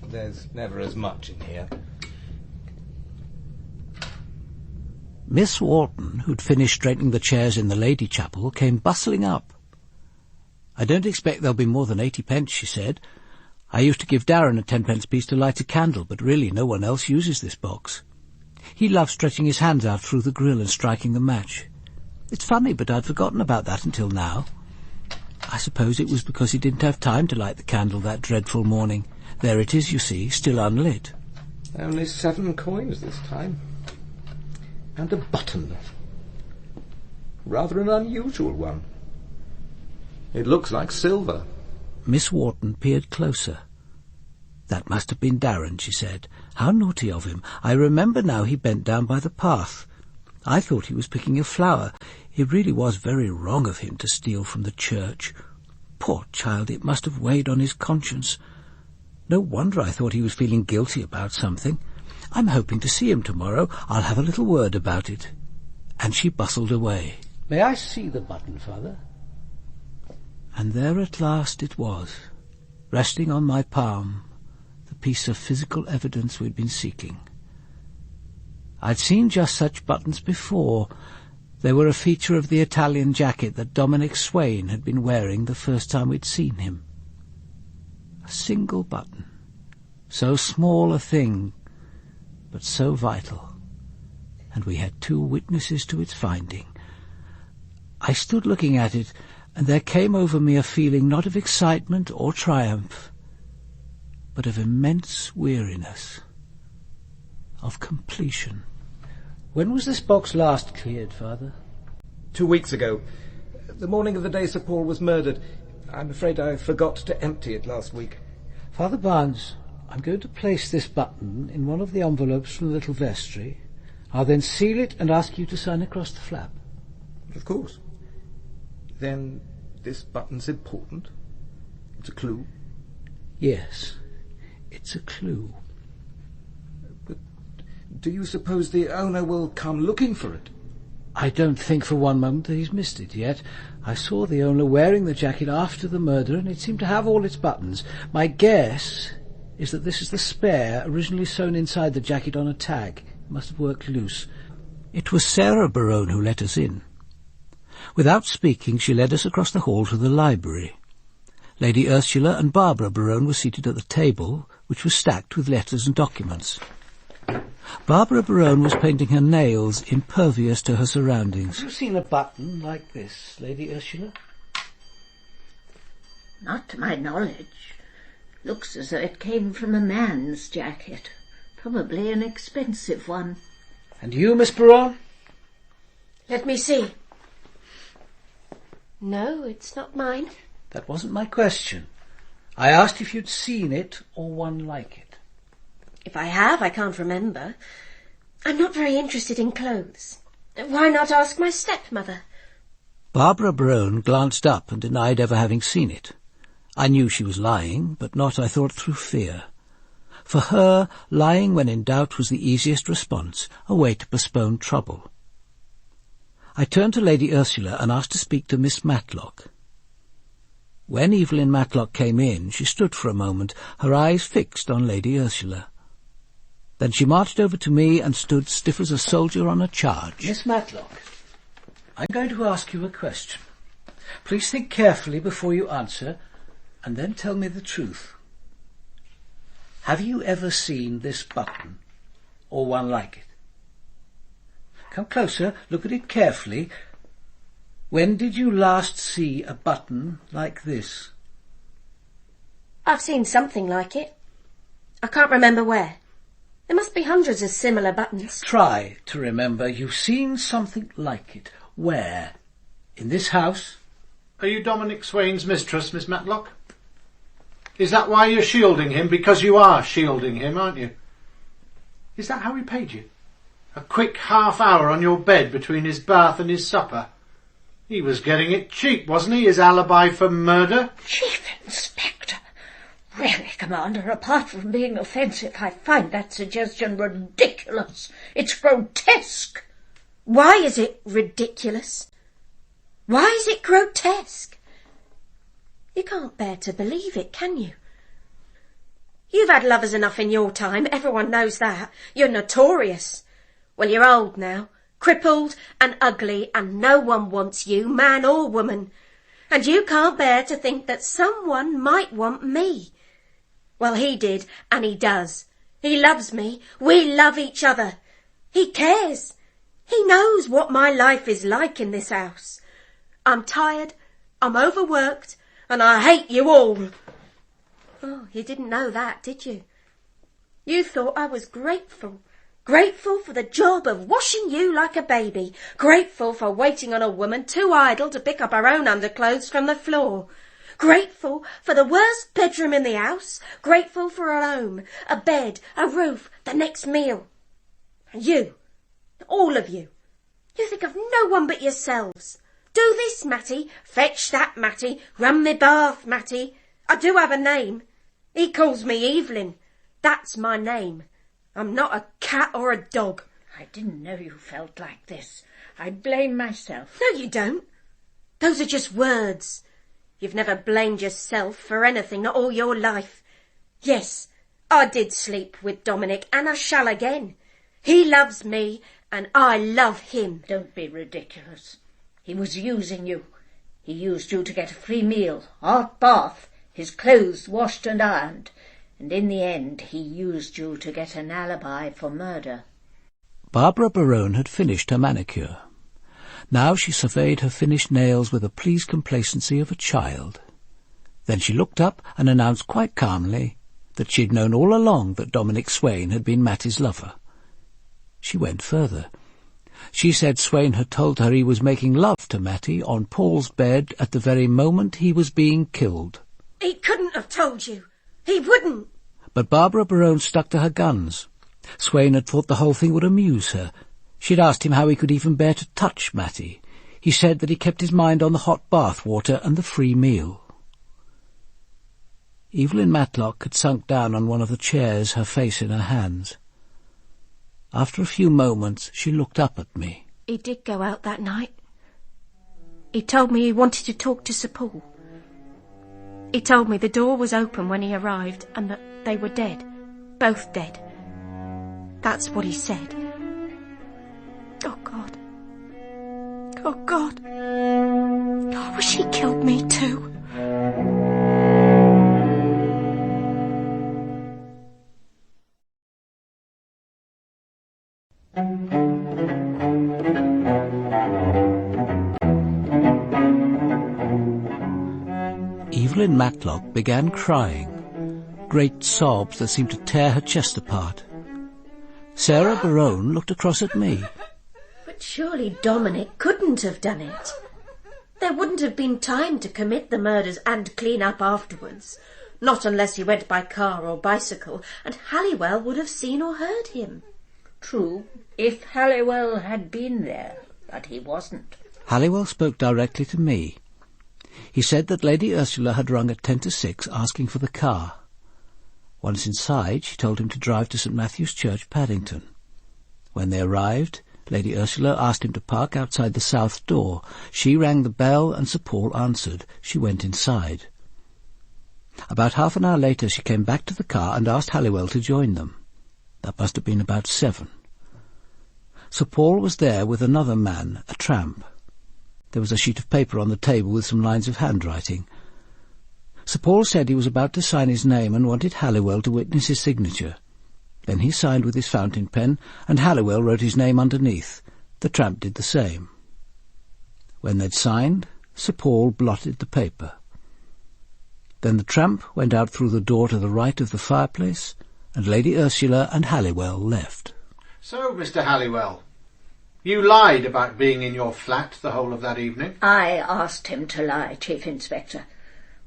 There's never as much in here. Miss Wharton, who'd finished straightening the chairs in the Lady Chapel, came bustling up. "I don't expect there'll be more than 80p," she said. "I used to give Darren a 10p piece to light a candle, but really no one else uses this box. He loves stretching his hands out through the grill and striking the match. It's funny, but I'd forgotten about that until now. I suppose it was because he didn't have time to light the candle that dreadful morning. There it is, you see, still unlit." Only 7 coins this time. And a button. Rather an unusual one. It looks like silver. Miss Wharton peered closer. "That must have been Darren," she said. "How naughty of him. I remember now he bent down by the path. I thought he was picking a flower. It really was very wrong of him to steal from the church. Poor child, it must have weighed on his conscience. No wonder I thought he was feeling guilty about something. I'm hoping to see him tomorrow. I'll have a little word about it." And she bustled away. May I see the button, Father? And there at last it was, resting on my palm, the piece of physical evidence we'd been seeking. I'd seen just such buttons before. They were a feature of the Italian jacket that Dominic Swain had been wearing the first time we'd seen him. A single button, so small a thing, but so vital, and we had 2 witnesses to its finding. I stood looking at it, and there came over me a feeling not of excitement or triumph, but of immense weariness, of completion. When was this box last cleared, Father? 2 weeks ago. The morning of the day Sir Paul was murdered. I'm afraid I forgot to empty it last week. Father Barnes, I'm going to place this button in one of the envelopes from the little vestry. I'll then seal it and ask you to sign across the flap. Of course. Then this button's important? It's a clue? Yes, it's a clue. But do you suppose the owner will come looking for it? I don't think for one moment that he's missed it yet. I saw the owner wearing the jacket after the murder, and it seemed to have all its buttons. My guess is that this is the spare originally sewn inside the jacket on a tag. It must have worked loose. It was Sarah Berowne who let us in. Without speaking, she led us across the hall to the library. Lady Ursula and Barbara Berowne were seated at the table, which was stacked with letters and documents. Barbara Berowne was painting her nails, impervious to her surroundings. Have you seen a button like this, Lady Ursula? Not to my knowledge. Looks as though it came from a man's jacket. Probably an expensive one. And you, Miss Berowne? Let me see. No, it's not mine. That wasn't my question. I asked if you'd seen it or one like it. If I have, I can't remember. I'm not very interested in clothes. Why not ask my stepmother? Barbara Berowne glanced up and denied ever having seen it. I knew she was lying, but not, I thought, through fear. For her, lying when in doubt was the easiest response, a way to postpone trouble. I turned to Lady Ursula and asked to speak to Miss Matlock. When Evelyn Matlock came in, she stood for a moment, her eyes fixed on Lady Ursula. Then she marched over to me and stood stiff as a soldier on a charge. Miss Matlock, I'm going to ask you a question. Please think carefully before you answer, and then tell me the truth. Have you ever seen this button, or one like it? Come closer, look at it carefully. When did you last see a button like this? I've seen something like it. I can't remember where. There must be hundreds of similar buttons. Try to remember. You've seen something like it. Where? In this house? Are you Dominic Swain's mistress, Miss Matlock? Is that why you're shielding him? Because you are shielding him, aren't you? Is that how he paid you? A quick half-hour on your bed between his bath and his supper? He was getting it cheap, wasn't he, his alibi for murder? Chief Inspector! Really, Commander, apart from being offensive, I find that suggestion ridiculous. It's grotesque. Why is it ridiculous? Why is it grotesque? You can't bear to believe it, can you? You've had lovers enough in your time, everyone knows that. You're notorious. Well, you're old now, crippled and ugly, and no one wants you, man or woman. And you can't bear to think that someone might want me. Well, he did, and he does. He loves me. We love each other. He cares. He knows what my life is like in this house. I'm tired, I'm overworked, and I hate you all. Oh, you didn't know that, did you? You thought I was grateful. Grateful for the job of washing you like a baby. Grateful for waiting on a woman too idle to pick up her own underclothes from the floor. Grateful for the worst bedroom in the house. Grateful for a home, a bed, a roof, the next meal. And you, all of you, you think of no one but yourselves. Do this, Matty. Fetch that, Matty. Run me bath, Matty. I do have a name. He calls me Evelyn. That's my name. I'm not a cat or a dog. I didn't know you felt like this. I blame myself. No, you don't. Those are just words. You've never blamed yourself for anything, not all your life. Yes, I did sleep with Dominic, and I shall again. He loves me, and I love him. Don't be ridiculous. He was using you. He used you to get a free meal, hot bath, his clothes washed and ironed, and in the end he used you to get an alibi for murder. Barbara Berowne had finished her manicure. Now she surveyed her finished nails with the pleased complacency of a child. Then she looked up and announced quite calmly that she'd known all along that Dominic Swain had been Matty's lover. She went further. She said Swain had told her he was making love to Matty on Paul's bed at the very moment he was being killed. He couldn't have told you. He wouldn't. But Barbara Berowne stuck to her guns. Swain had thought the whole thing would amuse her. She'd asked him how he could even bear to touch Matty. He said that he kept his mind on the hot bath water and the free meal. Evelyn Matlock had sunk down on one of the chairs, her face in her hands. After a few moments she looked up at me. He did go out that night. He told me he wanted to talk to Sir Paul. He told me the door was open when he arrived and that they were dead. Both dead. That's what he said. Oh, God. Oh, God. I wish he killed me too. Evelyn Matlock began crying, great sobs that seemed to tear her chest apart. Sarah Berowne looked across at me. But surely Dominic couldn't have done it. There wouldn't have been time to commit the murders and clean up afterwards. Not unless he went by car or bicycle, and Halliwell would have seen or heard him. True, if Halliwell had been there, but he wasn't. Halliwell spoke directly to me. He said that Lady Ursula had rung at 10 to 6 asking for the car. Once inside, she told him to drive to St. Matthew's Church, Paddington. When they arrived, Lady Ursula asked him to park outside the south door. She rang the bell and Sir Paul answered. She went inside. About half an hour later she came back to the car and asked Halliwell to join them. That must have been about 7. Sir Paul was there with another man, a tramp. There was a sheet of paper on the table with some lines of handwriting. Sir Paul said he was about to sign his name and wanted Halliwell to witness his signature. Then he signed with his fountain pen, and Halliwell wrote his name underneath. The tramp did the same. When they'd signed, Sir Paul blotted the paper. Then the tramp went out through the door to the right of the fireplace, and Lady Ursula and Halliwell left. So, Mr. Halliwell, You lied about being in your flat the whole of that evening. I asked him to lie, Chief Inspector.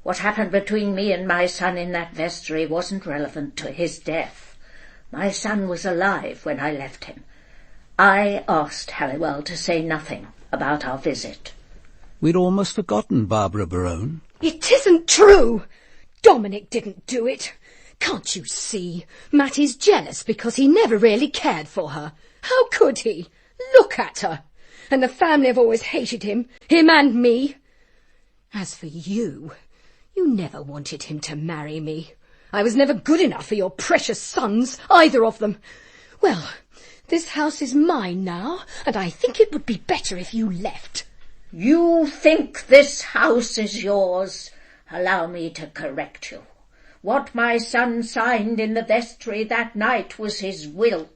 What happened between me and my son in that vestry wasn't relevant to his death. My son was alive when I left him. I asked Halliwell to say nothing about our visit. We'd almost forgotten Barbara Berowne. It isn't true! Dominic didn't do it. Can't you see? Matt is jealous because he never really cared for her. How could he? Look at her. And the family have always hated him and me. As for you, you never wanted him to marry me. I was never good enough for your precious sons, either of them. Well, this house is mine now, and I think it would be better if you left. You think this house is yours? Allow me to correct you. What my son signed in the vestry that night was his will.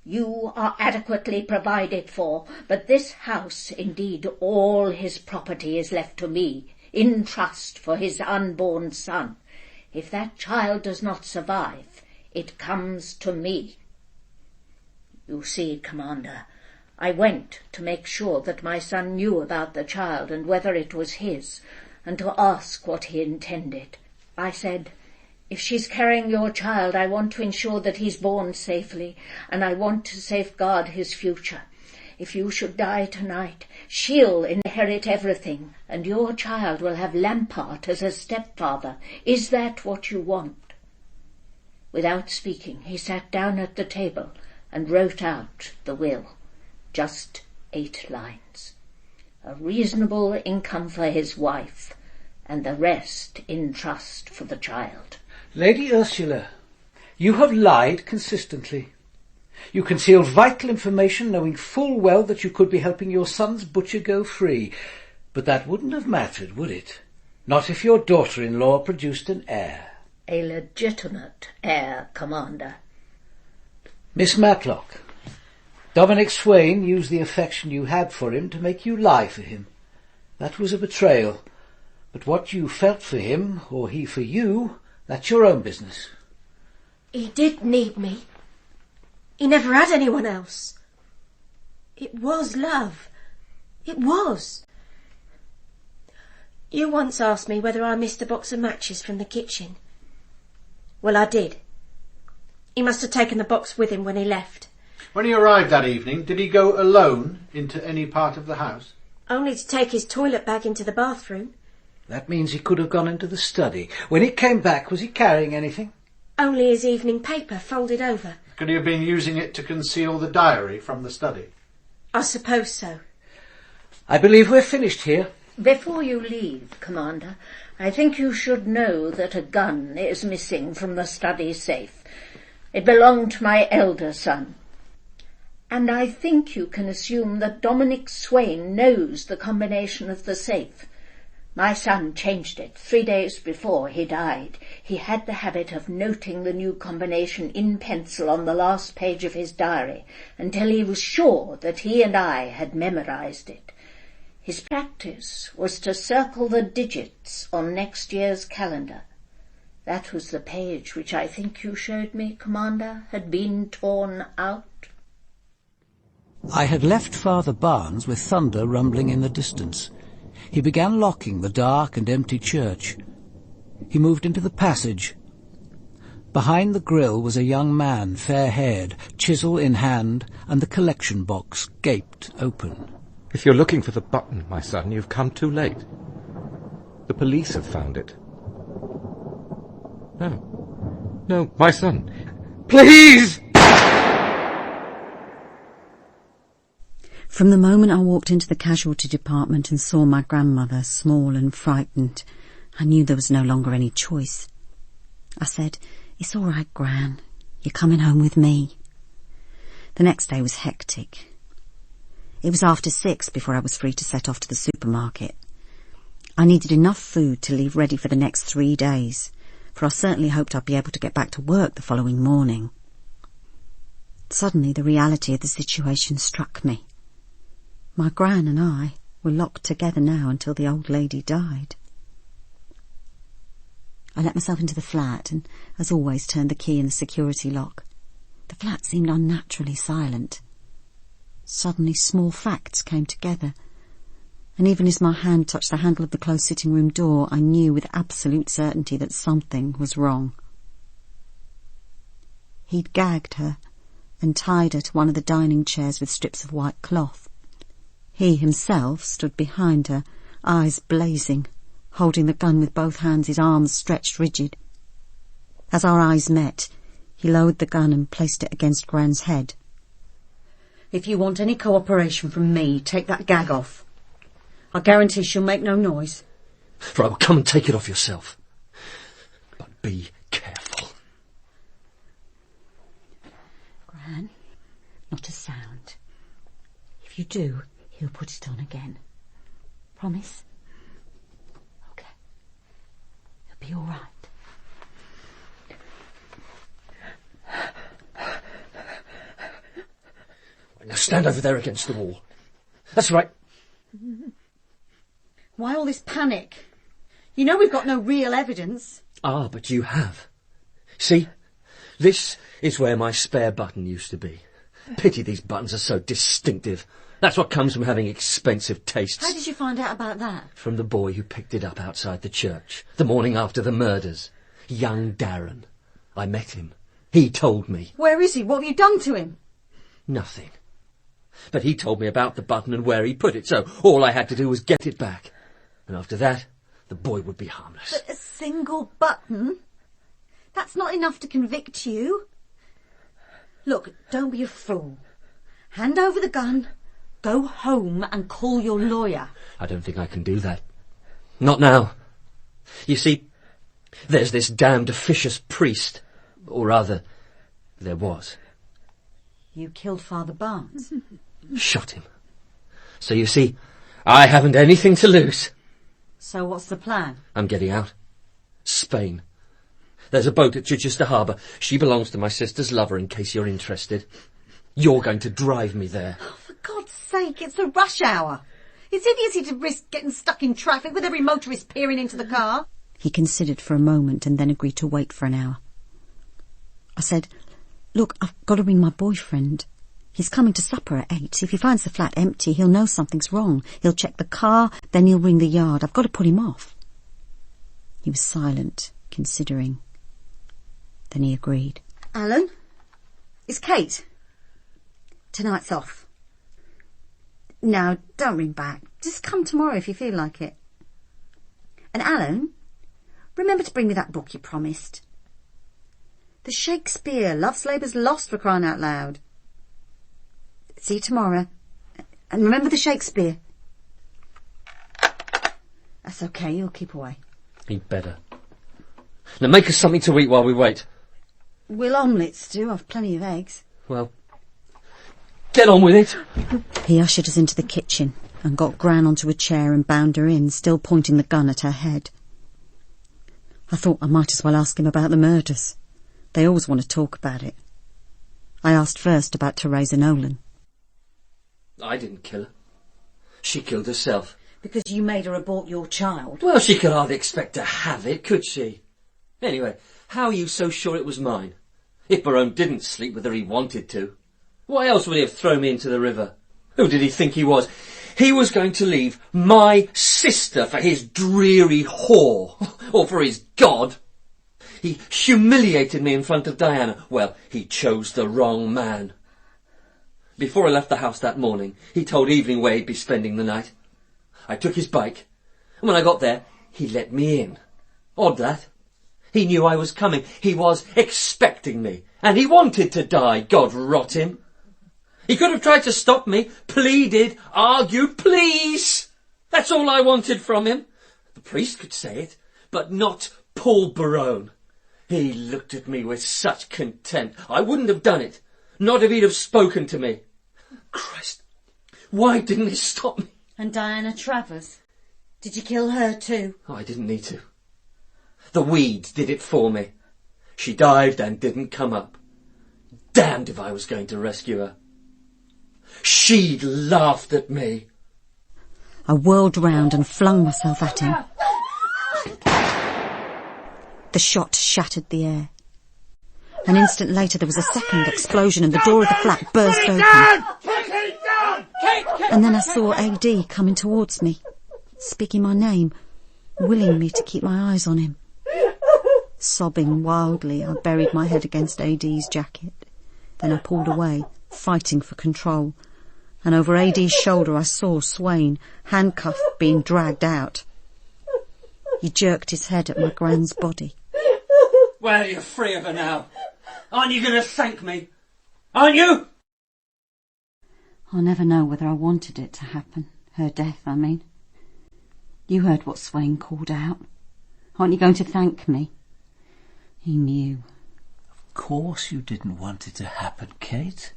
You are adequately provided for, but this house, indeed all his property, is left to me, in trust for his unborn son. If that child does not survive, it comes to me. You see, Commander, I went to make sure that my son knew about the child and whether it was his, and to ask what he intended. I said, if she's carrying your child, I want to ensure that he's born safely, and I want to safeguard his future. If you should die tonight, she'll inherit everything, and your child will have Lampart as a stepfather. Is that what you want? Without speaking, he sat down at the table and wrote out the will. Just 8 lines. A reasonable income for his wife, and the rest in trust for the child. Lady Ursula, you have lied consistently. You concealed vital information, knowing full well that you could be helping your son's butcher go free. But that wouldn't have mattered, would it? Not if your daughter-in-law produced an heir. A legitimate heir, Commander. Miss Matlock, Dominic Swain used the affection you had for him to make you lie for him. That was a betrayal. But what you felt for him, or he for you, that's your own business. He did need me. He never had anyone else. It was love. It was. You once asked me whether I missed a box of matches from the kitchen. Well, I did. He must have taken the box with him when he left. When he arrived that evening, did he go alone into any part of the house? Only to take his toilet bag into the bathroom. That means he could have gone into the study. When he came back, was he carrying anything? Only his evening paper folded over. Could he have been using it to conceal the diary from the study? I suppose so. I believe we're finished here. Before you leave, Commander, I think you should know that a gun is missing from the study safe. It belonged to my elder son. And I think you can assume that Dominic Swain knows the combination of the safe. My son changed it 3 days before he died. He had the habit of noting the new combination in pencil on the last page of his diary until he was sure that he and I had memorized it. His practice was to circle the digits on next year's calendar. That was the page which I think you showed me, Commander, had been torn out. I had left Father Barnes with thunder rumbling in the distance. He began locking the dark and empty church. He moved into the passage. Behind the grille was a young man, fair-haired, chisel in hand, and the collection box gaped open. If you're looking for the button, my son, you've come too late. The police have found it. No, my son. Please! From the moment I walked into the casualty department and saw my grandmother, small and frightened, I knew there was no longer any choice. I said, "It's all right, Gran. You're coming home with me." The next day was hectic. It was after 6 before I was free to set off to the supermarket. I needed enough food to leave ready for the next 3 days, for I certainly hoped I'd be able to get back to work the following morning. Suddenly the reality of the situation struck me. My Gran and I were locked together now until the old lady died. I let myself into the flat and, as always, turned the key in the security lock. The flat seemed unnaturally silent. Suddenly small facts came together, and even as my hand touched the handle of the closed sitting-room door, I knew with absolute certainty that something was wrong. He'd gagged her and tied her to one of the dining chairs with strips of white cloth. He himself stood behind her, eyes blazing, holding the gun with both hands, his arms stretched rigid. As our eyes met, he lowered the gun and placed it against Gran's head. "If you want any cooperation from me, take that gag off. I guarantee she'll make no noise." Right, well, come and take it off yourself. But be careful. Gran, not a sound. If you do, he'll put it on again. Promise? Okay. You'll be all right. Now stand over there against the wall. That's right. Why all this panic? You know we've got no real evidence. Ah, but you have. See? This is where my spare button used to be. Pity these buttons are so distinctive. That's what comes from having expensive tastes. How did you find out about that? From the boy who picked it up outside the church, the morning after the murders. Young Darren. I met him. He told me. Where is he? What have you done to him? Nothing. But he told me about the button and where he put it, so all I had to do was get it back. And after that, the boy would be harmless. But a single button? That's not enough to convict you. Look, don't be a fool. Hand over the gun, go home and call your lawyer. I don't think I can do that. Not now. You see, there's this damned officious priest. Or rather, there was. You killed Father Barnes. Shot him. So you see, I haven't anything to lose. So what's the plan? I'm getting out. Spain. There's a boat at Chichester Harbour. She belongs to my sister's lover, in case you're interested. You're going to drive me there. Oh, for God's sake, it's a rush hour. It's idiocy to risk getting stuck in traffic with every motorist peering into the car. He considered for a moment and then agreed to wait for an hour. I said, "Look, I've got to ring my boyfriend. He's coming to supper at 8. If he finds the flat empty, he'll know something's wrong. He'll check the car, then he'll ring the yard. I've got to put him off." He was silent, considering. Then he agreed. "Alan, it's Kate. Tonight's off. Now, don't ring back. Just come tomorrow if you feel like it. And Alan, remember to bring me that book you promised. The Shakespeare, Love's Labour's Lost, for crying out loud. See you tomorrow. And remember the Shakespeare." "That's okay, you'll keep away." He'd better. Now make us something to eat while we wait. "We'll omelettes do. I've plenty of eggs." Well, get on with it. He ushered us into the kitchen and got Gran onto a chair and bound her in, still pointing the gun at her head. I thought I might as well ask him about the murders. They always want to talk about it. I asked first about Teresa Nolan. I didn't kill her. She killed herself. Because you made her abort your child? Well, she could hardly expect to have it, could she? Anyway, how are you so sure it was mine? If Berowne didn't sleep with her, he wanted to. Why else would he have thrown me into the river? Who did he think he was? He was going to leave my sister for his dreary whore, or for his god. He humiliated me in front of Diana. Well, he chose the wrong man. Before I left the house that morning, he told Evelyn where he'd be spending the night. I took his bike, and when I got there, he let me in. Odd that. He knew I was coming. He was expecting me, and he wanted to die, God rot him. He could have tried to stop me, pleaded, argued, please. That's all I wanted from him. The priest could say it, but not Paul Berowne. He looked at me with such contempt. I wouldn't have done it, not if he'd have spoken to me. Christ, why didn't he stop me? And Diana Travers? Did you kill her too? Oh, I didn't need to. The weeds did it for me. She dived and didn't come up. Damned if I was going to rescue her. She'd laughed at me. I whirled round and flung myself at him. The shot shattered the air. An instant later there was a second explosion and the door of the flat burst open. And then I saw AD coming towards me, speaking my name, willing me to keep my eyes on him. Sobbing wildly, I buried my head against AD's jacket. Then I pulled away, fighting for control. And over AD's shoulder I saw Swain, handcuffed, being dragged out. He jerked his head at my Gran's body. Well, you're free of her now. Aren't you going to thank me? Aren't you? I'll never know whether I wanted it to happen. Her death, I mean. You heard what Swain called out. Aren't you going to thank me? He knew. Of course you didn't want it to happen, Kate.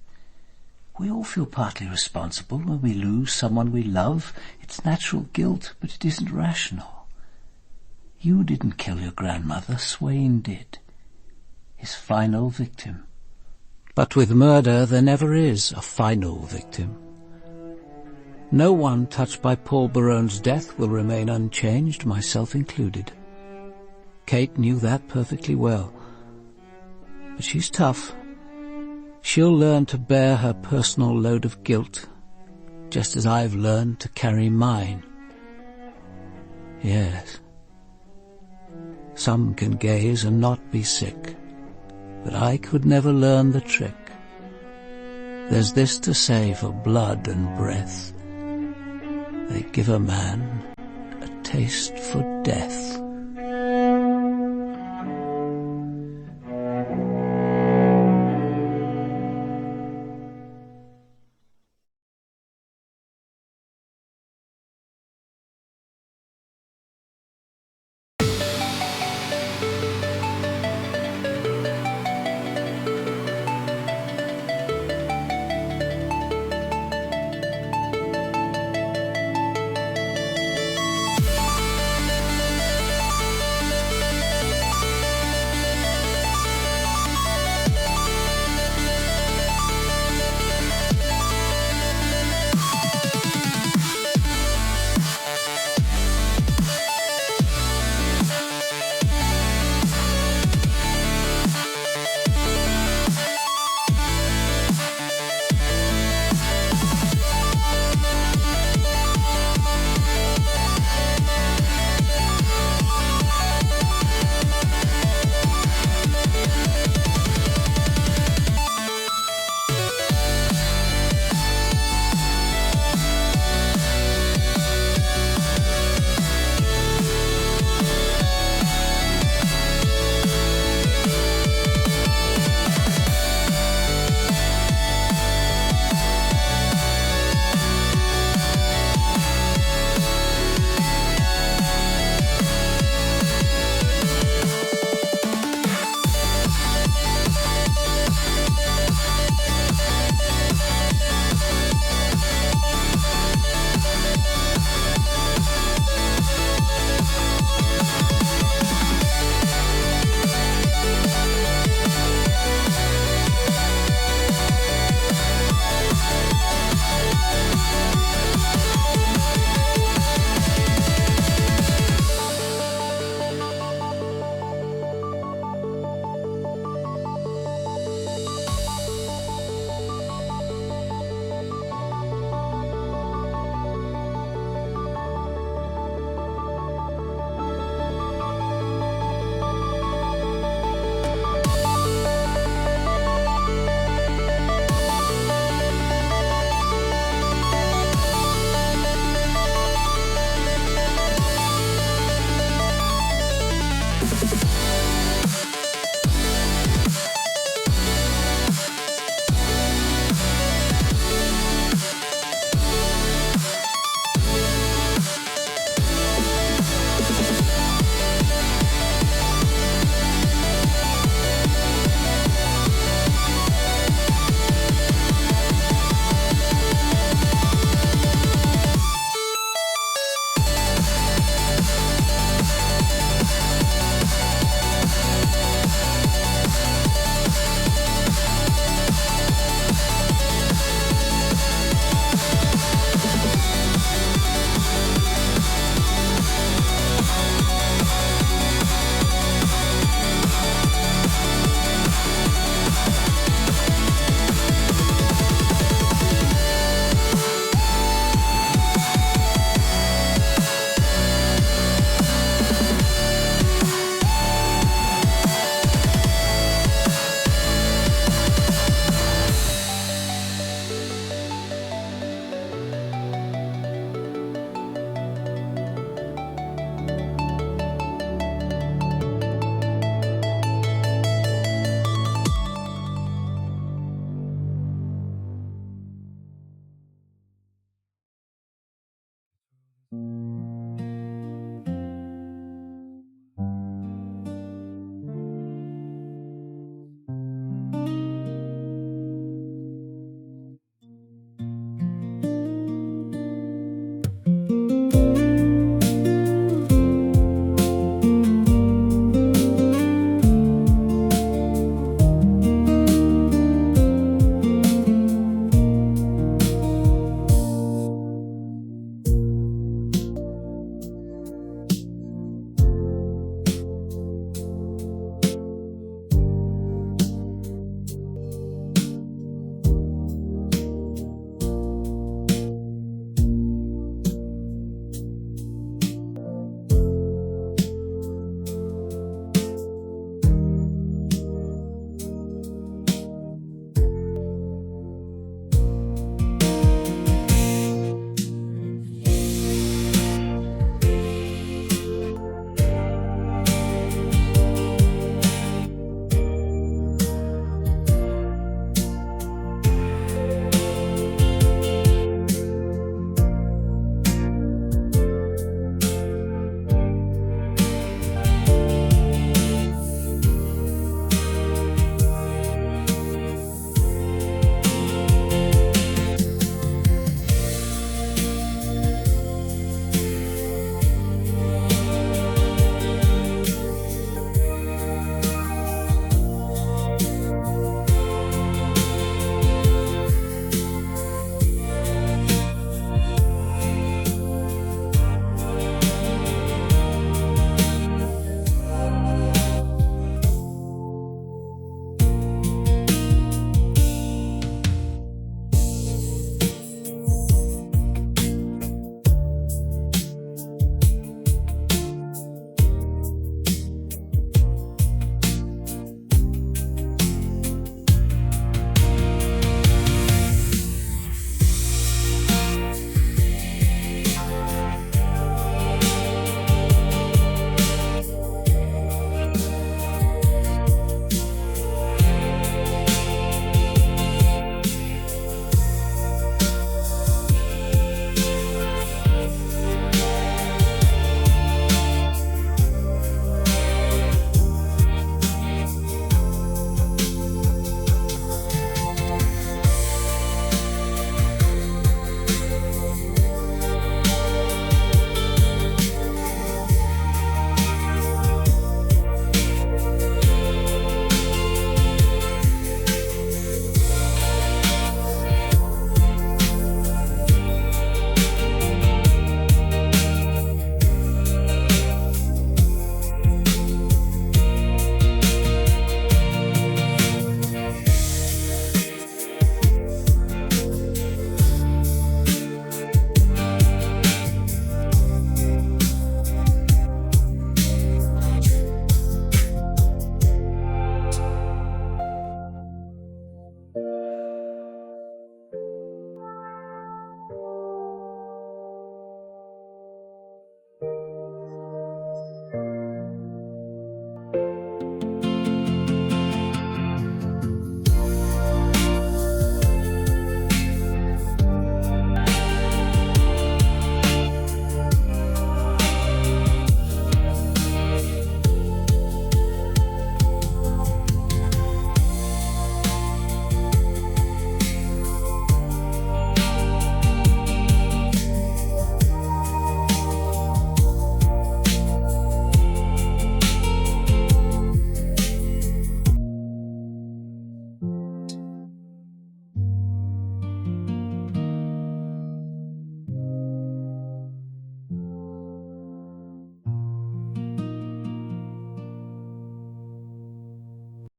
We all feel partly responsible when we lose someone we love. It's natural guilt, but it isn't rational. You didn't kill your grandmother, Swain did. His final victim. But with murder there never is a final victim. No one touched by Paul Berowne's death will remain unchanged, myself included. Kate knew that perfectly well. But she's tough. She'll learn to bear her personal load of guilt, just as I've learned to carry mine. Yes. Some can gaze and not be sick, but I could never learn the trick. There's this to say for blood and breath: they give a man a taste for death.